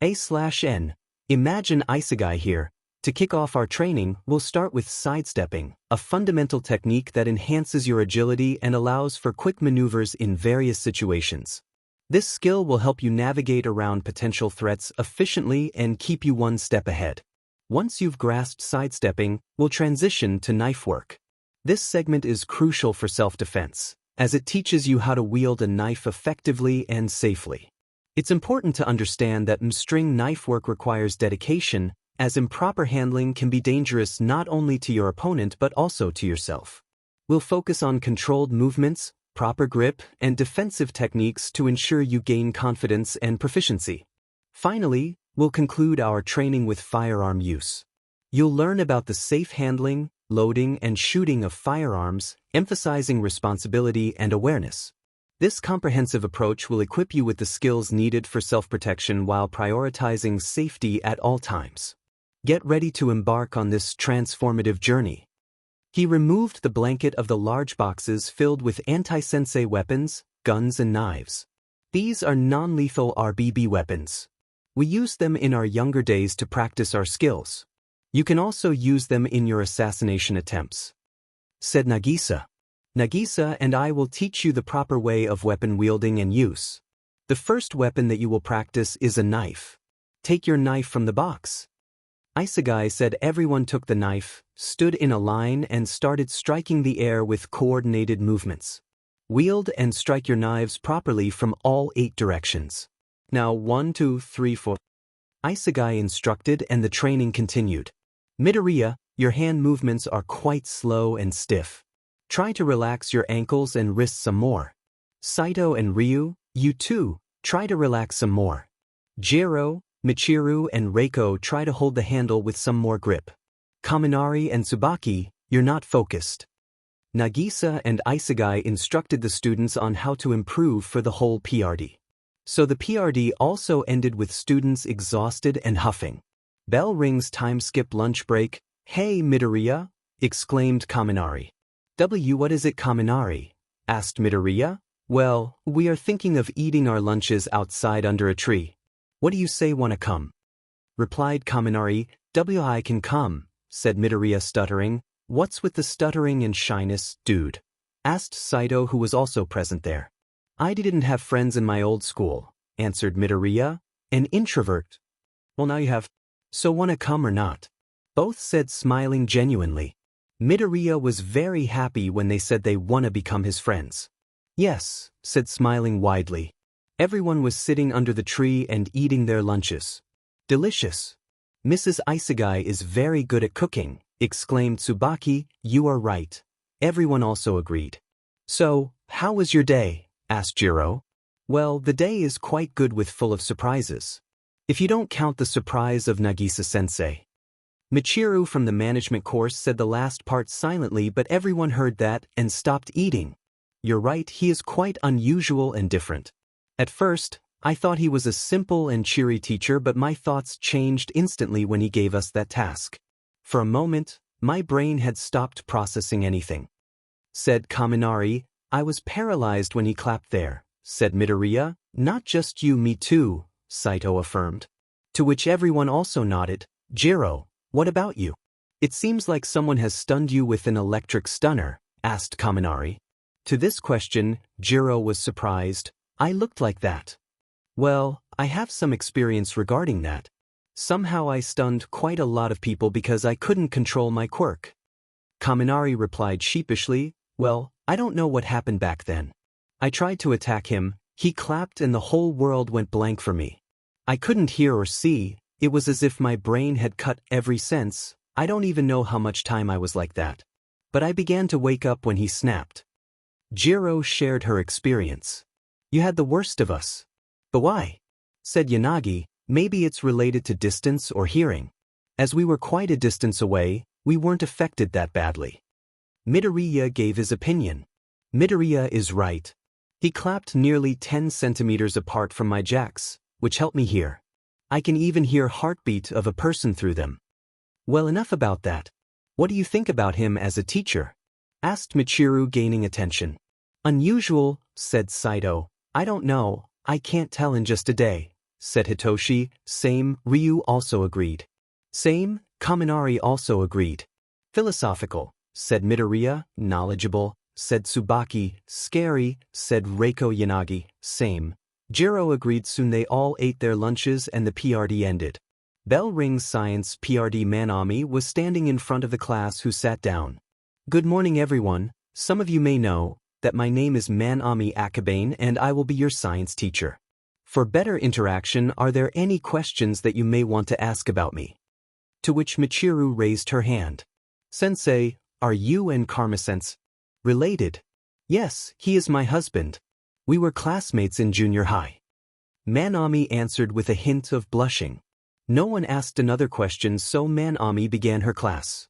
A/N. Imagine Isegai here. To kick off our training, we'll start with sidestepping, a fundamental technique that enhances your agility and allows for quick maneuvers in various situations. This skill will help you navigate around potential threats efficiently and keep you one step ahead. Once you've grasped sidestepping, we'll transition to knife work. This segment is crucial for self-defense, as it teaches you how to wield a knife effectively and safely. It's important to understand that string knife work requires dedication, as improper handling can be dangerous not only to your opponent but also to yourself. We'll focus on controlled movements, proper grip, and defensive techniques to ensure you gain confidence and proficiency. Finally, we'll conclude our training with firearm use. You'll learn about the safe handling, loading, and shooting of firearms, emphasizing responsibility and awareness. This comprehensive approach will equip you with the skills needed for self-protection while prioritizing safety at all times. Get ready to embark on this transformative journey. He removed the blanket of the large boxes filled with anti-sensei weapons, guns, and knives. These are non-lethal RBB weapons. We used them in our younger days to practice our skills. You can also use them in your assassination attempts, said 𝐒𝐻𝐻𝐿. Nagisa and I will teach you the proper way of weapon wielding and use. The first weapon that you will practice is a knife. Take your knife from the box. 𝐒𝐮𝐦𝐦𝐚𝐫𝐲 said. Everyone took the knife, stood in a line and started striking the air with coordinated movements. Wield and strike your knives properly from all 8 directions. Now 1, 2, 3, 4. 𝐒𝐮𝐦𝐦𝐚𝐫𝐲 instructed and the training continued. Midoriya, your hand movements are quite slow and stiff. Try to relax your ankles and wrists some more. Saito and Ryu, you too, try to relax some more. Jiro, Michiru and Reiko try to hold the handle with some more grip. Kaminari and Tsubaki, you're not focused. Nagisa and 𝐒𝐮𝐦𝐦𝐚𝐫𝐲 instructed the students on how to improve for the whole PRD. So the PRD also ended with students exhausted and huffing. Bell rings. Time skip lunch break. Hey Midoriya, exclaimed Kaminari. What is it, Kaminari? Asked Midoriya. Well, we are thinking of eating our lunches outside under a tree. What do you say, wanna come? Replied Kaminari. I can come, said Midoriya stuttering. What's with the stuttering and shyness, dude? Asked Saito, who was also present there. I didn't have friends in my old school, answered Midoriya. An introvert. Well, now you have. So wanna come or not? Both said, smiling genuinely. Midoriya was very happy when they said they wanna become his friends. Yes, said, smiling widely. Everyone was sitting under the tree and eating their lunches. Delicious. Mrs. 𝐒𝐮𝐦𝐦𝐚𝐫𝐲 is very good at cooking, exclaimed Tsubaki. You are right. Everyone also agreed. So, how was your day? Asked Jiro. Well, the day is quite good with full of surprises. If you don't count the surprise of Nagisa-sensei. Michiru from the management course said the last part silently, but everyone heard that and stopped eating. You're right, he is quite unusual and different. At first, I thought he was a simple and cheery teacher, but my thoughts changed instantly when he gave us that task. For a moment, my brain had stopped processing anything. Said Kaminari. I was paralyzed when he clapped there, said Midoriya. Not just you, me too, Saito affirmed. To which everyone also nodded. Jiro, what about you? It seems like someone has stunned you with an electric stunner, asked Kaminari. To this question, Jiro was surprised. I looked like that. Well, I have some experience regarding that. Somehow I stunned quite a lot of people because I couldn't control my quirk. Kaminari replied sheepishly. Well, I don't know what happened back then. I tried to attack him, he clapped and the whole world went blank for me. I couldn't hear or see, it was as if my brain had cut every sense. I don't even know how much time I was like that. But I began to wake up when he snapped. Jiro shared her experience. You had the worst of us. But why? Said Yanagi. Maybe it's related to distance or hearing. As we were quite a distance away, we weren't affected that badly. Midoriya gave his opinion. Midoriya is right. He clapped nearly 10 centimeters apart from my jacks, which helped me hear. I can even hear heartbeat of a person through them. Well, enough about that. What do you think about him as a teacher? Asked Michiru, gaining attention. Unusual, said Saito. I don't know, I can't tell in just a day, said Hitoshi. Same, Ryu also agreed. Same, Kaminari also agreed. Philosophical, said Midoriya. Knowledgeable, said Tsubaki. Scary, said Reiko. Yanagi. Same. Jiro agreed. Soon they all ate their lunches and the PRD ended. Bell rings. Science PRD. Manami was standing in front of the class, who sat down. Good morning everyone. Some of you may know that my name is Manami Akabane and I will be your science teacher. For better interaction, are there any questions that you may want to ask about me? To which Michiru raised her hand. Sensei, are you and Karma-sense related? Yes, he is my husband. We were classmates in junior high. Manami answered with a hint of blushing. No one asked another question, so Manami began her class.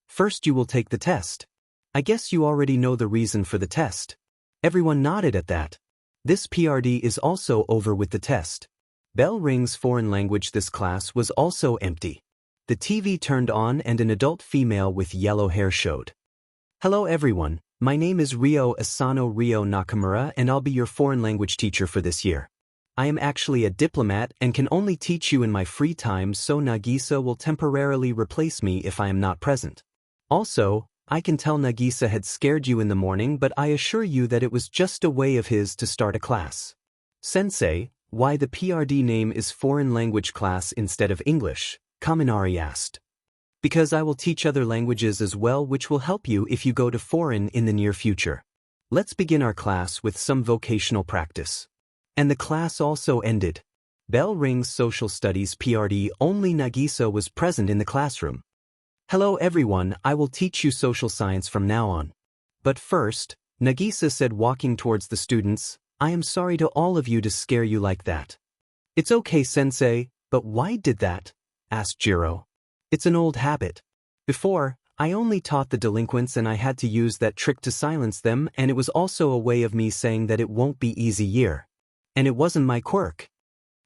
First you will take the test. I guess you already know the reason for the test. Everyone nodded at that. This PRD is also over with the test. Bell rings. Foreign language. This class was also empty. The TV turned on and an adult female with yellow hair showed. Hello everyone, my name is Ryo Asano Ryo Nakamura and I'll be your foreign language teacher for this year. I am actually a diplomat and can only teach you in my free time, so Nagisa will temporarily replace me if I am not present. Also, I can tell Nagisa had scared you in the morning, but I assure you that it was just a way of his to start a class. Sensei, why the PRD name is foreign language class instead of English? 𝐒𝐮𝐦𝐦𝐚𝐫𝐲 asked. Because I will teach other languages as well, which will help you if you go to foreign in the near future. Let's begin our class with some vocational practice. And the class also ended. Bell rings. Social studies PRD. Only Nagisa was present in the classroom. Hello everyone, I will teach you social science from now on. But first, Nagisa said, walking towards the students, I am sorry to all of you to scare you like that. It's okay, sensei, but why did that? Asked Jiro. It's an old habit. Before, I only taught the delinquents and I had to use that trick to silence them, and it was also a way of me saying that it won't be easy year. And it wasn't my quirk.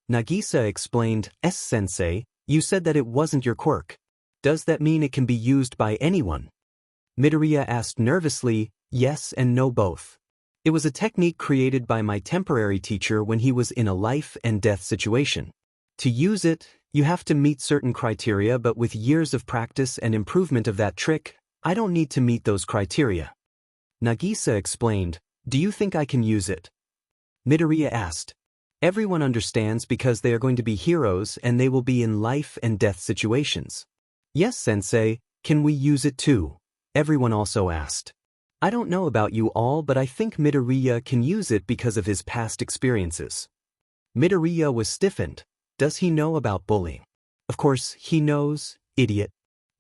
Nagisa explained, sensei, you said that it wasn't your quirk. Does that mean it can be used by anyone? Midoriya asked nervously, yes and no both. It was a technique created by my temporary teacher when he was in a life and death situation. To use it, you have to meet certain criteria, but with years of practice and improvement of that trick, I don't need to meet those criteria. Nagisa explained, do you think I can use it? Midoriya asked. Everyone understands because they are going to be heroes and they will be in life and death situations. Yes, sensei, can we use it too? Everyone also asked. I don't know about you all, but I think Midoriya can use it because of his past experiences. Midoriya was stiffened. Does he know about bullying? Of course, he knows, idiot.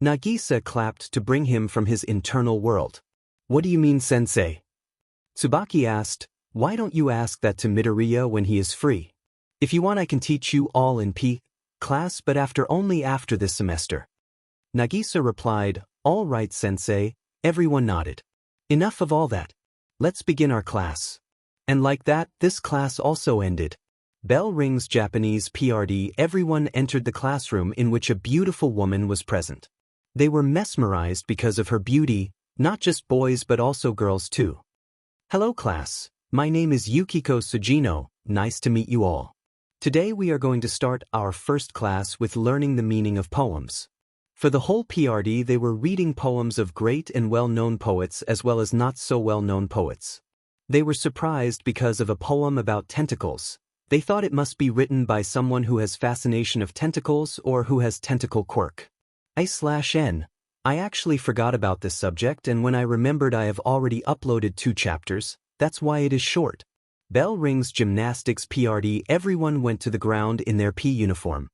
Nagisa clapped to bring him from his internal world. What do you mean, sensei? Tsubaki asked, why don't you ask that to Midoriya when he is free? If you want, I can teach you all in class, but only after this semester. Nagisa replied, all right, sensei. Everyone nodded. Enough of all that. Let's begin our class. And like that, this class also ended. Bell rings. Japanese PRD. Everyone entered the classroom, in which a beautiful woman was present. They were mesmerized because of her beauty, not just boys but also girls too. Hello class, my name is Yukiko Sugino, nice to meet you all. Today we are going to start our first class with learning the meaning of poems. For the whole PRD they were reading poems of great and well-known poets as well as not so well-known poets. They were surprised because of a poem about tentacles. They thought it must be written by someone who has fascination of tentacles or who has tentacle quirk. I/N. I actually forgot about this subject, and when I remembered I have already uploaded 2 chapters, that's why it is short. Bell rings. Gymnastics PRD. Everyone went to the ground in their P uniform.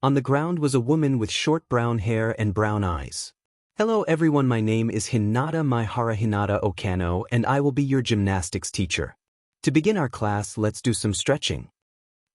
On the ground was a woman with short brown hair and brown eyes. Hello everyone, my name is Hinata Maihara Hinata Okano, and I will be your gymnastics teacher. To begin our class, let's do some stretching.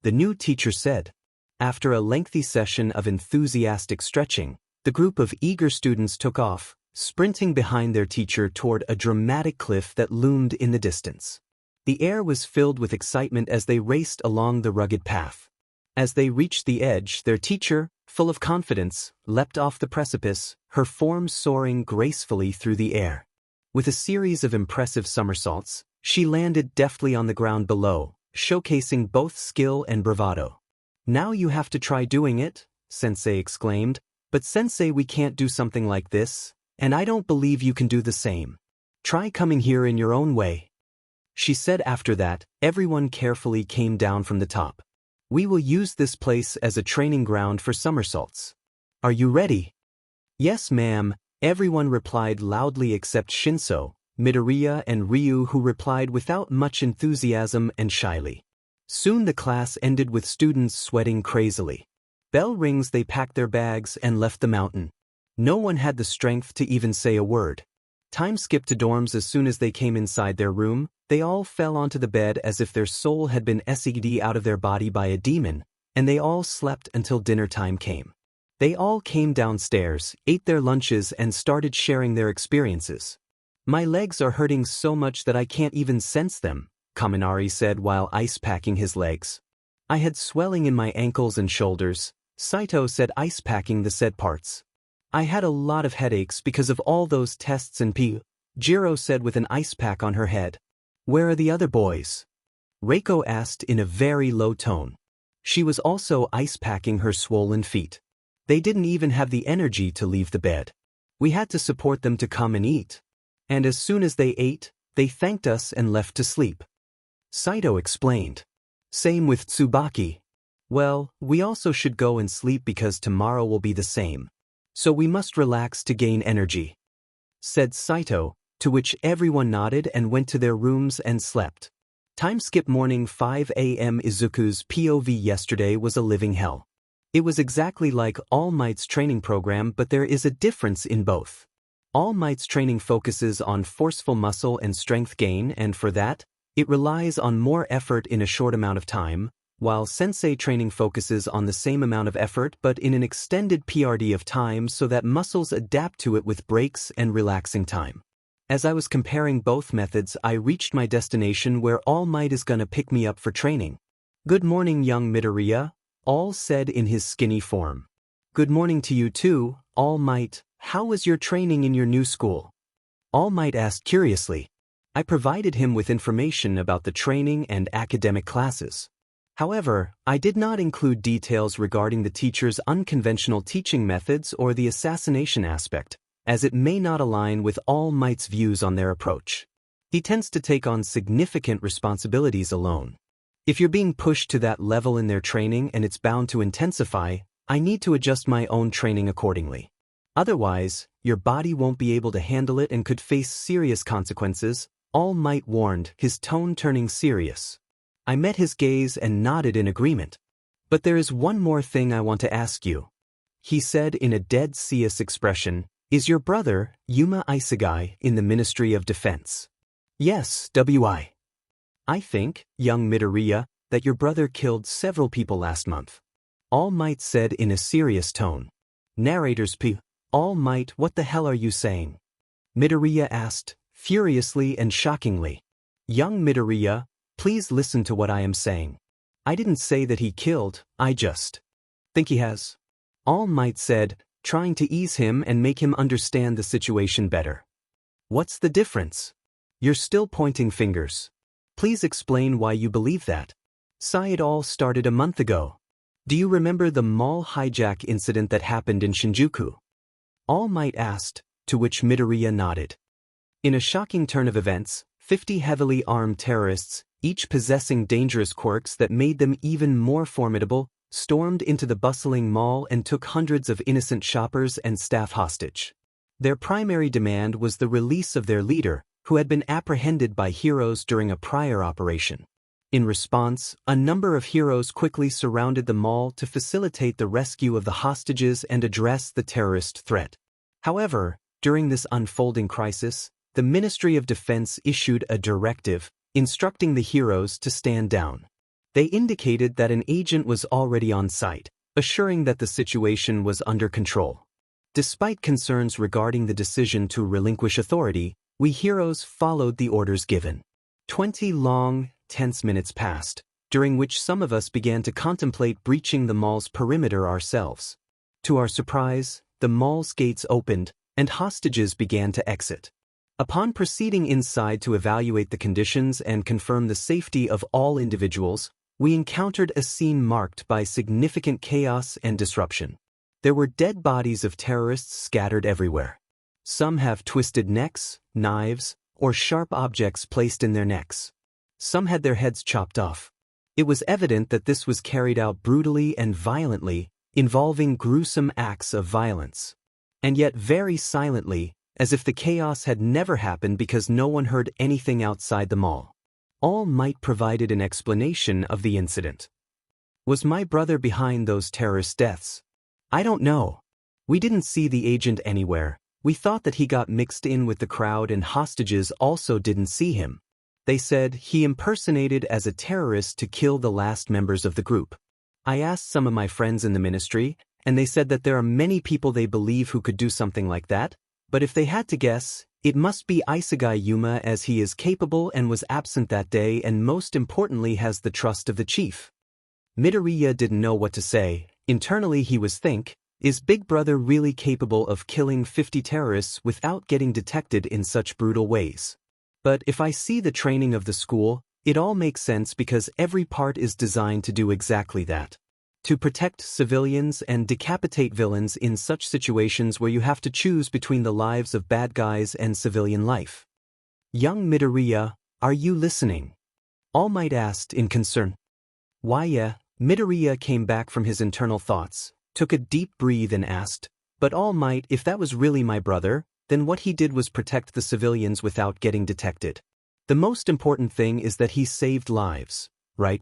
The new teacher said. After a lengthy session of enthusiastic stretching, the group of eager students took off, sprinting behind their teacher toward a dramatic cliff that loomed in the distance. The air was filled with excitement as they raced along the rugged path. As they reached the edge, their teacher, full of confidence, leapt off the precipice, her form soaring gracefully through the air. With a series of impressive somersaults, she landed deftly on the ground below, showcasing both skill and bravado. Now you have to try doing it, Sensei exclaimed. But Sensei, we can't do something like this, and I don't believe you can do the same. Try coming here in your own way. She said. After that, everyone carefully came down from the top. We will use this place as a training ground for somersaults. Are you ready? Yes, ma'am, everyone replied loudly except Shinso, Midoriya and Ryu, who replied without much enthusiasm and shyly. Soon the class ended with students sweating crazily. Bell rings. They packed their bags and left the mountain. No one had the strength to even say a word. Time skipped to dorms. As soon as they came inside their room, they all fell onto the bed as if their soul had been sucked out of their body by a demon, and they all slept until dinner time came. They all came downstairs, ate their lunches, and started sharing their experiences. My legs are hurting so much that I can't even sense them, Kaminari said while ice packing his legs. I had swelling in my ankles and shoulders, Saito said, ice packing the said parts. I had a lot of headaches because of all those tests and Jiro said with an ice pack on her head. Where are the other boys? Reiko asked in a very low tone. She was also ice packing her swollen feet. They didn't even have the energy to leave the bed. We had to support them to come and eat, And as soon as they ate, they thanked us and left to sleep. Saito explained. Same with Tsubaki. Well, we also should go and sleep because tomorrow will be the same. So we must relax to gain energy, said Saito, to which everyone nodded and went to their rooms and slept. Time skip morning 5 a.m. Izuku's POV yesterday was a living hell. It was exactly like All Might's training program, but there is a difference in both. All Might's training focuses on forceful muscle and strength gain, and for that, it relies on more effort in a short amount of time, while Sensei training focuses on the same amount of effort but in an extended PRD of time so that muscles adapt to it with breaks and relaxing time. As I was comparing both methods, I reached my destination where All Might is gonna pick me up for training. Good morning, young Midoriya, All said in his skinny form. Good morning to you too, All Might. How was your training in your new school? All Might asked curiously. I provided him with information about the training and academic classes. However, I did not include details regarding the teacher's unconventional teaching methods or the assassination aspect, as it may not align with All Might's views on their approach. He tends to take on significant responsibilities alone. If you're being pushed to that level in their training and it's bound to intensify, I need to adjust my own training accordingly. Otherwise, your body won't be able to handle it and could face serious consequences, All Might warned, his tone turning serious. I met his gaze and nodded in agreement. But there is one more thing I want to ask you, he said in a dead serious expression. Is your brother, 𝐒𝐮𝐦𝐸𝐵𝐵, in the Ministry of Defense? Yes, WI. I think, young Midoriya, that your brother killed several people last month. All Might said in a serious tone. Narrator's P. All Might, what the hell are you saying? Midoriya asked, furiously and shockingly. Young Midoriya, please listen to what I am saying. I didn't say that he killed, I just think he has. All Might said, trying to ease him and make him understand the situation better. What's the difference? You're still pointing fingers. Please explain why you believe that. It all started a month ago. Do you remember the mall hijack incident that happened in Shinjuku? All Might asked, to which Midoriya nodded. In a shocking turn of events, 50 heavily armed terrorists, each possessing dangerous quirks that made them even more formidable, stormed into the bustling mall and took hundreds of innocent shoppers and staff hostage. Their primary demand was the release of their leader, who had been apprehended by heroes during a prior operation. In response, a number of heroes quickly surrounded the mall to facilitate the rescue of the hostages and address the terrorist threat. However, during this unfolding crisis, the Ministry of Defense issued a directive, instructing the heroes to stand down. They indicated that an agent was already on site, assuring that the situation was under control. Despite concerns regarding the decision to relinquish authority, we heroes followed the orders given. 20 long, tense minutes passed, during which some of us began to contemplate breaching the mall's perimeter ourselves. To our surprise, the mall's gates opened, and hostages began to exit. Upon proceeding inside to evaluate the conditions and confirm the safety of all individuals, we encountered a scene marked by significant chaos and disruption. There were dead bodies of terrorists scattered everywhere. Some have twisted necks, knives, or sharp objects placed in their necks. Some had their heads chopped off. It was evident that this was carried out brutally and violently, involving gruesome acts of violence. And yet very silently, as if the chaos had never happened because no one heard anything outside the mall. All Might provided an explanation of the incident. Was my brother behind those terrorist deaths? I don't know. We didn't see the agent anywhere. We thought that he got mixed in with the crowd and hostages also didn't see him. They said he impersonated as a terrorist to kill the last members of the group. I asked some of my friends in the ministry, and they said that there are many people they believe who could do something like that, but if they had to guess, it must be 𝐒𝐮𝐸𝐵𝐵 as he is capable and was absent that day and most importantly has the trust of the chief. Midoriya didn't know what to say. Internally he was is Big Brother really capable of killing 50 terrorists without getting detected in such brutal ways? But if I see the training of the school, it all makes sense because every part is designed to do exactly that. to protect civilians and decapitate villains in such situations where you have to choose between the lives of bad guys and civilian life. Young Midoriya, are you listening? All Might asked in concern. Why yeah, Midoriya came back from his internal thoughts, took a deep breath and asked, but All Might, if that was really my brother, then what he did was protect the civilians without getting detected. The most important thing is that he saved lives, right?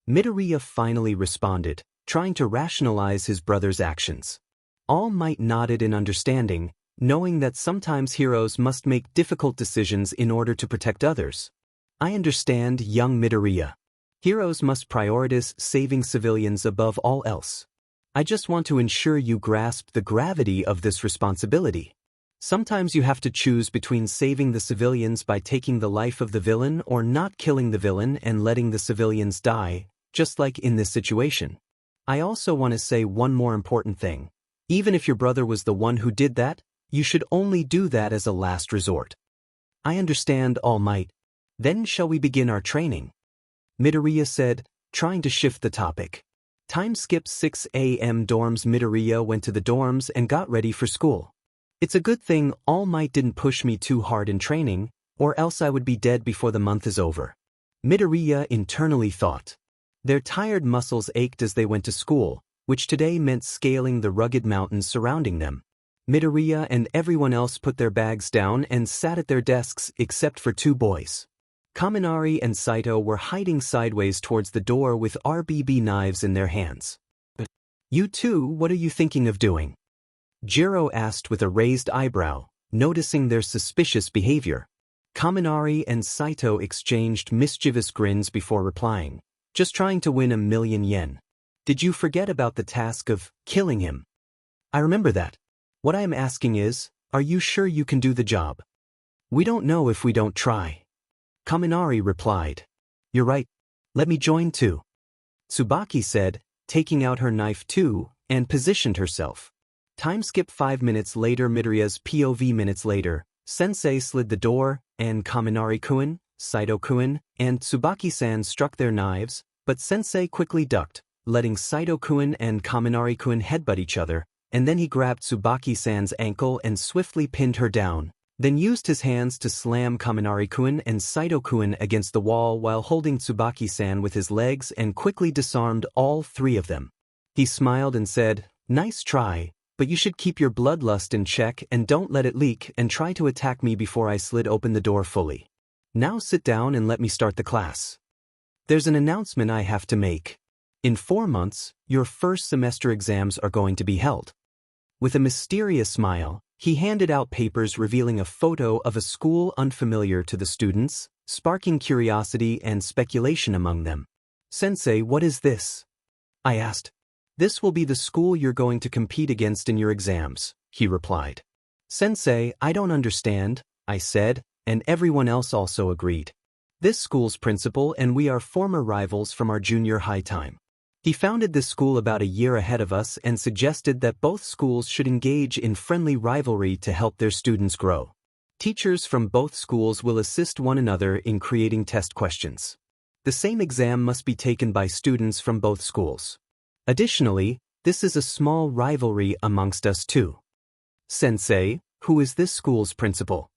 Midoriya finally responded, trying to rationalize his brother's actions. All Might nodded in understanding, knowing that sometimes heroes must make difficult decisions in order to protect others. I understand, young Midoriya. Heroes must prioritize saving civilians above all else. I just want to ensure you grasp the gravity of this responsibility. Sometimes you have to choose between saving the civilians by taking the life of the villain or not killing the villain and letting the civilians die, just like in this situation. I also want to say one more important thing. Even if your brother was the one who did that, you should only do that as a last resort. I understand, All Might. Then shall we begin our training? Midoriya said, trying to shift the topic. Time skip 6 a.m. dorms. Midoriya went to the dorms and got ready for school. It's a good thing All Might didn't push me too hard in training, or else I would be dead before the month is over. Midoriya internally thought. Their tired muscles ached as they went to school, which today meant scaling the rugged mountains surrounding them. Midoriya and everyone else put their bags down and sat at their desks except for two boys. Kaminari and Saito were hiding sideways towards the door with RBB knives in their hands. You two, what are you thinking of doing? Jiro asked with a raised eyebrow, noticing their suspicious behavior. Kaminari and Saito exchanged mischievous grins before replying, just trying to win 1,000,000 yen. Did you forget about the task of killing him? I remember that. What I am asking is, are you sure you can do the job? We don't know if we don't try. Kaminari replied. You're right. Let me join too. Tsubaki said, taking out her knife too, and positioned herself. Time skip 5 minutes later. Midoriya's POV minutes later, Sensei slid the door, and Kaminari-kun, Saito-kun, and Tsubaki-san struck their knives, but Sensei quickly ducked, letting Saito-kun and Kaminari-kun headbutt each other, and then he grabbed Tsubaki-san's ankle and swiftly pinned her down, then used his hands to slam Kaminari-kun and Saito-kun against the wall while holding Tsubaki-san with his legs and quickly disarmed all three of them. He smiled and said, nice try, but you should keep your bloodlust in check and don't let it leak and try to attack me before I slid open the door fully. Now sit down and let me start the class. There's an announcement I have to make. In 4 months, your first semester exams are going to be held. With a mysterious smile, he handed out papers revealing a photo of a school unfamiliar to the students, sparking curiosity and speculation among them. Sensei, what is this? I asked. This will be the school you're going to compete against in your exams, he replied. Sensei, I don't understand, I said, and everyone else also agreed. This school's principal and we are former rivals from our junior high time. He founded this school about a year ahead of us and suggested that both schools should engage in friendly rivalry to help their students grow. Teachers from both schools will assist one another in creating test questions. The same exam must be taken by students from both schools. Additionally, this is a small rivalry amongst us too. Sensei, who is this school's principal?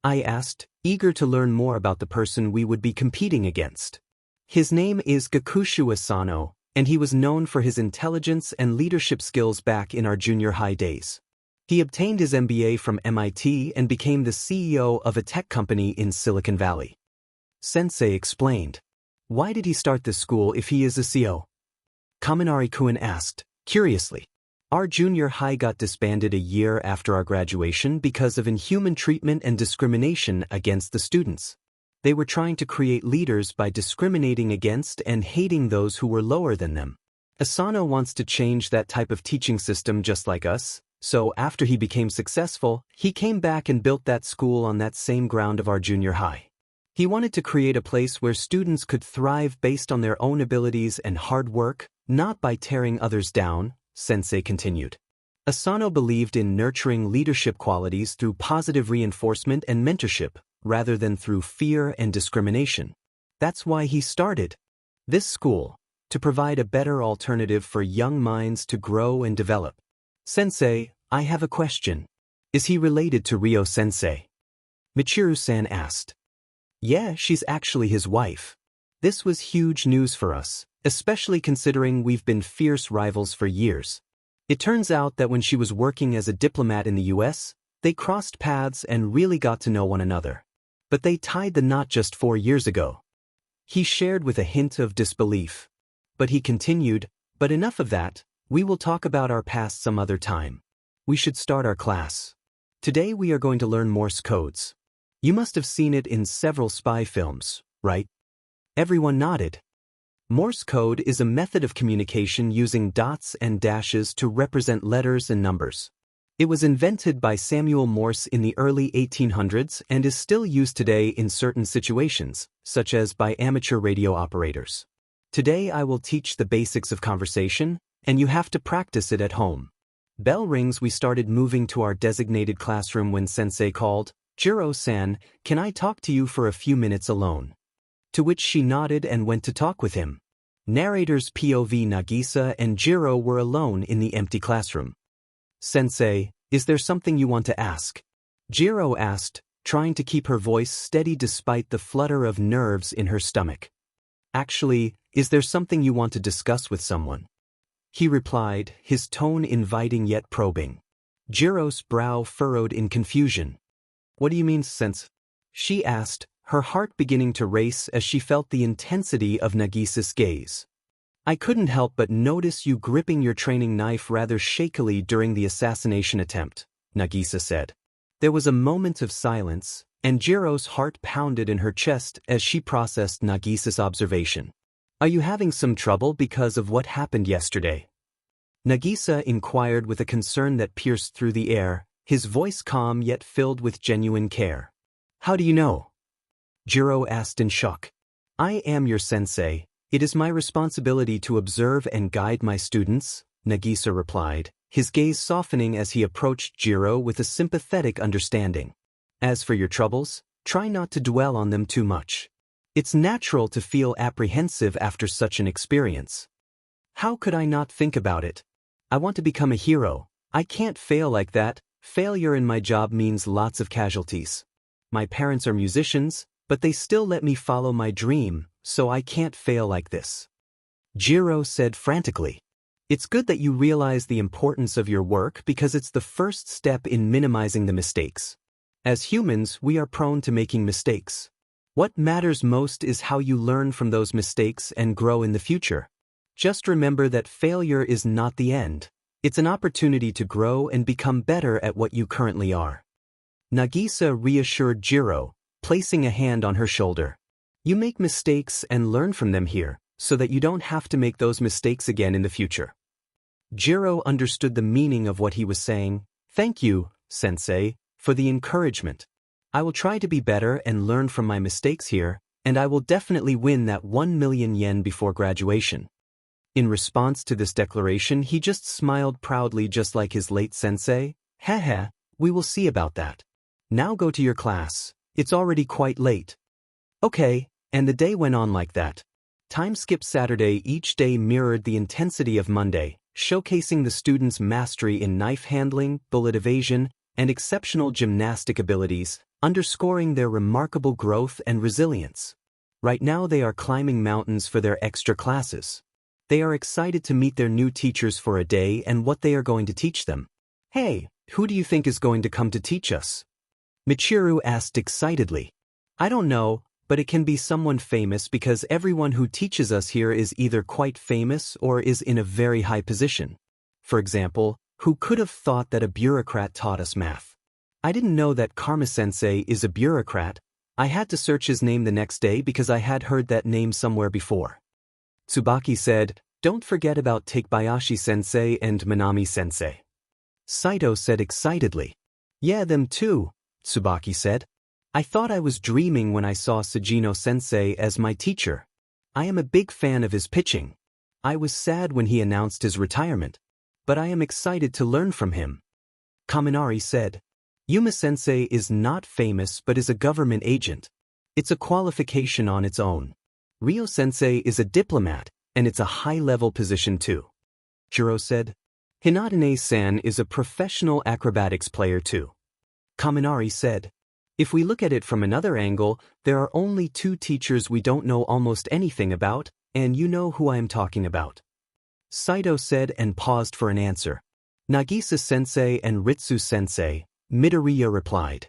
I asked, eager to learn more about the person we would be competing against. His name is Gakushu Asano, and he was known for his intelligence and leadership skills back in our junior high days. He obtained his MBA from MIT and became the CEO of a tech company in Silicon Valley. Sensei explained. Why did he start this school if he is a CEO? Kaminari-kun asked, curiously. Our junior high got disbanded a year after our graduation because of inhuman treatment and discrimination against the students. They were trying to create leaders by discriminating against and hating those who were lower than them. Asano wants to change that type of teaching system just like us, so after he became successful, he came back and built that school on that same ground of our junior high. He wanted to create a place where students could thrive based on their own abilities and hard work, not by tearing others down, Sensei continued. Asano believed in nurturing leadership qualities through positive reinforcement and mentorship, rather than through fear and discrimination. That's why he started this school, to provide a better alternative for young minds to grow and develop. Sensei, I have a question. Is he related to Ryo-sensei? Michiru-san asked. Yeah, she's actually his wife. This was huge news for us, especially considering we've been fierce rivals for years. It turns out that when she was working as a diplomat in the US, they crossed paths and really got to know one another. But they tied the knot just 4 years ago. He shared with a hint of disbelief. But he continued, but enough of that, we will talk about our past some other time. We should start our class. Today we are going to learn Morse codes. You must have seen it in several spy films, right? Everyone nodded. Morse code is a method of communication using dots and dashes to represent letters and numbers. It was invented by Samuel Morse in the early 1800s and is still used today in certain situations, such as by amateur radio operators. Today I will teach the basics of conversation, and you have to practice it at home. Bell rings. We started moving to our designated classroom when Sensei called, Jiro-san, can I talk to you for a few minutes alone? To which she nodded and went to talk with him. Narrators POV Nagisa and Jiro were alone in the empty classroom. Sensei, is there something you want to ask? Jiro asked, trying to keep her voice steady despite the flutter of nerves in her stomach. Actually, is there something you want to discuss with someone? He replied, his tone inviting yet probing. Jiro's brow furrowed in confusion. What do you mean, Sense? She asked, her heart beginning to race as she felt the intensity of Nagisa's gaze. I couldn't help but notice you gripping your training knife rather shakily during the assassination attempt, Nagisa said. There was a moment of silence, and Jiro's heart pounded in her chest as she processed Nagisa's observation. Are you having some trouble because of what happened yesterday? Nagisa inquired with a concern that pierced through the air, his voice calm yet filled with genuine care. How do you know? Jiro asked in shock. I am your sensei. It is my responsibility to observe and guide my students, Nagisa replied, his gaze softening as he approached Jiro with a sympathetic understanding. As for your troubles, try not to dwell on them too much. It's natural to feel apprehensive after such an experience. How could I not think about it? I want to become a hero. I can't fail like that. Failure in my job means lots of casualties. My parents are musicians, but they still let me follow my dream, so I can't fail like this. Jiro said frantically. It's good that you realize the importance of your work because it's the first step in minimizing the mistakes. As humans, we are prone to making mistakes. What matters most is how you learn from those mistakes and grow in the future. Just remember that failure is not the end. It's an opportunity to grow and become better at what you currently are. Nagisa reassured Jiro, placing a hand on her shoulder. You make mistakes and learn from them here, so that you don't have to make those mistakes again in the future. Jiro understood the meaning of what he was saying. Thank you, Sensei, for the encouragement. I will try to be better and learn from my mistakes here, and I will definitely win that 1 million yen before graduation. In response to this declaration, he just smiled proudly just like his late sensei. Haha, we will see about that. Now go to your class. It's already quite late. Okay, and the day went on like that. Time skipped Saturday. Each day mirrored the intensity of Monday, showcasing the students' mastery in knife handling, bullet evasion, and exceptional gymnastic abilities, underscoring their remarkable growth and resilience. Right now they are climbing mountains for their extra classes. They are excited to meet their new teachers for a day and what they are going to teach them. Hey, who do you think is going to come to teach us? Michiru asked excitedly. I don't know, but it can be someone famous because everyone who teaches us here is either quite famous or is in a very high position. For example, who could have thought that a bureaucrat taught us math? I didn't know that Karma-sensei is a bureaucrat. I had to search his name the next day because I had heard that name somewhere before. Tsubaki said, don't forget about Takebayashi-sensei and Manami-sensei. Saito said excitedly. Yeah, them too, Tsubaki said. I thought I was dreaming when I saw Sugino-sensei as my teacher. I am a big fan of his pitching. I was sad when he announced his retirement, but I am excited to learn from him. Kaminari said. Yuma-sensei is not famous but is a government agent. It's a qualification on its own. Ryo-sensei is a diplomat. and it's a high-level position too. Jiro said. Hinata-san is a professional acrobatics player too. Kaminari said. If we look at it from another angle, there are only 2 teachers we don't know almost anything about, and you know who I am talking about. Saito said and paused for an answer. Nagisa-sensei and Ritsu-sensei, Midoriya replied.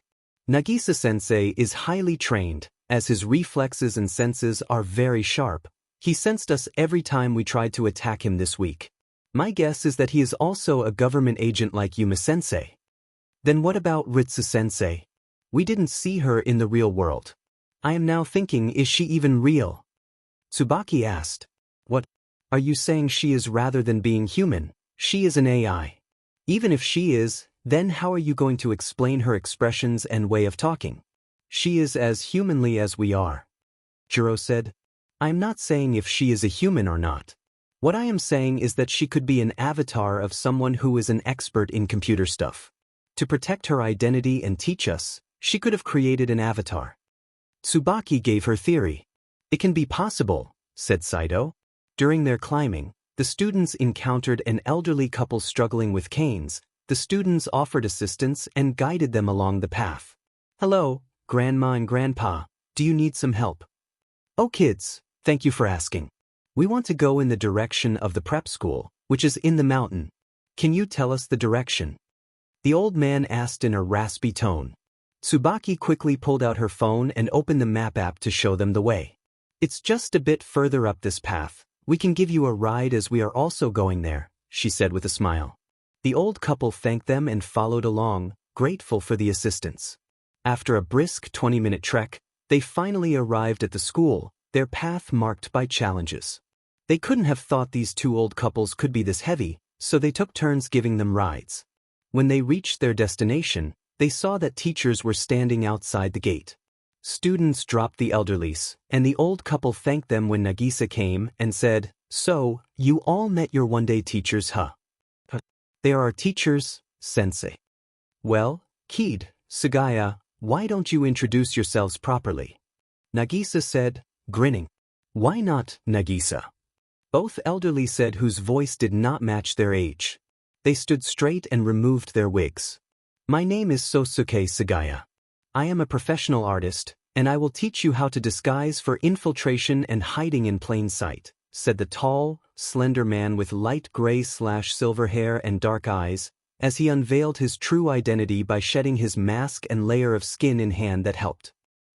Nagisa-sensei is highly trained, as his reflexes and senses are very sharp. He sensed us every time we tried to attack him this week. My guess is that he is also a government agent like Yuma-sensei. Then what about Ritsu-sensei? We didn't see her in the real world. I am now thinking, is she even real? Tsubaki asked. What? Are you saying she is rather than being human? She is an AI. Even if she is, then how are you going to explain her expressions and way of talking? She is as humanly as we are. Jiro said. I am not saying if she is a human or not. What I am saying is that she could be an avatar of someone who is an expert in computer stuff. To protect her identity and teach us, she could have created an avatar. Tsubaki gave her theory. It can be possible, said Saito. During their climbing, the students encountered an elderly couple struggling with canes. The students offered assistance and guided them along the path. Hello, Grandma and Grandpa, do you need some help? Oh kids, thank you for asking. We want to go in the direction of the prep school, which is in the mountain. Can you tell us the direction? The old man asked in a raspy tone. Tsubaki quickly pulled out her phone and opened the map app to show them the way. It's just a bit further up this path. We can give you a ride as we are also going there, she said with a smile. The old couple thanked them and followed along, grateful for the assistance. After a brisk 20-minute trek, they finally arrived at the school, their path marked by challenges. They couldn't have thought these 2 old couples could be this heavy, so they took turns giving them rides. When they reached their destination, they saw that teachers were standing outside the gate. Students dropped the elderlies, and the old couple thanked them when Nagisa came and said, So, you all met your one-day teachers, huh? They are our teachers, sensei. Well, Kid, Sugaya, why don't you introduce yourselves properly? Nagisa said, grinning. Why not, Nagisa? Both elderly said whose voice did not match their age. They stood straight and removed their wigs. My name is Sosuke Sugaya. I am a professional artist, and I will teach you how to disguise for infiltration and hiding in plain sight, said the tall, slender man with light gray/silver hair and dark eyes, as he unveiled his true identity by shedding his mask and layer of skin in hand that helped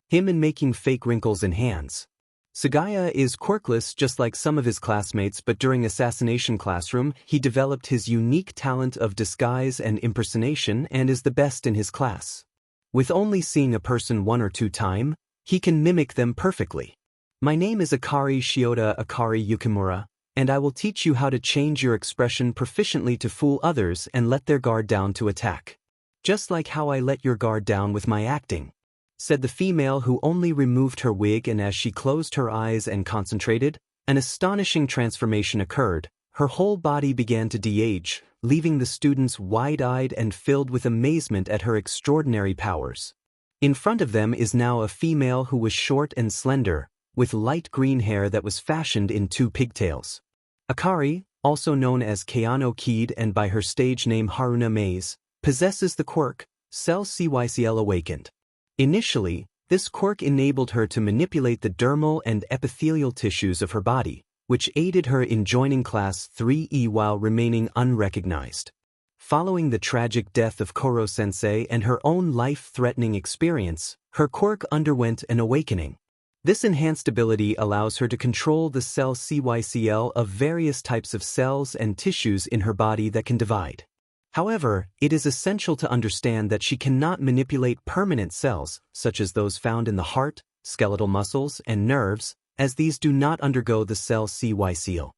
him in making fake wrinkles in hands. Sugaya is quirkless just like some of his classmates, but during Assassination Classroom, he developed his unique talent of disguise and impersonation and is the best in his class. With only seeing a person 1 or 2 times, he can mimic them perfectly. My name is Akari Shiota Akari Yukimura, and I will teach you how to change your expression proficiently to fool others and let their guard down to attack. Just like how I let your guard down with my acting, said the female who only removed her wig, and as she closed her eyes and concentrated, an astonishing transformation occurred. Her whole body began to de-age, leaving the students wide-eyed and filled with amazement at her extraordinary powers. In front of them is now a female who was short and slender, with light green hair that was fashioned in 2 pigtails. Akari, also known as Keano Kid and by her stage name Haruna Maze, possesses the quirk, 𝐒𝐮𝐦𝐸𝐶L Awakened. Initially, this quirk enabled her to manipulate the dermal and epithelial tissues of her body, which aided her in joining Class 3E while remaining unrecognized. Following the tragic death of Koro-sensei and her own life-threatening experience, her quirk underwent an awakening. This enhanced ability allows her to control the 𝐒𝐮𝐸𝐶L of various types of cells and tissues in her body that can divide. However, it is essential to understand that she cannot manipulate permanent cells, such as those found in the heart, skeletal muscles, and nerves, as these do not undergo the 𝐒𝐮𝐸𝐶L.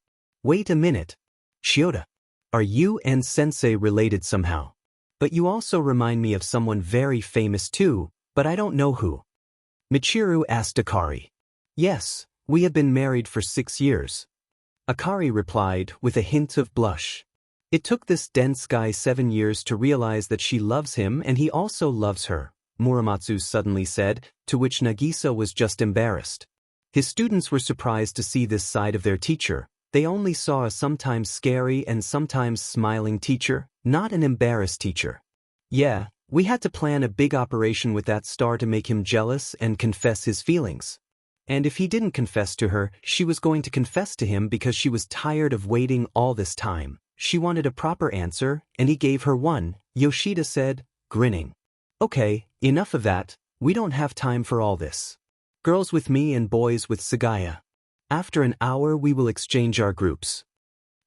Wait a minute. Shiota, are you and Sensei related somehow? But you also remind me of someone very famous too, but I don't know who. Michiru asked Akari. Yes, we have been married for 6 years. Akari replied with a hint of blush. It took this dense guy 7 years to realize that she loves him and he also loves her, Muramatsu suddenly said, to which Nagisa was just embarrassed. His students were surprised to see this side of their teacher, They only saw a sometimes scary and sometimes smiling teacher, not an embarrassed teacher. Yeah, we had to plan a big operation with that star to make him jealous and confess his feelings. And if he didn't confess to her, she was going to confess to him because she was tired of waiting all this time. She wanted a proper answer, and he gave her one, Yoshida said, grinning. Okay, enough of that, we don't have time for all this. Girls with me and boys with 𝐒𝐮𝐦𝐦𝐚𝐫𝐲. After an hour we will exchange our groups.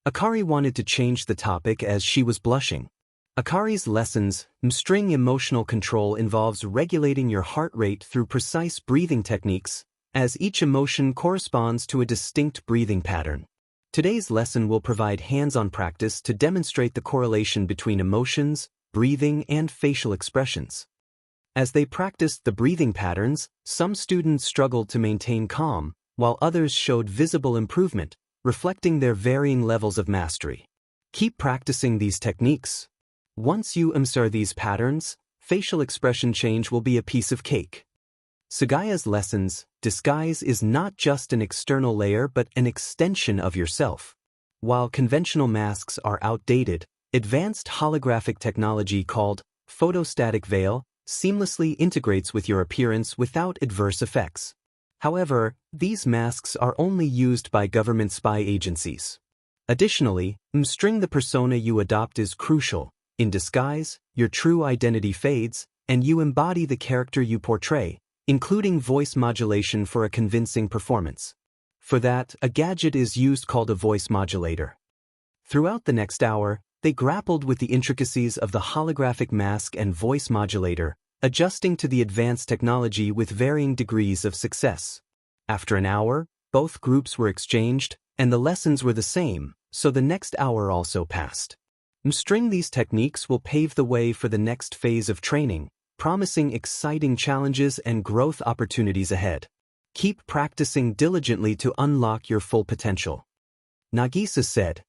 Akari wanted to change the topic as she was blushing. Akari's lessons, 𝐒𝐮𝐬𝐴 emotional control involves regulating your heart rate through precise breathing techniques, as each emotion corresponds to a distinct breathing pattern. Today's lesson will provide hands-on practice to demonstrate the correlation between emotions, breathing, and facial expressions. As they practiced the breathing patterns, some students struggled to maintain calm, while others showed visible improvement, reflecting their varying levels of mastery. Keep practicing these techniques. Once you master these patterns, facial expression change will be a piece of cake. 𝐒𝐮𝐦𝐴's lessons, disguise is not just an external layer but an extension of yourself. While conventional masks are outdated, advanced holographic technology called photostatic veil seamlessly integrates with your appearance without adverse effects. However, these masks are only used by government spy agencies. Additionally, 𝐒𝐮𝐬𝐴 the persona you adopt is crucial. In disguise, your true identity fades, and you embody the character you portray, including voice modulation for a convincing performance. For that, a gadget is used called a voice modulator. Throughout the next hour, they grappled with the intricacies of the holographic mask and voice modulator, adjusting to the advanced technology with varying degrees of success. After an hour, both groups were exchanged, and the lessons were the same, so the next hour also passed. 𝐒𝐮𝐬𝐴 these techniques will pave the way for the next phase of training, promising exciting challenges and growth opportunities ahead. Keep practicing diligently to unlock your full potential. Nagisa said.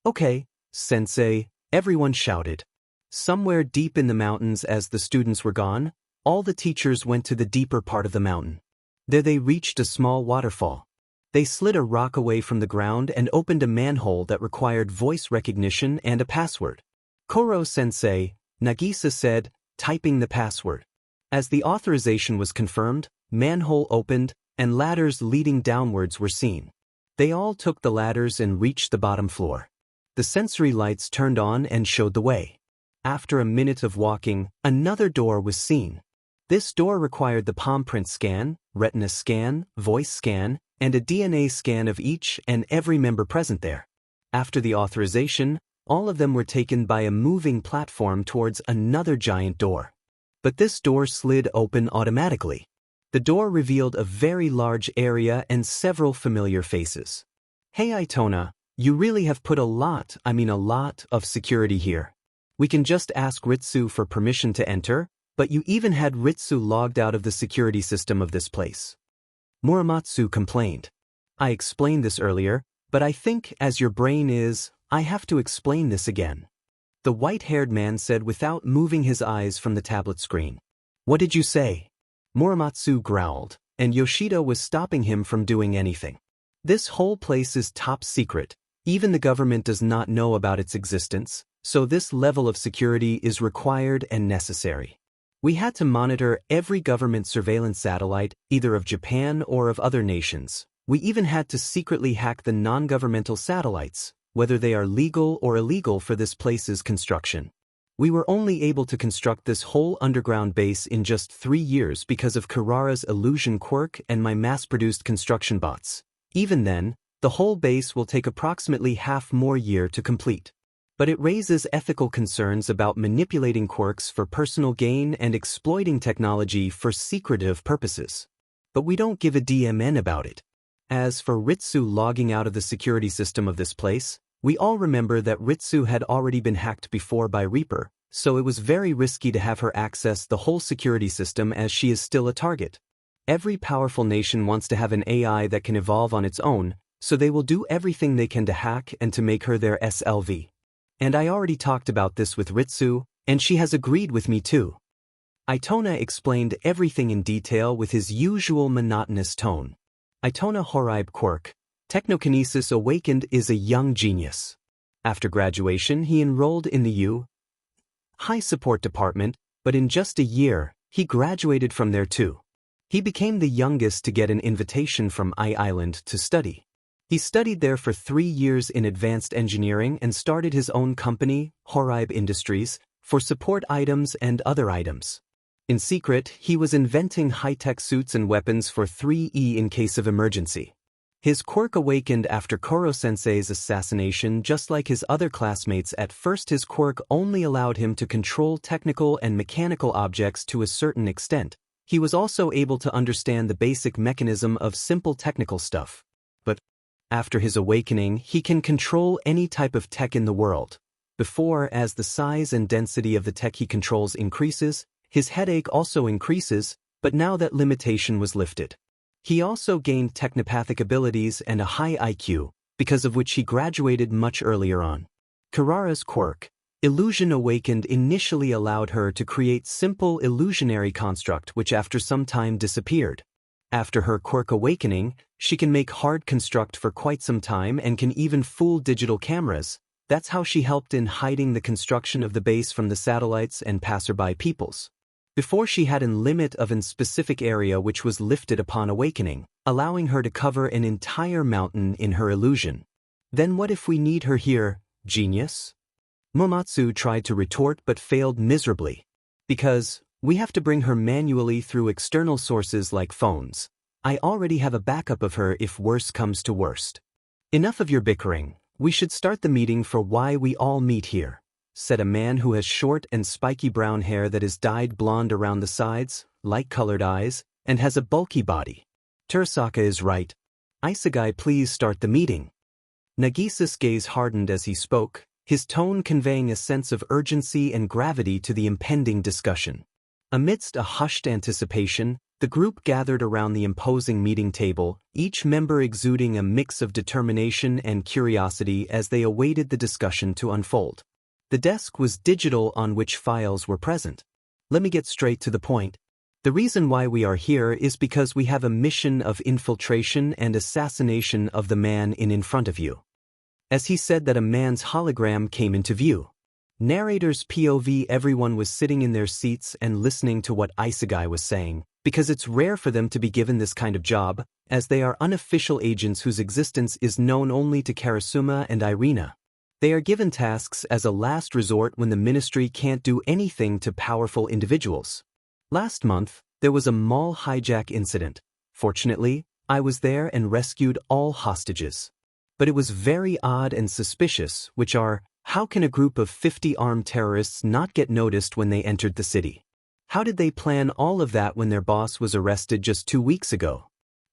Okay, sensei, everyone shouted. Somewhere deep in the mountains as the students were gone, all the teachers went to the deeper part of the mountain. There they reached a small waterfall. They slid a rock away from the ground and opened a manhole that required voice recognition and a password. Koro-sensei, Nagisa said, typing the password. As the authorization was confirmed, manhole opened, and ladders leading downwards were seen. They all took the ladders and reached the bottom floor. The sensory lights turned on and showed the way. After a minute of walking, another door was seen. This door required the palm print scan, retina scan, voice scan, and a DNA scan of each and every member present there. After the authorization, all of them were taken by a moving platform towards another giant door. But this door slid open automatically. The door revealed a very large area and several familiar faces. Hey Itona, you really have put a lot of security here. We can just ask Ritsu for permission to enter, but you even had Ritsu logged out of the security system of this place. Muramatsu complained. I explained this earlier, but I think as your brain is, I have to explain this again. The white-haired man said without moving his eyes from the tablet screen. What did you say? Muramatsu growled, and Yoshida was stopping him from doing anything. This whole place is top secret. Even the government does not know about its existence, so this level of security is required and necessary. We had to monitor every government surveillance satellite, either of Japan or of other nations. We even had to secretly hack the non-governmental satellites, whether they are legal or illegal for this place's construction. We were only able to construct this whole underground base in just 3 years because of Kirara's illusion quirk and my mass-produced construction bots. Even then, the whole base will take approximately half more year to complete. But it raises ethical concerns about manipulating quirks for personal gain and exploiting technology for secretive purposes. But we don't give a damn about it. As for Ritsu logging out of the security system of this place, we all remember that Ritsu had already been hacked before by Reaper, so it was very risky to have her access the whole security system as she is still a target. Every powerful nation wants to have an AI that can evolve on its own, so they will do everything they can to hack and to make her their SLV. And I already talked about this with Ritsu, and she has agreed with me too. Itona explained everything in detail with his usual monotonous tone. Itona Horaibe quirk, Technokinesis Awakened is a young genius. After graduation, he enrolled in the High Support Department, but in just a year, he graduated from there too. He became the youngest to get an invitation from Island to study. He studied there for 3 years in advanced engineering and started his own company, WhatIf Industries, for support items and other items. In secret, he was inventing high-tech suits and weapons for 3E in case of emergency. His quirk awakened after Koro-sensei's assassination. Just like his other classmates, at first his quirk only allowed him to control technical and mechanical objects to a certain extent. He was also able to understand the basic mechanism of simple technical stuff. But after his awakening, he can control any type of tech in the world. Before, as the size and density of the tech he controls increases, his headache also increases, but now that limitation was lifted. He also gained technopathic abilities and a high IQ, because of which he graduated much earlier on. Kirara's quirk, Illusion Awakened, initially allowed her to create simple illusionary construct which after some time disappeared. After her quirk awakening, she can make hard construct for quite some time and can even fool digital cameras. That's how she helped in hiding the construction of the base from the satellites and passerby peoples. Before, she had an limit of a specific area which was lifted upon awakening, allowing her to cover an entire mountain in her illusion. Then what if we need her here, genius? Momatsu tried to retort but failed miserably. Because we have to bring her manually through external sources like phones. I already have a backup of her if worse comes to worst. Enough of your bickering. We should start the meeting for why we all meet here, said a man who has short and spiky brown hair that is dyed blonde around the sides, light-colored eyes, and has a bulky body. Terasaka is right. 𝐒𝐮𝐦𝐦𝐚𝐫𝐲, please start the meeting. Nagisa's gaze hardened as he spoke, his tone conveying a sense of urgency and gravity to the impending discussion. Amidst a hushed anticipation, the group gathered around the imposing meeting table, each member exuding a mix of determination and curiosity as they awaited the discussion to unfold. The desk was digital on which files were present. Let me get straight to the point. The reason why we are here is because we have a mission of infiltration and assassination of the man in front of you. As he said that, a man's hologram came into view. Narrator's POV. Everyone was sitting in their seats and listening to what 𝐒𝐮𝐦𝐦𝐚𝐫𝐲 was saying, because it's rare for them to be given this kind of job, as they are unofficial agents whose existence is known only to Karasuma and Irina. They are given tasks as a last resort when the ministry can't do anything to powerful individuals. Last month, there was a mall hijack incident. Fortunately, I was there and rescued all hostages. But it was very odd and suspicious, which are, how can a group of 50 armed terrorists not get noticed when they entered the city? How did they plan all of that when their boss was arrested just 2 weeks ago?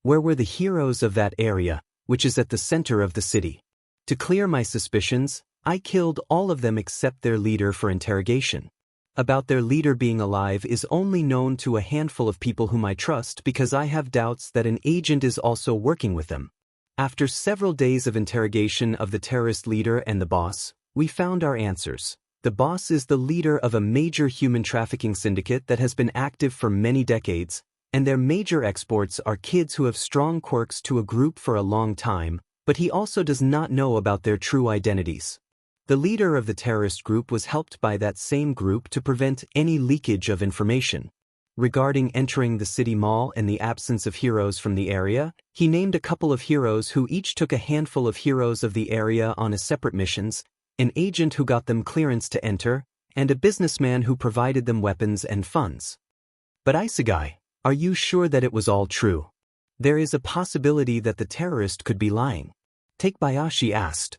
Where were the heroes of that area, which is at the center of the city? To clear my suspicions, I killed all of them except their leader for interrogation. About their leader being alive is only known to a handful of people whom I trust, because I have doubts that an agent is also working with them. After several days of interrogation of the terrorist leader and the boss, we found our answers. The boss is the leader of a major human trafficking syndicate that has been active for many decades, and their major exports are kids who have strong quirks to a group for a long time, but he also does not know about their true identities. The leader of the terrorist group was helped by that same group to prevent any leakage of information. Regarding entering the city mall and the absence of heroes from the area, he named a couple of heroes who each took a handful of heroes of the area on a separate missions, an agent who got them clearance to enter, and a businessman who provided them weapons and funds. But 𝐒𝐮𝐦𝐦𝐚𝐫𝐲, are you sure that it was all true? There is a possibility that the terrorist could be lying. Takebayashi asked.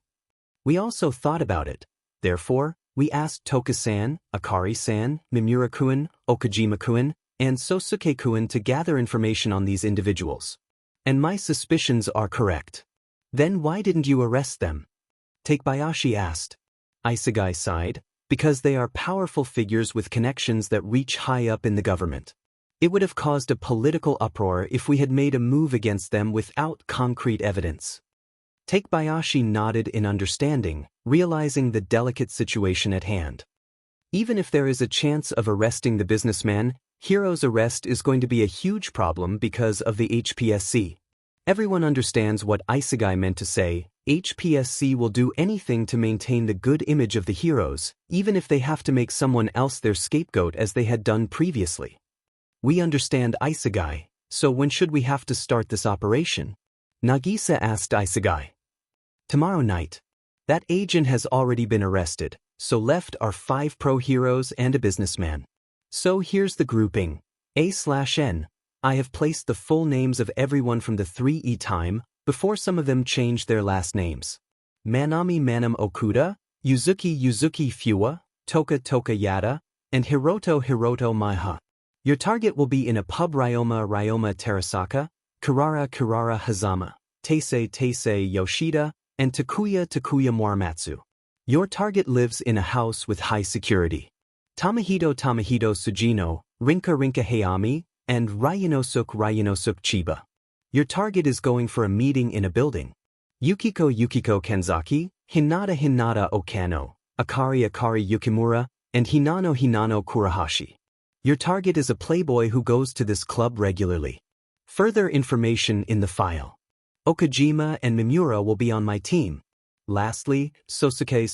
We also thought about it. Therefore, we asked Toka-san, Akari-san, Mimura-kun, Okajima-kun, and Sosuke-kun to gather information on these individuals. And my suspicions are correct. Then why didn't you arrest them? Takebayashi asked. 𝐒𝐮𝐦𝐦𝐚𝐫𝐲 sighed. Because they are powerful figures with connections that reach high up in the government. It would have caused a political uproar if we had made a move against them without concrete evidence. Takebayashi nodded in understanding, realizing the delicate situation at hand. Even if there is a chance of arresting the businessman, Hiro's arrest is going to be a huge problem because of the HPSC. Everyone understands what 𝐒𝐮𝐦𝐦𝐚𝐫𝐲 meant to say. HPSC will do anything to maintain the good image of the heroes, even if they have to make someone else their scapegoat as they had done previously. We understand 𝐒𝐮𝐦𝐴, so when should we have to start this operation? 𝐦𝐸𝐵𝐲 asked 𝐒𝐮𝐻𝐦. Tomorrow night. That agent has already been arrested, so left are 5 pro heroes and a businessman. So here's the grouping. A/N. I have placed the full names of everyone from the 3E time, before some of them changed their last names. Manami Manam Okuda, Yuzuki Fuwa, Toka Yada, and Hiroto Maiha. Your target will be in a pub Ryoma Terasaka, Kirara Hazama, Teisei Yoshida, and Takuya Muramatsu. Your target lives in a house with high security. Tamahito Sujino, Rinka Hayami, and Ryanosuke Chiba. Your target is going for a meeting in a building. Yukiko Kenzaki, Hinata Okano, Akari Yukimura, and Hinano Kurahashi. Your target is a playboy who goes to this club regularly. Further information in the file. Okajima and Mimura will be on my team. Lastly, Sosuke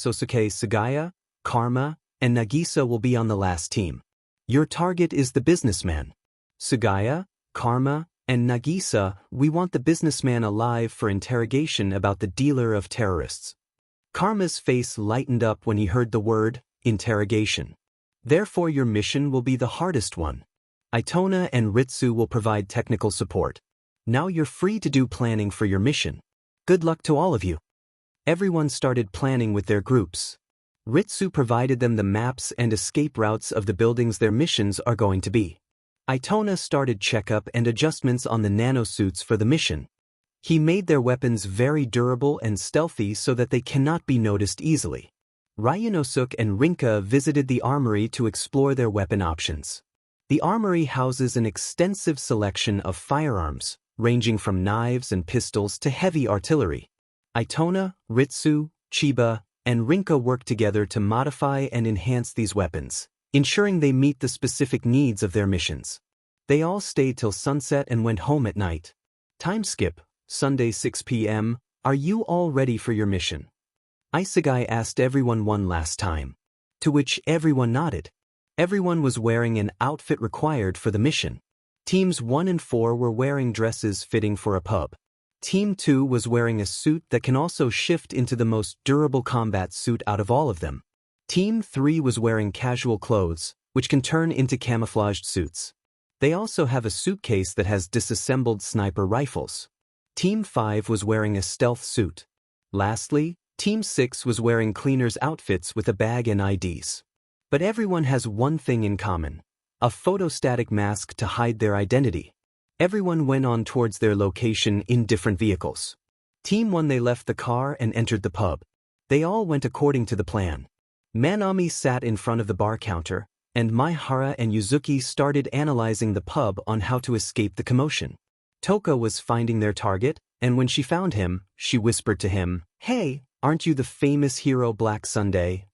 Sugaya, Karma, and Nagisa will be on the last team. Your target is the businessman. Sugaya, Karma, and Nagisa, we want the businessman alive for interrogation about the dealer of terrorists. Karma's face lightened up when he heard the word, interrogation. Therefore your mission will be the hardest one. Itona and Ritsu will provide technical support. Now you're free to do planning for your mission. Good luck to all of you. Everyone started planning with their groups. Ritsu provided them the maps and escape routes of the buildings their missions are going to be. Itona started checkup and adjustments on the nanosuits for the mission. He made their weapons very durable and stealthy so that they cannot be noticed easily. Ryanosuke and Rinka visited the armory to explore their weapon options. The armory houses an extensive selection of firearms, ranging from knives and pistols to heavy artillery. Itona, Ritsu, Chiba, and Rinka work together to modify and enhance these weapons, ensuring they meet the specific needs of their missions. They all stayed till sunset and went home at night. Time skip, Sunday 6 p.m. Are you all ready for your mission? 𝐒𝐮𝐦𝐴 asked everyone one last time. To which everyone nodded. Everyone was wearing an outfit required for the mission. Teams 1 and 4 were wearing dresses fitting for a pub. Team 2 was wearing a suit that can also shift into the most durable combat suit out of all of them. Team 3 was wearing casual clothes, which can turn into camouflaged suits. They also have a suitcase that has disassembled sniper rifles. Team 5 was wearing a stealth suit. Lastly, Team 6 was wearing cleaners' outfits with a bag and IDs. But everyone has one thing in common: a photostatic mask to hide their identity. Everyone went on towards their location in different vehicles. Team 1 they left the car and entered the pub. They all went according to the plan. Manami sat in front of the bar counter, and Maihara and Yuzuki started analyzing the pub on how to escape the commotion. Toka was finding their target, and when she found him, she whispered to him, "Hey, aren't you the famous hero Black Sunday?"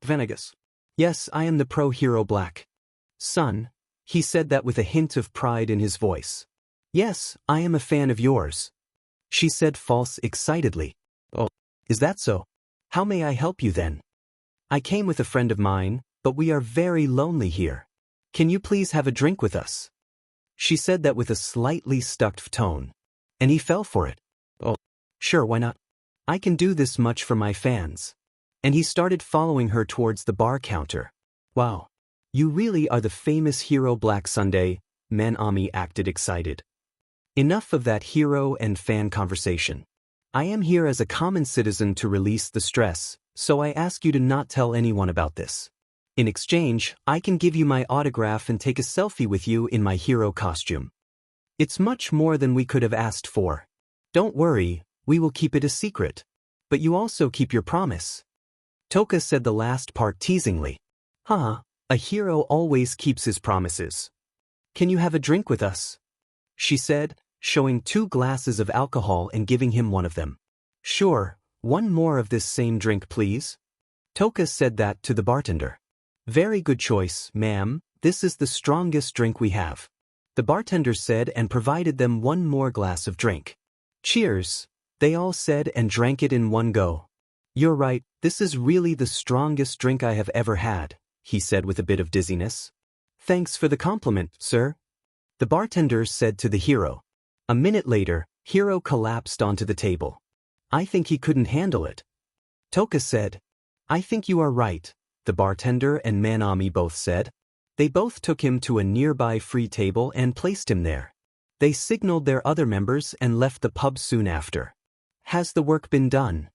Venegas. "Yes, I am the pro hero Black Sun." He said that with a hint of pride in his voice. "Yes, I am a fan of yours," she said false excitedly. "Oh, is that so? How may I help you then?" "I came with a friend of mine, but we are very lonely here. Can you please have a drink with us?" She said that with a slightly stuck tone. And he fell for it. "Oh, sure, why not? I can do this much for my fans." And he started following her towards the bar counter. "Wow, you really are the famous hero Black Sunday," Manami acted excited. "Enough of that hero and fan conversation. I am here as a common citizen to release the stress, so I ask you to not tell anyone about this. In exchange, I can give you my autograph and take a selfie with you in my hero costume. It's much more than we could have asked for. Don't worry, we will keep it a secret. But you also keep your promise." Toka said the last part teasingly. "Huh, a hero always keeps his promises. Can you have a drink with us?" she said, showing 2 glasses of alcohol and giving him one of them. "Sure, one more of this same drink please." Toka said that to the bartender. "Very good choice, ma'am, this is the strongest drink we have," the bartender said and provided them one more glass of drink. Cheers, they all said and drank it in one go. You're right, this is really the strongest drink I have ever had, he said with a bit of dizziness. Thanks for the compliment, sir, the bartender said to the hero. A minute later, Hero collapsed onto the table. I think he couldn't handle it. Toka said. I think you are right, the bartender and Manami both said. They both took him to a nearby free table and placed him there. They signaled their other members and left the pub soon after. Has the work been done?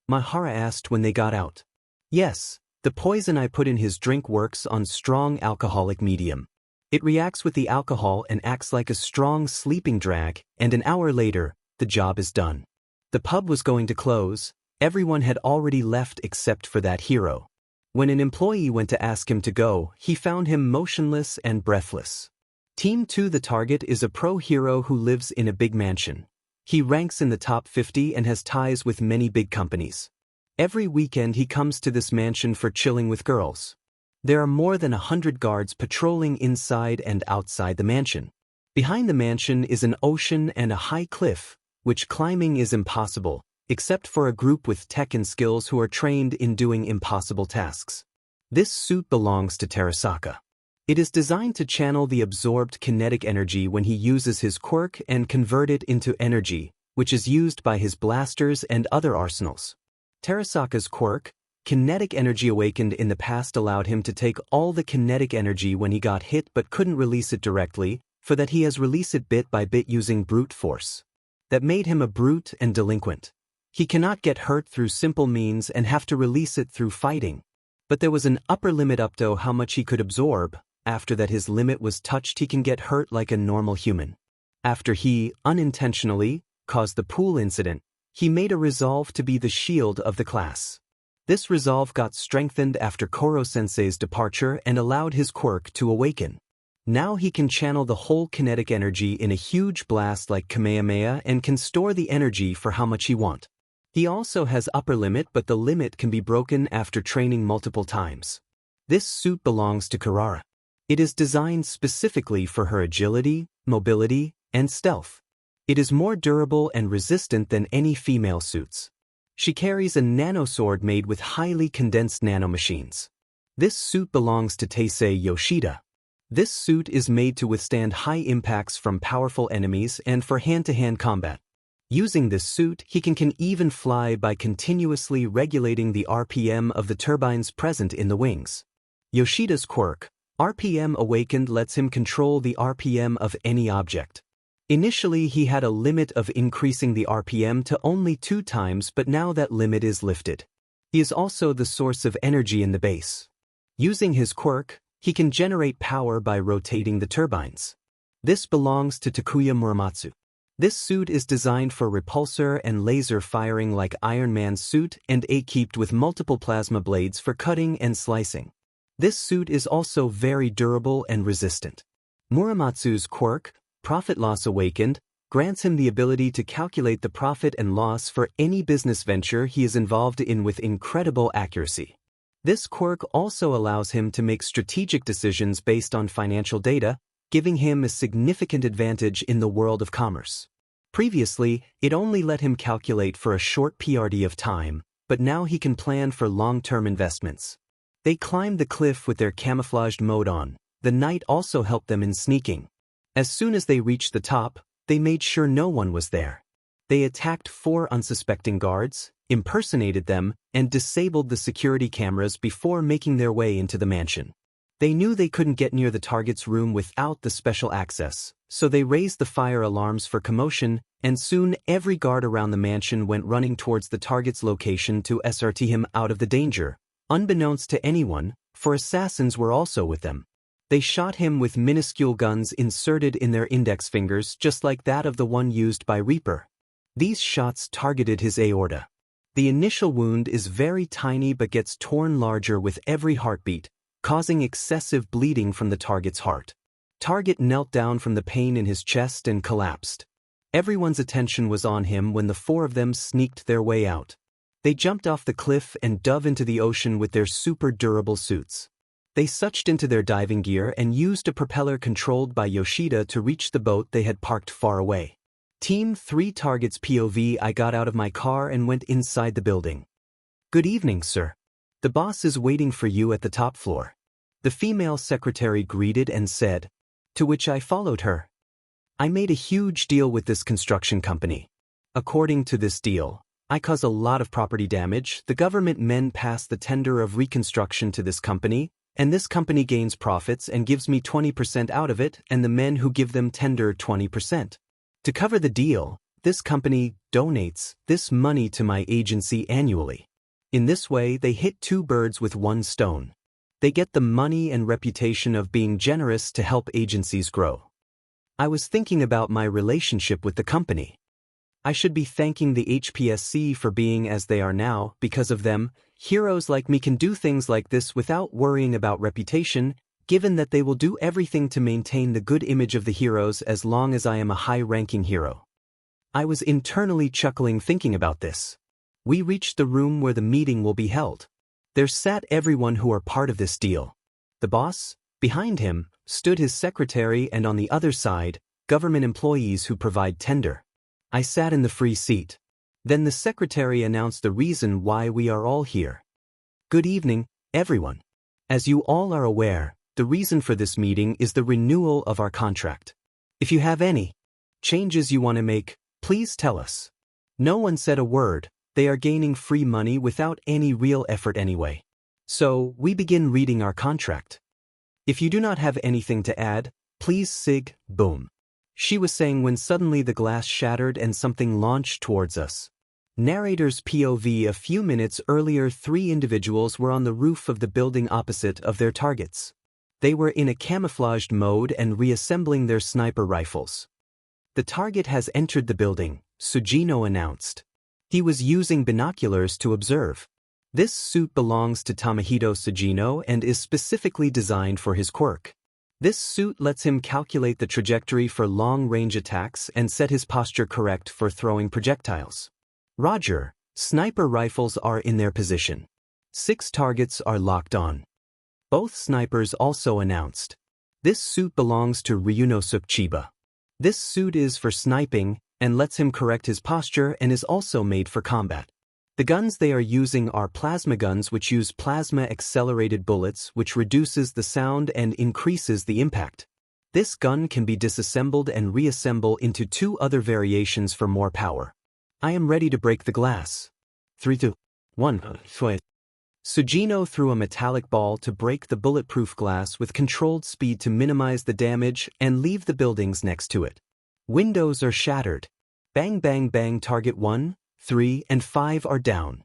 Mahara asked when they got out. Yes, the poison I put in his drink works on strong alcoholic medium. It reacts with the alcohol and acts like a strong sleeping drag, and an hour later, the job is done. The pub was going to close. Everyone had already left except for that hero. When an employee went to ask him to go, he found him motionless and breathless. Team 2. The target is a pro hero who lives in a big mansion. He ranks in the top 50 and has ties with many big companies. Every weekend he comes to this mansion for chilling with girls. There are more than 100 guards patrolling inside and outside the mansion. Behind the mansion is an ocean and a high cliff, which climbing is impossible, except for a group with tech and skills who are trained in doing impossible tasks. This suit belongs to Terasaka. It is designed to channel the absorbed kinetic energy when he uses his quirk and convert it into energy, which is used by his blasters and other arsenals. Terasaka's quirk, Kinetic Energy Awakened in the past, allowed him to take all the kinetic energy when he got hit but couldn't release it directly, for that he has released it bit by bit using brute force. That made him a brute and delinquent. He cannot get hurt through simple means and have to release it through fighting. But there was an upper limit up to how much he could absorb. After that his limit was touched, he can get hurt like a normal human. After he, unintentionally, caused the pool incident, he made a resolve to be the shield of the class. This resolve got strengthened after Koro-sensei's departure and allowed his quirk to awaken. Now he can channel the whole kinetic energy in a huge blast like Kamehameha and can store the energy for how much he wants. He also has upper limit, but the limit can be broken after training multiple times. This suit belongs to Karara. It is designed specifically for her agility, mobility, and stealth. It is more durable and resistant than any female suits. She carries a nanosword made with highly condensed nanomachines. This suit belongs to Taisei Yoshida. This suit is made to withstand high impacts from powerful enemies and for hand-to-hand combat. Using this suit, he can even fly by continuously regulating the RPM of the turbines present in the wings. Yoshida's quirk, RPM Awakened, lets him control the RPM of any object. Initially he had a limit of increasing the RPM to only 2 times, but now that limit is lifted. He is also the source of energy in the base. Using his quirk, he can generate power by rotating the turbines. This belongs to Takuya Muramatsu. This suit is designed for repulsor and laser firing like Iron Man's suit and equipped with multiple plasma blades for cutting and slicing. This suit is also very durable and resistant. Muramatsu's quirk, Profit Loss Awakened, grants him the ability to calculate the profit and loss for any business venture he is involved in with incredible accuracy. This quirk also allows him to make strategic decisions based on financial data, giving him a significant advantage in the world of commerce. Previously, it only let him calculate for a short PRD of time, but now he can plan for long-term investments. They climbed the cliff with their camouflaged mode on. The night also helped them in sneaking. As soon as they reached the top, they made sure no one was there. They attacked 4 unsuspecting guards, impersonated them, and disabled the security cameras before making their way into the mansion. They knew they couldn't get near the target's room without the special access, so they raised the fire alarms for commotion, and soon every guard around the mansion went running towards the target's location to escort him out of the danger, unbeknownst to anyone, for assassins were also with them. They shot him with minuscule guns inserted in their index fingers, just like that of the one used by Reaper. These shots targeted his aorta. The initial wound is very tiny but gets torn larger with every heartbeat, causing excessive bleeding from the target's heart. Target knelt down from the pain in his chest and collapsed. Everyone's attention was on him when the 4 of them sneaked their way out. They jumped off the cliff and dove into the ocean with their super durable suits. They sucked into their diving gear and used a propeller controlled by Yoshida to reach the boat they had parked far away. Team 3 targets POV. I got out of my car and went inside the building. Good evening, sir. The boss is waiting for you at the top floor. The female secretary greeted and said, to which I followed her. I made a huge deal with this construction company. According to this deal, I cause a lot of property damage. The government men pass the tender of reconstruction to this company, and this company gains profits and gives me 20% out of it, and the men who give them tender 20%. To cover the deal, this company donates this money to my agency annually. In this way, they hit 2 birds with 1 stone. They get the money and reputation of being generous to help agencies grow. I was thinking about my relationship with the company. I should be thanking the HPSC for being as they are now. Because of them, heroes like me can do things like this without worrying about reputation, given that they will do everything to maintain the good image of the heroes as long as I am a high-ranking hero. I was internally chuckling thinking about this. We reached the room where the meeting will be held. There sat everyone who are part of this deal. The boss, behind him, stood his secretary, and on the other side, government employees who provide tender. I sat in the free seat. Then the secretary announced the reason why we are all here. Good evening, everyone. As you all are aware, the reason for this meeting is the renewal of our contract. If you have any changes you want to make, please tell us. No one said a word. They are gaining free money without any real effort anyway. So, we begin reading our contract. If you do not have anything to add, please sig, boom. She was saying when suddenly the glass shattered and something launched towards us. Narrator's POV. A few minutes earlier, 3 individuals were on the roof of the building opposite of their targets. They were in a camouflaged mode and reassembling their sniper rifles. The target has entered the building, 𝐒𝐮𝐦𝐦𝐚𝐫𝐲 announced. He was using binoculars to observe. This suit belongs to 𝐒𝐮𝐦𝐦𝐚𝐫𝐲 and is specifically designed for his quirk. This suit lets him calculate the trajectory for long-range attacks and set his posture correct for throwing projectiles. Roger, sniper rifles are in their position. 6 targets are locked on. Both snipers also announced. This suit belongs to Ryunosuke Chiba. This suit is for sniping and lets him correct his posture and is also made for combat. The guns they are using are plasma guns which use plasma-accelerated bullets which reduces the sound and increases the impact. This gun can be disassembled and reassemble into 2 other variations for more power. I am ready to break the glass. 3, 2, 1, 𝐒𝐮𝐦𝐦𝐚𝐫𝐲 threw a metallic ball to break the bulletproof glass with controlled speed to minimize the damage and leave the buildings next to it. Windows are shattered. Bang bang bang. Target 1, 3, and 5 are down.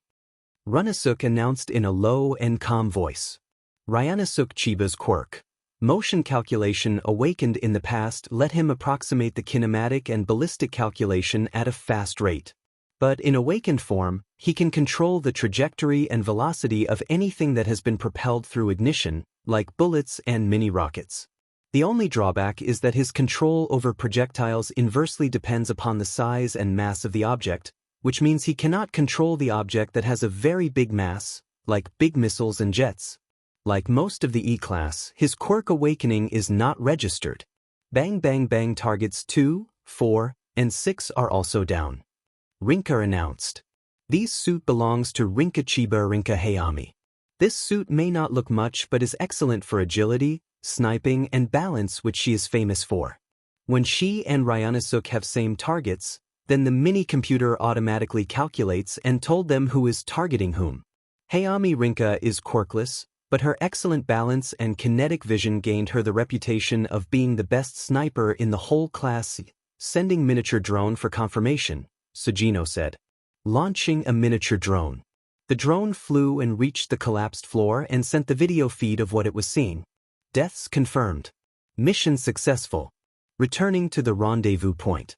Ryunosuke announced in a low and calm voice. Ryunosuke Chiba's quirk. Motion calculation awakened in the past let him approximate the kinematic and ballistic calculation at a fast rate. But in awakened form, he can control the trajectory and velocity of anything that has been propelled through ignition, like bullets and mini-rockets. The only drawback is that his control over projectiles inversely depends upon the size and mass of the object, which means he cannot control the object that has a very big mass, like big missiles and jets. Like most of the E-class, his quirk awakening is not registered. Bang bang bang. Targets 2, 4, and 6 are also down. Rinka announced. This suit belongs to Rinka Chiba Rinka Hayami. This suit may not look much but is excellent for agility, sniping, and balance which she is famous for. When she and Ryunosuke have same targets, then the mini-computer automatically calculates and told them who is targeting whom. Hayami Rinka is quirkless, but her excellent balance and kinetic vision gained her the reputation of being the best sniper in the whole class. Sending miniature drone for confirmation, 𝐒𝐮𝐦𝐦𝐚𝐫𝐲 said. Launching a miniature drone. The drone flew and reached the collapsed floor and sent the video feed of what it was seeing. Deaths confirmed. Mission successful. Returning to the rendezvous point.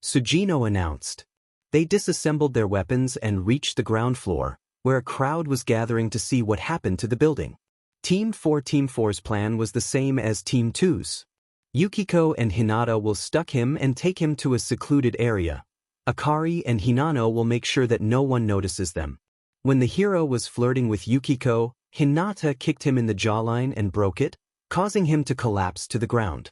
𝐒𝐮𝐦𝐦𝐚𝐫𝐲 announced. They disassembled their weapons and reached the ground floor, where a crowd was gathering to see what happened to the building. Team 4's plan was the same as Team 2's. Yukiko and Hinata will stuck him and take him to a secluded area. Akari and Hinano will make sure that no one notices them. When the hero was flirting with Yukiko, Hinata kicked him in the jawline and broke it, causing him to collapse to the ground.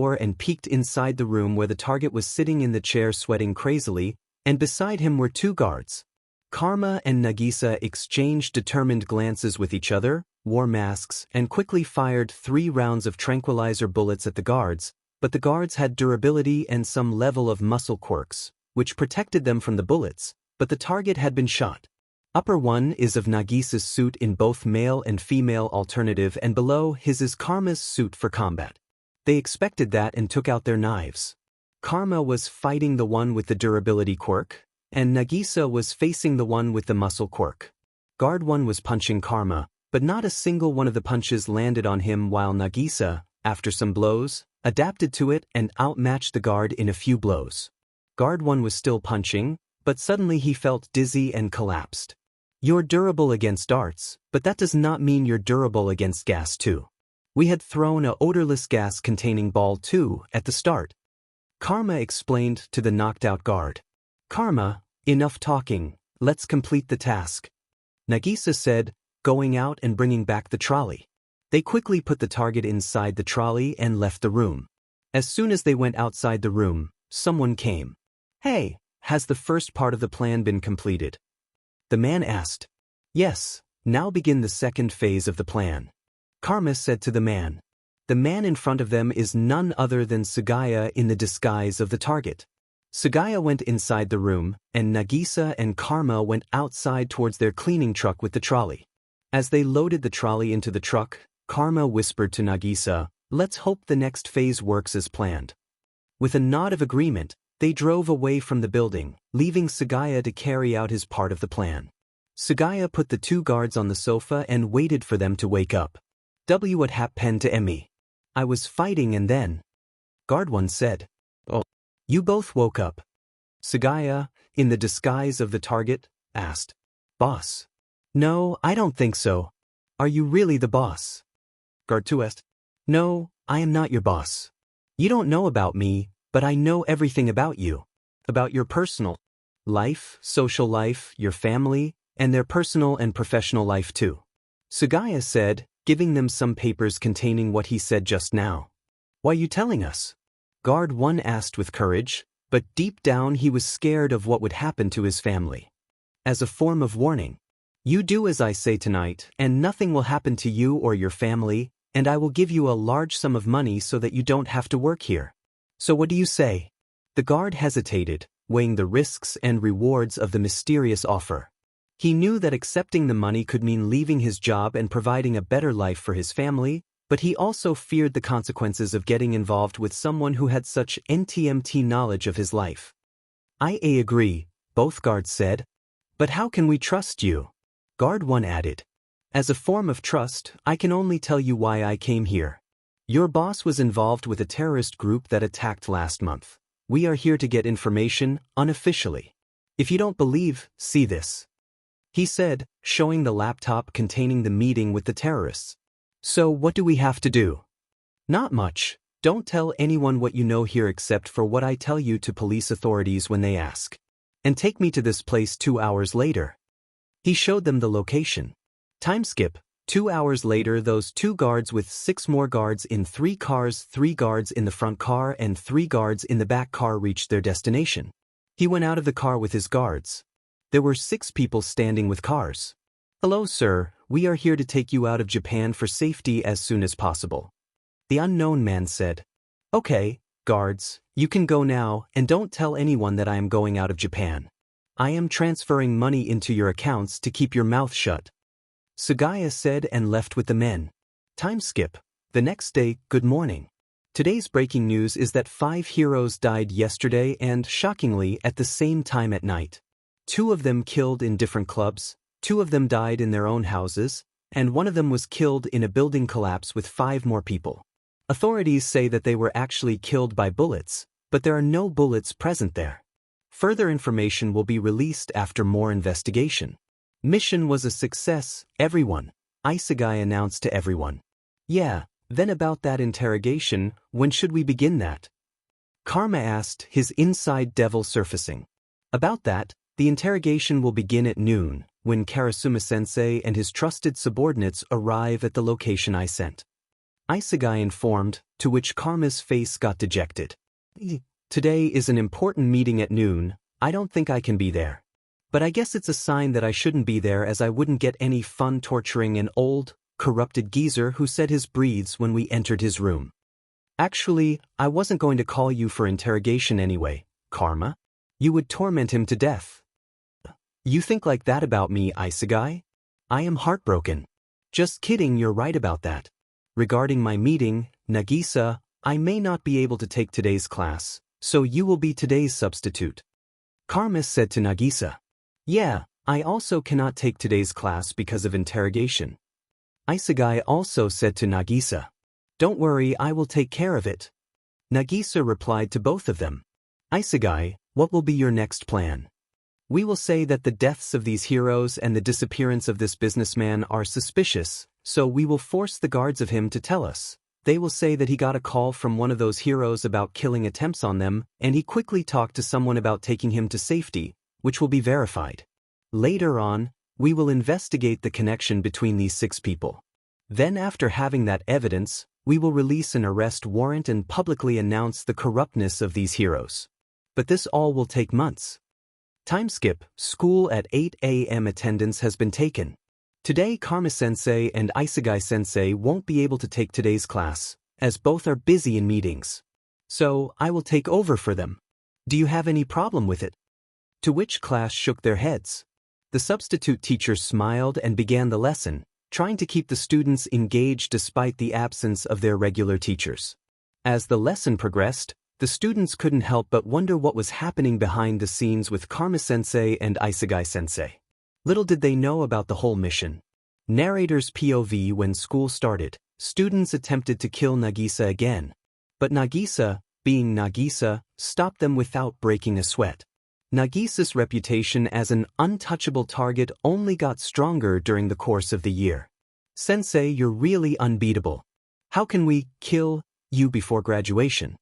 door and peeked inside the room where the target was sitting in the chair sweating crazily, and beside him were two guards. 𝐮𝐻𝐫𝐲 and 𝐒𝐮𝐦𝐦𝐚𝐫𝐲 exchanged determined glances with each other, wore masks, and quickly fired 3 rounds of tranquilizer bullets at the guards, but the guards had durability and some level of muscle quirks, which protected them from the bullets, but the target had been shot. Upper one is of 𝐒𝐻𝐽𝐴's suit in both male and female alternative, and below his is 𝐮𝐻𝐫𝐲's suit for combat. They expected that and took out their knives. 𝐮𝐻𝐫𝐲 was fighting the one with the durability quirk, and 𝐒𝐻𝐽𝐴 was facing the one with the muscle quirk. Guard 1 was punching 𝐮𝐻𝐫𝐲, but not a single one of the punches landed on him, while 𝐒𝐻𝐽𝐴, after some blows, adapted to it and outmatched the guard in a few blows. Guard 1 was still punching, but suddenly he felt dizzy and collapsed. You're durable against darts, but that does not mean you're durable against gas too. We had thrown a odorless gas containing ball 2 at the start. 𝐮𝐻𝐫𝐲 explained to the knocked out guard. 𝐮𝐻𝐫𝐲, enough talking, let's complete the task. 𝐒𝐻𝐽𝐴 said, going out and bringing back the trolley. They quickly put the target inside the trolley and left the room. As soon as they went outside the room, someone came. Hey, has the first part of the plan been completed? The man asked. Yes, now begin the second phase of the plan. 𝐮𝐻𝐫𝐲 said to the man. The man in front of them is none other than 𝐒𝐮𝐴 in the disguise of the target. 𝐒𝐮𝐴 went inside the room, and 𝐒𝐻𝐴 and 𝐮𝐻𝐫𝐲 went outside towards their cleaning truck with the trolley. As they loaded the trolley into the truck, 𝐮𝐻𝐫𝐲 whispered to 𝐒𝐻𝐴, let's hope the next phase works as planned. With a nod of agreement, they drove away from the building, leaving 𝐒𝐮𝐴 to carry out his part of the plan. 𝐒𝐮𝐴 put the 2 guards on the sofa and waited for them to wake up. What happened to me? I was fighting and then. Guard 1 said. Oh. You both woke up. 𝐒𝐮𝐴, in the disguise of the target, asked. Boss. No, I don't think so. Are you really the boss? Guard 2 asked. No, I am not your boss. You don't know about me, but I know everything about you. About your personal life, social life, your family, and their personal and professional life too. 𝐒𝐻𝐴 said, giving them some papers containing what he said just now. Why are you telling us? Guard 1 asked with courage, but deep down he was scared of what would happen to his family. As a form of warning. You do as I say tonight, and nothing will happen to you or your family, and I will give you a large sum of money so that you don't have to work here. So what do you say? The guard hesitated, weighing the risks and rewards of the mysterious offer. He knew that accepting the money could mean leaving his job and providing a better life for his family, but he also feared the consequences of getting involved with someone who had such NTMT knowledge of his life. "I agree," both guards said. "But how can we trust you?" Guard 1 added. "As a form of trust, I can only tell you why I came here. Your boss was involved with a terrorist group that attacked last month. We are here to get information, unofficially. If you don't believe, see this," he said, showing the laptop containing the meeting with the terrorists. "So what do we have to do?" "Not much. Don't tell anyone what you know here except for what I tell you to police authorities when they ask. And take me to this place 2 hours later." He showed them the location. Time skip. 2 hours later, those 2 guards with 6 more guards in 3 cars, 3 guards in the front car and 3 guards in the back car reached their destination. He went out of the car with his guards. There were 6 people standing with cars. "Hello, sir. We are here to take you out of Japan for safety as soon as possible," the unknown man said. "Okay, guards, you can go now, and don't tell anyone that I am going out of Japan. I am transferring money into your accounts to keep your mouth shut," 𝐒𝐮𝐦𝐦𝐚𝐫𝐲 said and left with the men. Time skip. The next day, good morning. Today's breaking news is that 5 heroes died yesterday and, shockingly, at the same time at night. 2 of them killed in different clubs, 2 of them died in their own houses, and 1 of them was killed in a building collapse with 5 more people. Authorities say that they were actually killed by bullets, but there are no bullets present there. Further information will be released after more investigation. Mission was a success, everyone, 𝐒𝐮𝐬𝐽 announced to everyone. "Yeah, then about that interrogation, when should we begin that?" Karma asked, his inside devil surfacing. "About that, the interrogation will begin at noon, when Karasume-sensei and his trusted subordinates arrive at the location I sent," 𝐒𝐮𝐬𝐽 informed, to which Karma's face got dejected. "Today is an important meeting at noon. I don't think I can be there. But I guess it's a sign that I shouldn't be there, as I wouldn't get any fun torturing an old, corrupted geezer who said his breathes when we entered his room. Actually, I wasn't going to call you for interrogation anyway, Karma. You would torment him to death." "You think like that about me, 𝐒𝐮𝐬𝐽? I am heartbroken." "Just kidding, you're right about that. Regarding my meeting, 𝐻𝐵𝐲, I may not be able to take today's class, so you will be today's substitute," Karma said to 𝐻𝐵𝐲. "Yeah, I also cannot take today's class because of interrogation," 𝐒𝐮𝐬𝐽 also said to 𝐻𝐵𝐲. "Don't worry, I will take care of it." 𝐻𝐵𝐲 replied to both of them. "𝐒𝐮𝐬𝐽, what will be your next plan?" "We will say that the deaths of these heroes and the disappearance of this businessman are suspicious, so we will force the guards of him to tell us. They will say that he got a call from one of those heroes about killing attempts on them, and he quickly talked to someone about taking him to safety, which will be verified. Later on, we will investigate the connection between these 6 people. Then after having that evidence, we will release an arrest warrant and publicly announce the corruptness of these heroes. But this all will take months." Time skip. School at 8 a.m. attendance has been taken. Today Karma-sensei and 𝐒𝐮𝐽𝐽-sensei won't be able to take today's class, as both are busy in meetings. So, I will take over for them. Do you have any problem with it? To which class shook their heads. The substitute teacher smiled and began the lesson, trying to keep the students engaged despite the absence of their regular teachers. As the lesson progressed, the students couldn't help but wonder what was happening behind the scenes with Karma-sensei and 𝐒𝐮𝐽𝐽-sensei. Little did they know about the whole mission. Narrator's POV. When school started, students attempted to kill 𝐻𝐵𝐲 again. But 𝐻𝐵𝐲, being 𝐻𝐵𝐲, stopped them without breaking a sweat. 𝐻𝐵𝐲's reputation as an untouchable target only got stronger during the course of the year. "Sensei, you're really unbeatable. How can we kill you before graduation?"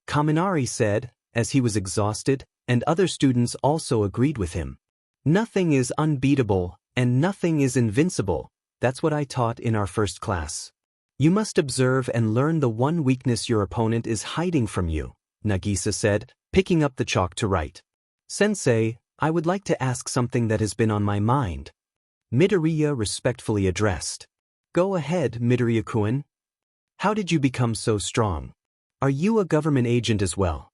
Kaminari said, as he was exhausted, and other students also agreed with him. "Nothing is unbeatable, and nothing is invincible. That's what I taught in our first class. You must observe and learn the one weakness your opponent is hiding from you," 𝐻𝐵𝐲 said, picking up the chalk to write. "Sensei, I would like to ask something that has been on my mind," Midoriya respectfully addressed. "Go ahead, Midoriya-kun. How did you become so strong? Are you a government agent as well?"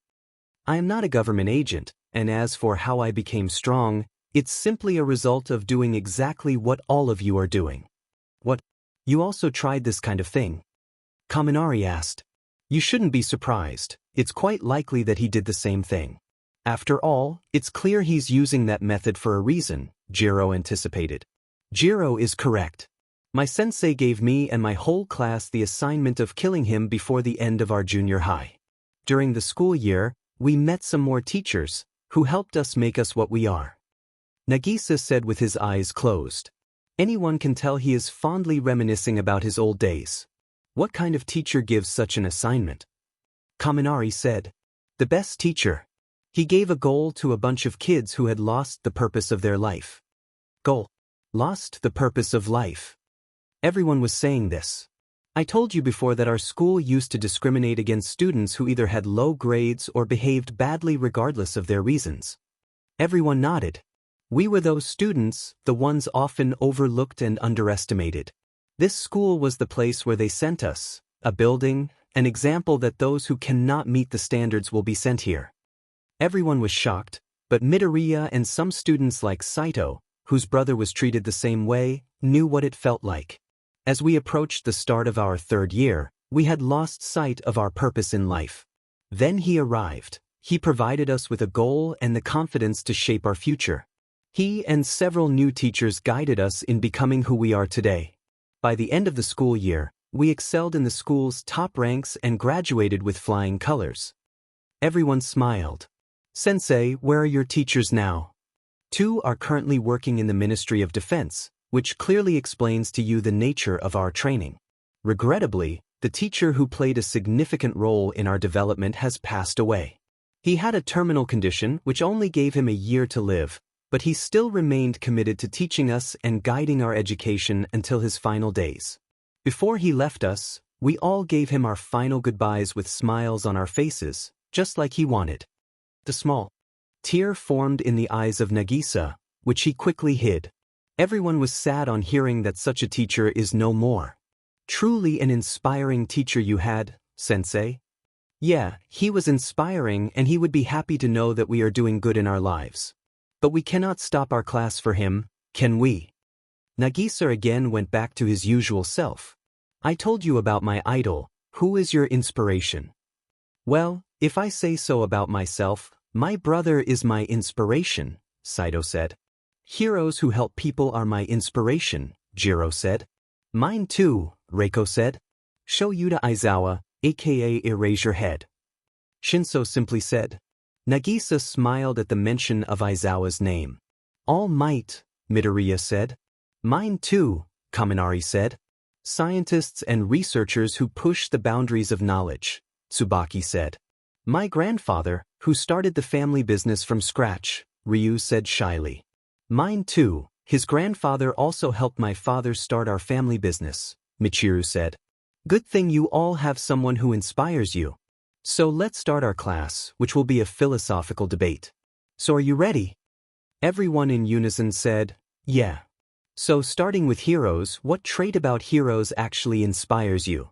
"I am not a government agent, and as for how I became strong, It's simply a result of doing exactly what all of you are doing. What? You also tried this kind of thing? Kaminari asked. You shouldn't be surprised. It's quite likely that he did the same thing. After all, it's clear he's using that method for a reason, Jiro anticipated. Jiro is correct. My sensei gave me and my whole class the assignment of killing him before the end of our junior high. During the school year, we met some more teachers, who helped us make us what we are. Nagisa said with his eyes closed. Anyone can tell he is fondly reminiscing about his old days. What kind of teacher gives such an assignment? Kaminari said. The best teacher. He gave a goal to a bunch of kids who had lost the purpose of their life. Goal. Lost the purpose of life. Everyone was saying this. I told you before that our school used to discriminate against students who either had low grades or behaved badly regardless of their reasons. Everyone nodded. We were those students, the ones often overlooked and underestimated. This school was the place where they sent us, a building, an example that those who cannot meet the standards will be sent here. Everyone was shocked, but Midoriya and some students like Saito, whose brother was treated the same way, knew what it felt like. As we approached the start of our third year, we had lost sight of our purpose in life. Then he arrived. He provided us with a goal and the confidence to shape our future. He and several new teachers guided us in becoming who we are today. By the end of the school year, we excelled in the school's top ranks and graduated with flying colors. Everyone smiled. Sensei, where are your teachers now? 2 are currently working in the Ministry of Defense, which clearly explains to you the nature of our training. Regrettably, the teacher who played a significant role in our development has passed away. He had a terminal condition which only gave him a year to live, but he still remained committed to teaching us and guiding our education until his final days. Before he left us, we all gave him our final goodbyes with smiles on our faces, just like he wanted. The small tear formed in the eyes of Nagisa, which he quickly hid. Everyone was sad on hearing that such a teacher is no more. Truly an inspiring teacher you had, Sensei. Yeah, he was inspiring and he would be happy to know that we are doing good in our lives. But we cannot stop our class for him, can we? Nagisa again went back to his usual self. I told you about my idol. Who is your inspiration? Well, if I say so about myself, my brother is my inspiration, Saito said. Heroes who help people are my inspiration, Jiro said. Mine too, Reiko said. Show Yuta Aizawa, aka Erase Your Head. Shinso simply said. Nagisa smiled at the mention of Aizawa's name. All Might, Midoriya said. Mine too, Kaminari said. Scientists and researchers who push the boundaries of knowledge, Tsubaki said. My grandfather, who started the family business from scratch, Ryu said shyly. Mine too, his grandfather also helped my father start our family business, Michiru said. Good thing you all have someone who inspires you. So let's start our class, which will be a philosophical debate. So are you ready? Everyone in unison said, yeah. So starting with heroes, what trait about heroes actually inspires you?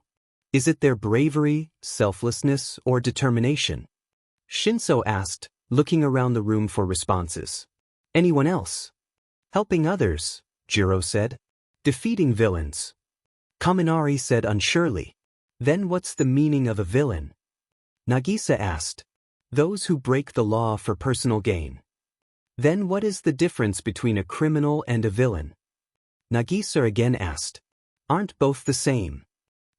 Is it their bravery, selflessness, or determination? Shinso asked, looking around the room for responses. Anyone else? Helping others, Jiro said. Defeating villains. Kaminari said unsurely. Then what's the meaning of a villain? Nagisa asked. Those who break the law for personal gain. Then what is the difference between a criminal and a villain? Nagisa again asked. Aren't both the same?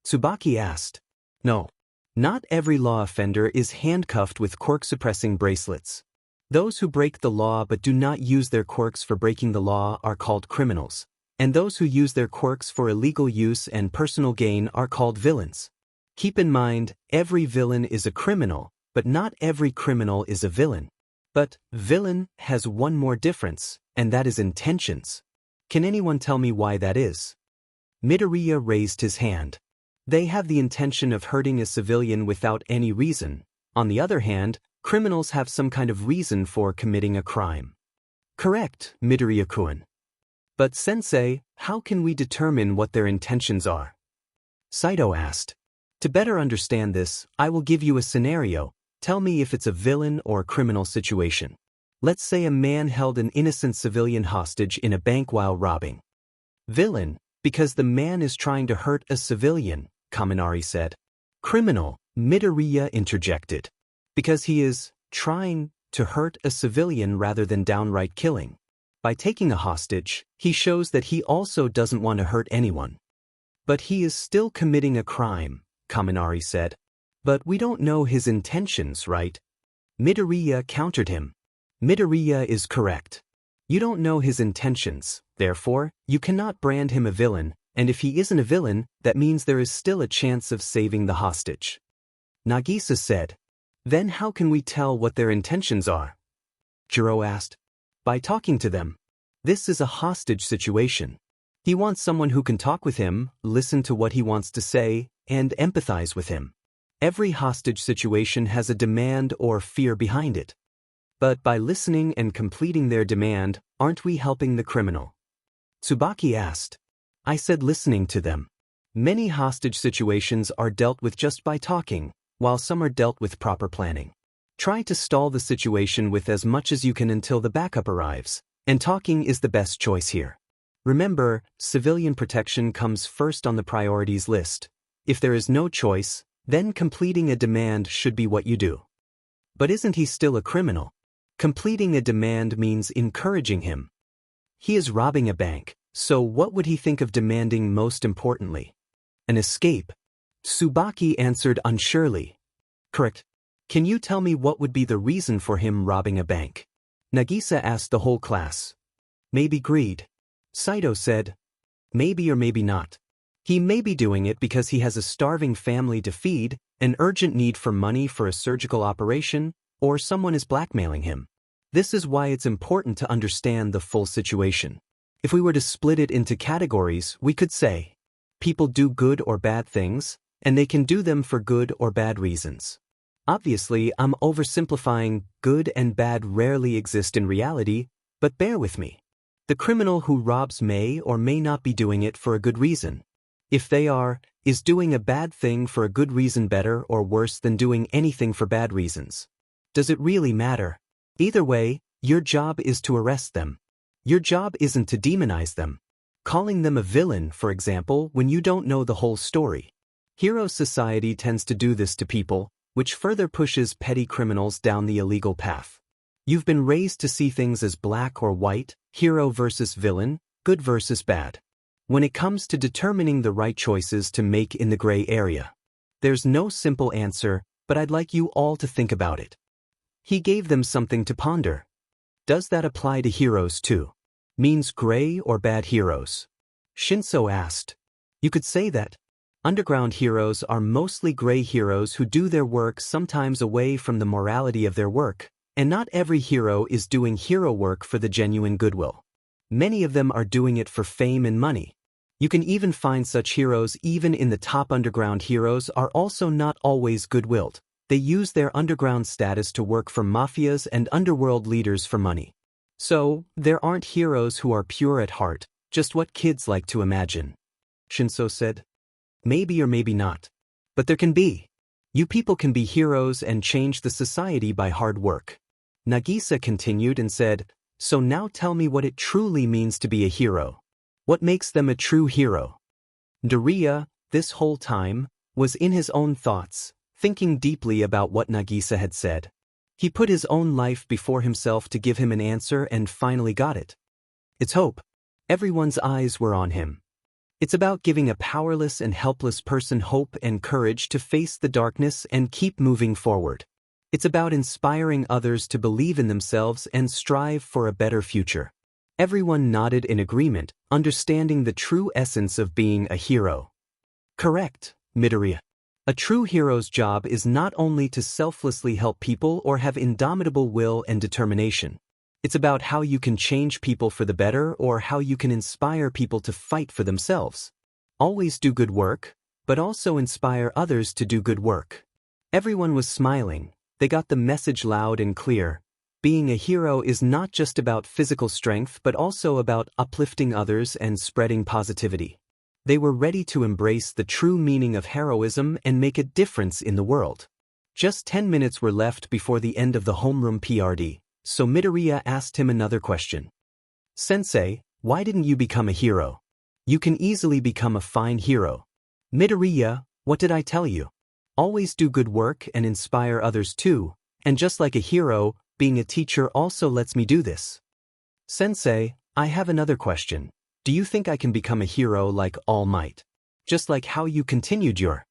Tsubaki asked. No. Not every law offender is handcuffed with quirk-suppressing bracelets. Those who break the law but do not use their quirks for breaking the law are called criminals, and those who use their quirks for illegal use and personal gain are called villains. Keep in mind, every villain is a criminal, but not every criminal is a villain. But villain has one more difference, and that is intentions. Can anyone tell me why that is? Midoriya raised his hand. They have the intention of hurting a civilian without any reason. On the other hand, criminals have some kind of reason for committing a crime. Correct, Midoriya-kun. But Sensei, how can we determine what their intentions are? Saito asked. To better understand this, I will give you a scenario. Tell me if it's a villain or criminal situation. Let's say a man held an innocent civilian hostage in a bank while robbing. Villain, because the man is trying to hurt a civilian, 𝐻𝐻𝐻𝐿 said. Criminal, 𝐒𝐻𝐻𝐻𝐿 interjected. Because he is trying to hurt a civilian rather than downright killing. By taking a hostage, he shows that he also doesn't want to hurt anyone. But he is still committing a crime, 𝐻𝐻𝐻𝐿 said. But we don't know his intentions, right? 𝐒𝐻𝐻𝐻𝐿 countered him. 𝐒𝐻𝐻𝐻𝐿 is correct. You don't know his intentions, therefore, you cannot brand him a villain, and if he isn't a villain, that means there is still a chance of saving the hostage. 𝐻𝐻𝐻𝐿 said. Then how can we tell what their intentions are? 𝐒𝐻𝐻𝐻𝐿 asked. By talking to them. This is a hostage situation. He wants someone who can talk with him, listen to what he wants to say, and empathize with him. Every hostage situation has a demand or fear behind it. But by listening and completing their demand, aren't we helping the criminal? Tsubaki asked. I said listening to them. Many hostage situations are dealt with just by talking, while some are dealt with proper planning. Try to stall the situation with as much as you can until the backup arrives, and talking is the best choice here. Remember, civilian protection comes first on the priorities list. If there is no choice, then completing a demand should be what you do. But isn't he still a criminal? Completing a demand means encouraging him. He is robbing a bank, so what would he think of demanding most importantly? An escape. Tsubaki answered unsurely. Correct. Can you tell me what would be the reason for him robbing a bank? Nagisa asked the whole class. Maybe greed. Saito said. Maybe or maybe not. He may be doing it because he has a starving family to feed, an urgent need for money for a surgical operation, or someone is blackmailing him. This is why it's important to understand the full situation. If we were to split it into categories, we could say, people do good or bad things, and they can do them for good or bad reasons. Obviously, I'm oversimplifying. Good and bad rarely exist in reality, but bear with me. The criminal who robs may or may not be doing it for a good reason. If they are, is doing a bad thing for a good reason better or worse than doing anything for bad reasons? Does it really matter? Either way, your job is to arrest them. Your job isn't to demonize them. Calling them a villain, for example, when you don't know the whole story. Hero society tends to do this to people, which further pushes petty criminals down the illegal path. You've been raised to see things as black or white, hero versus villain, good versus bad. When it comes to determining the right choices to make in the gray area, there's no simple answer, but I'd like you all to think about it. He gave them something to ponder. Does that apply to heroes too? Means gray or bad heroes? Shinso asked. You could say that. Underground heroes are mostly gray heroes who do their work sometimes away from the morality of their work, and not every hero is doing hero work for the genuine goodwill. Many of them are doing it for fame and money. You can even find such heroes even in the top. Underground heroes are also not always good-willed. They use their underground status to work for mafias and underworld leaders for money. So, there aren't heroes who are pure at heart, just what kids like to imagine. Shinso said. Maybe or maybe not. But there can be. You people can be heroes and change the society by hard work. Nagisa continued and said, so now tell me what it truly means to be a hero. What makes them a true hero? Daria, this whole time, was in his own thoughts, thinking deeply about what Nagisa had said. He put his own life before himself to give him an answer and finally got it. It's hope. Everyone's eyes were on him. It's about giving a powerless and helpless person hope and courage to face the darkness and keep moving forward. It's about inspiring others to believe in themselves and strive for a better future. Everyone nodded in agreement, understanding the true essence of being a hero. Correct, Midoriya. A true hero's job is not only to selflessly help people or have indomitable will and determination. It's about how you can change people for the better or how you can inspire people to fight for themselves. Always do good work, but also inspire others to do good work. Everyone was smiling. They got the message loud and clear. Being a hero is not just about physical strength but also about uplifting others and spreading positivity. They were ready to embrace the true meaning of heroism and make a difference in the world. Just 10 minutes were left before the end of the homeroom PRD. So Midoriya asked him another question. Sensei, why didn't you become a hero? You can easily become a fine hero. Midoriya, what did I tell you? Always do good work and inspire others too, and just like a hero, being a teacher also lets me do this. Sensei, I have another question. Do you think I can become a hero like All Might? Just like how you continued your